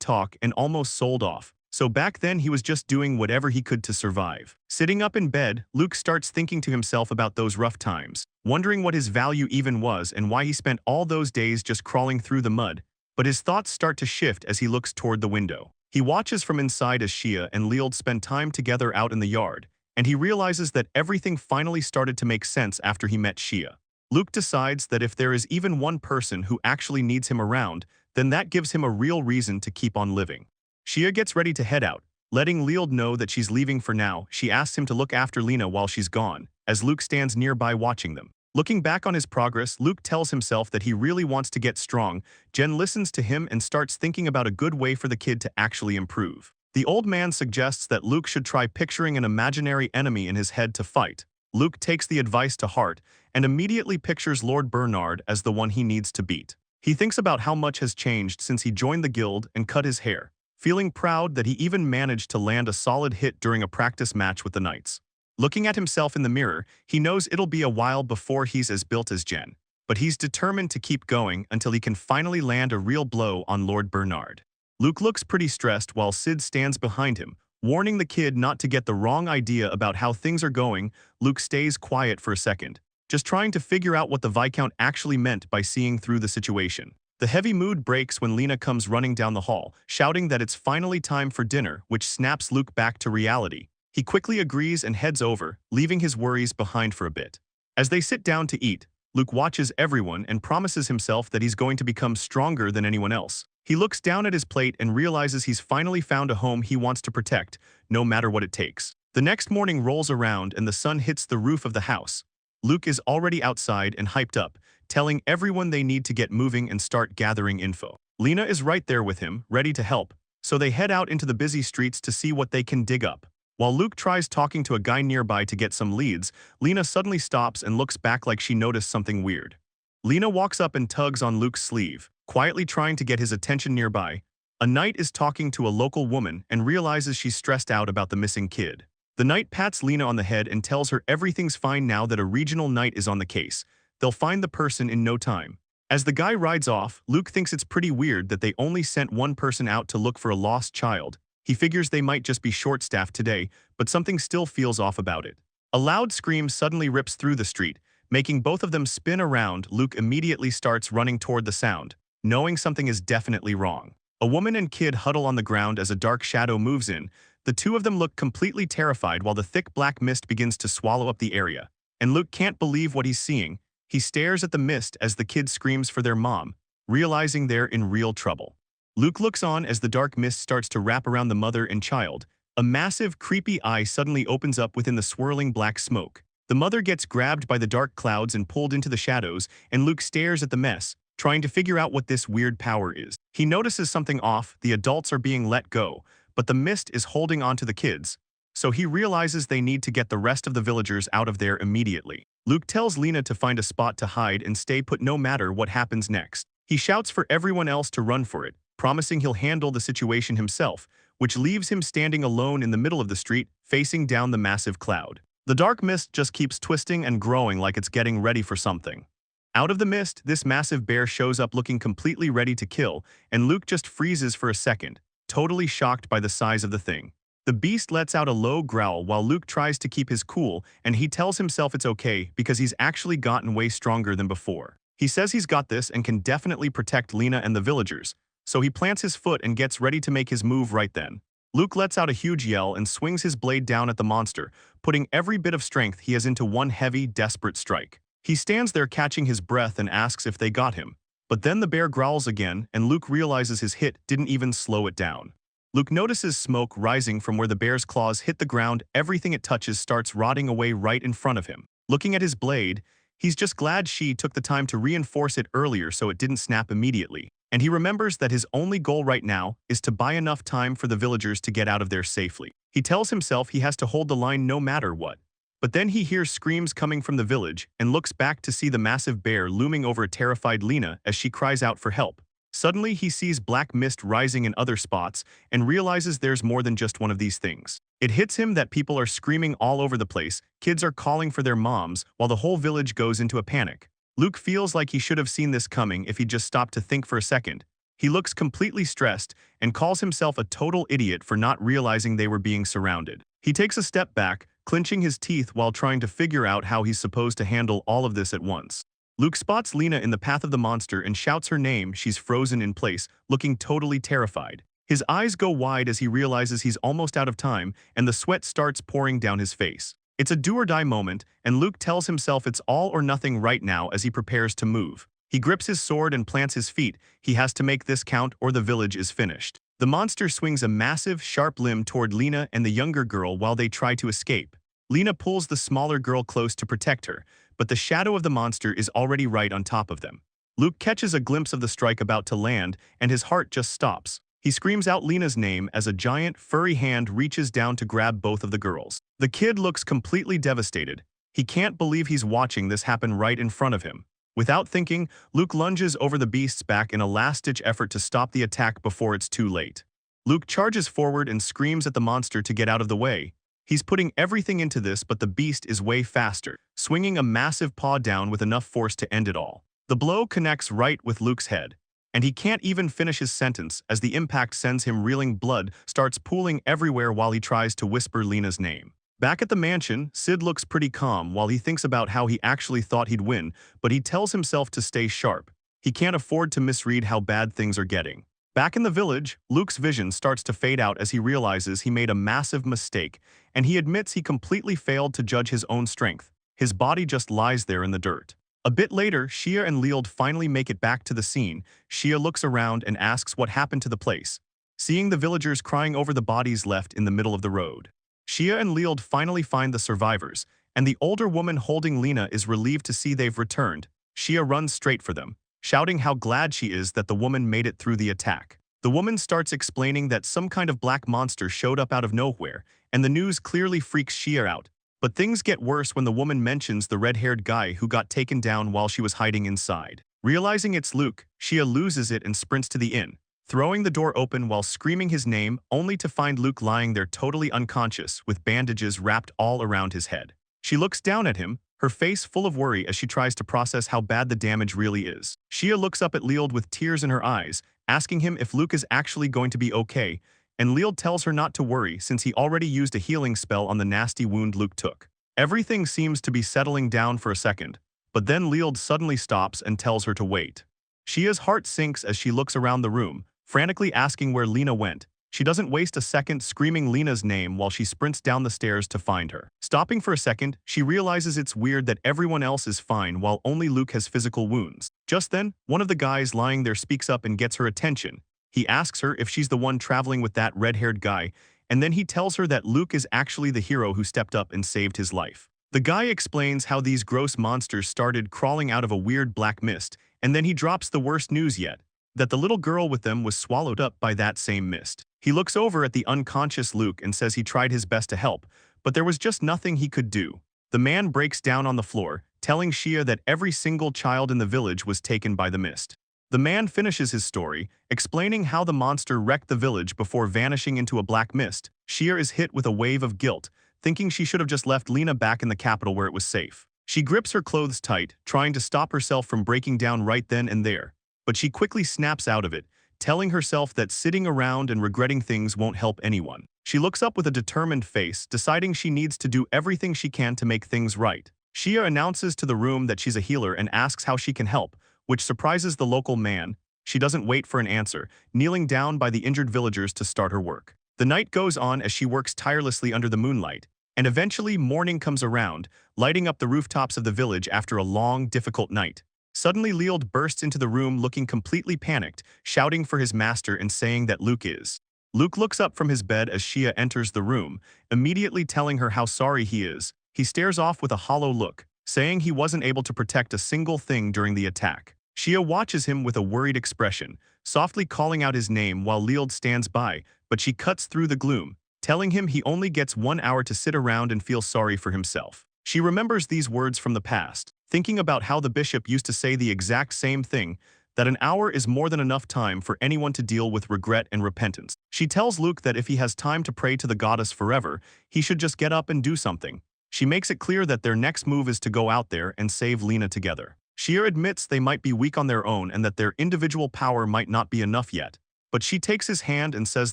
talk and almost sold off. So back then he was just doing whatever he could to survive. Sitting up in bed, Luke starts thinking to himself about those rough times, wondering what his value even was and why he spent all those days just crawling through the mud. But his thoughts start to shift as he looks toward the window. He watches from inside as Xia and Lild spend time together out in the yard, and he realizes that everything finally started to make sense after he met Xia. Luke decides that if there is even one person who actually needs him around, then that gives him a real reason to keep on living. Xia gets ready to head out, letting Lild know that she's leaving for now. She asks him to look after Lena while she's gone, as Luke stands nearby watching them. Looking back on his progress, Luke tells himself that he really wants to get strong. Jen listens to him and starts thinking about a good way for the kid to actually improve. The old man suggests that Luke should try picturing an imaginary enemy in his head to fight. Luke takes the advice to heart and immediately pictures Lord Bernard as the one he needs to beat. He thinks about how much has changed since he joined the guild and cut his hair, feeling proud that he even managed to land a solid hit during a practice match with the knights. Looking at himself in the mirror, he knows it'll be a while before he's as built as Jen. But he's determined to keep going until he can finally land a real blow on Lord Bernard. Luke looks pretty stressed while Sid stands behind him, warning the kid not to get the wrong idea about how things are going. Luke stays quiet for a second, just trying to figure out what the Viscount actually meant by seeing through the situation. The heavy mood breaks when Lena comes running down the hall, shouting that it's finally time for dinner, which snaps Luke back to reality. He quickly agrees and heads over, leaving his worries behind for a bit. As they sit down to eat, Luke watches everyone and promises himself that he's going to become stronger than anyone else. He looks down at his plate and realizes he's finally found a home he wants to protect, no matter what it takes. The next morning rolls around and the sun hits the roof of the house. Luke is already outside and hyped up, telling everyone they need to get moving and start gathering info. Lena is right there with him, ready to help, so they head out into the busy streets to see what they can dig up. While Luke tries talking to a guy nearby to get some leads, Lena suddenly stops and looks back like she noticed something weird. Lena walks up and tugs on Luke's sleeve, quietly trying to get his attention nearby. A knight is talking to a local woman and realizes she's stressed out about the missing kid. The knight pats Lena on the head and tells her everything's fine now that a regional knight is on the case. They'll find the person in no time. As the guy rides off, Luke thinks it's pretty weird that they only sent one person out to look for a lost child. He figures they might just be short-staffed today, but something still feels off about it. A loud scream suddenly rips through the street, making both of them spin around. Luke immediately starts running toward the sound, knowing something is definitely wrong. A woman and kid huddle on the ground as a dark shadow moves in. The two of them look completely terrified while the thick black mist begins to swallow up the area. And Luke can't believe what he's seeing. He stares at the mist as the kid screams for their mom, realizing they're in real trouble. Luke looks on as the dark mist starts to wrap around the mother and child. A massive, creepy eye suddenly opens up within the swirling black smoke. The mother gets grabbed by the dark clouds and pulled into the shadows, and Luke stares at the mess, trying to figure out what this weird power is. He notices something off. The adults are being let go, but the mist is holding on to the kids, so he realizes they need to get the rest of the villagers out of there immediately. Luke tells Lena to find a spot to hide and stay put no matter what happens next. He shouts for everyone else to run for it, promising he'll handle the situation himself, which leaves him standing alone in the middle of the street, facing down the massive cloud. The dark mist just keeps twisting and growing like it's getting ready for something. Out of the mist, this massive bear shows up looking completely ready to kill, and Luke just freezes for a second, totally shocked by the size of the thing. The beast lets out a low growl while Luke tries to keep his cool, and he tells himself it's okay because he's actually gotten way stronger than before. He says he's got this and can definitely protect Lena and the villagers, so he plants his foot and gets ready to make his move right then. Luke lets out a huge yell and swings his blade down at the monster, putting every bit of strength he has into one heavy, desperate strike. He stands there catching his breath and asks if they got him. But then the bear growls again, and Luke realizes his hit didn't even slow it down. Luke notices smoke rising from where the bear's claws hit the ground. Everything it touches starts rotting away right in front of him. Looking at his blade, he's just glad she took the time to reinforce it earlier so it didn't snap immediately. And he remembers that his only goal right now is to buy enough time for the villagers to get out of there safely. He tells himself he has to hold the line no matter what. But then he hears screams coming from the village and looks back to see the massive bear looming over a terrified Lena as she cries out for help. Suddenly he sees black mist rising in other spots and realizes there's more than just one of these things. It hits him that people are screaming all over the place, kids are calling for their moms, while the whole village goes into a panic. Luke feels like he should have seen this coming if he just stopped to think for a second. He looks completely stressed and calls himself a total idiot for not realizing they were being surrounded. He takes a step back, clenching his teeth while trying to figure out how he's supposed to handle all of this at once. Luke spots Lena in the path of the monster and shouts her name. She's frozen in place, looking totally terrified. His eyes go wide as he realizes he's almost out of time, and the sweat starts pouring down his face. It's a do-or-die moment, and Luke tells himself it's all or nothing right now as he prepares to move. He grips his sword and plants his feet. He has to make this count or the village is finished. The monster swings a massive, sharp limb toward Lena and the younger girl while they try to escape. Lena pulls the smaller girl close to protect her, but the shadow of the monster is already right on top of them. Luke catches a glimpse of the strike about to land, and his heart just stops. He screams out Lena's name as a giant, furry hand reaches down to grab both of the girls. The kid looks completely devastated. He can't believe he's watching this happen right in front of him. Without thinking, Luke lunges over the beast's back in a last-ditch effort to stop the attack before it's too late. Luke charges forward and screams at the monster to get out of the way. He's putting everything into this, but the beast is way faster, swinging a massive paw down with enough force to end it all. The blow connects right with Luke's head, and he can't even finish his sentence as the impact sends him reeling. Blood starts pooling everywhere while he tries to whisper Lena's name. Back at the mansion, Sid looks pretty calm while he thinks about how he actually thought he'd win, but he tells himself to stay sharp. He can't afford to misread how bad things are getting. Back in the village, Luke's vision starts to fade out as he realizes he made a massive mistake, and he admits he completely failed to judge his own strength. His body just lies there in the dirt. A bit later, Shia and Lield finally make it back to the scene. Shia looks around and asks what happened to the place, seeing the villagers crying over the bodies left in the middle of the road. Shia and Lield finally find the survivors, and the older woman holding Lena is relieved to see they've returned. Shia runs straight for them, shouting how glad she is that the woman made it through the attack. The woman starts explaining that some kind of black monster showed up out of nowhere, and the news clearly freaks Shia out. But things get worse when the woman mentions the red-haired guy who got taken down while she was hiding inside. Realizing it's Luke, Shia loses it and sprints to the inn, throwing the door open while screaming his name, only to find Luke lying there totally unconscious with bandages wrapped all around his head. She looks down at him, her face full of worry as she tries to process how bad the damage really is. Shia looks up at Lield with tears in her eyes, asking him if Luke is actually going to be okay, and Lield tells her not to worry since he already used a healing spell on the nasty wound Luke took. Everything seems to be settling down for a second, but then Lield suddenly stops and tells her to wait. Shia's heart sinks as she looks around the room, frantically asking where Lena went. She doesn't waste a second screaming Lena's name while she sprints down the stairs to find her. Stopping for a second, she realizes it's weird that everyone else is fine while only Luke has physical wounds. Just then, one of the guys lying there speaks up and gets her attention. He asks her if she's the one traveling with that red-haired guy, and then he tells her that Luke is actually the hero who stepped up and saved his life. The guy explains how these gross monsters started crawling out of a weird black mist, and then he drops the worst news yet, that the little girl with them was swallowed up by that same mist. He looks over at the unconscious Luke and says he tried his best to help, but there was just nothing he could do. The man breaks down on the floor, telling Shia that every single child in the village was taken by the mist. The man finishes his story, explaining how the monster wrecked the village before vanishing into a black mist. Shia is hit with a wave of guilt, thinking she should have just left Lena back in the capital where it was safe. She grips her clothes tight, trying to stop herself from breaking down right then and there, but she quickly snaps out of it, telling herself that sitting around and regretting things won't help anyone. She looks up with a determined face, deciding she needs to do everything she can to make things right. Shia announces to the room that she's a healer and asks how she can help, which surprises the local man. She doesn't wait for an answer, kneeling down by the injured villagers to start her work. The night goes on as she works tirelessly under the moonlight, and eventually morning comes around, lighting up the rooftops of the village after a long, difficult night. Suddenly Lield bursts into the room looking completely panicked, shouting for his master and saying that Luke is. Luke looks up from his bed as Shia enters the room, immediately telling her how sorry he is. He stares off with a hollow look, saying he wasn't able to protect a single thing during the attack. Shia watches him with a worried expression, softly calling out his name while Lield stands by, but she cuts through the gloom, telling him he only gets 1 hour to sit around and feel sorry for himself. She remembers these words from the past, thinking about how the bishop used to say the exact same thing, that an hour is more than enough time for anyone to deal with regret and repentance. She tells Luke that if he has time to pray to the goddess forever, he should just get up and do something. She makes it clear that their next move is to go out there and save Lena together. Shia admits they might be weak on their own and that their individual power might not be enough yet, but she takes his hand and says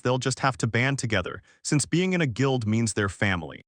they'll just have to band together, since being in a guild means they're family.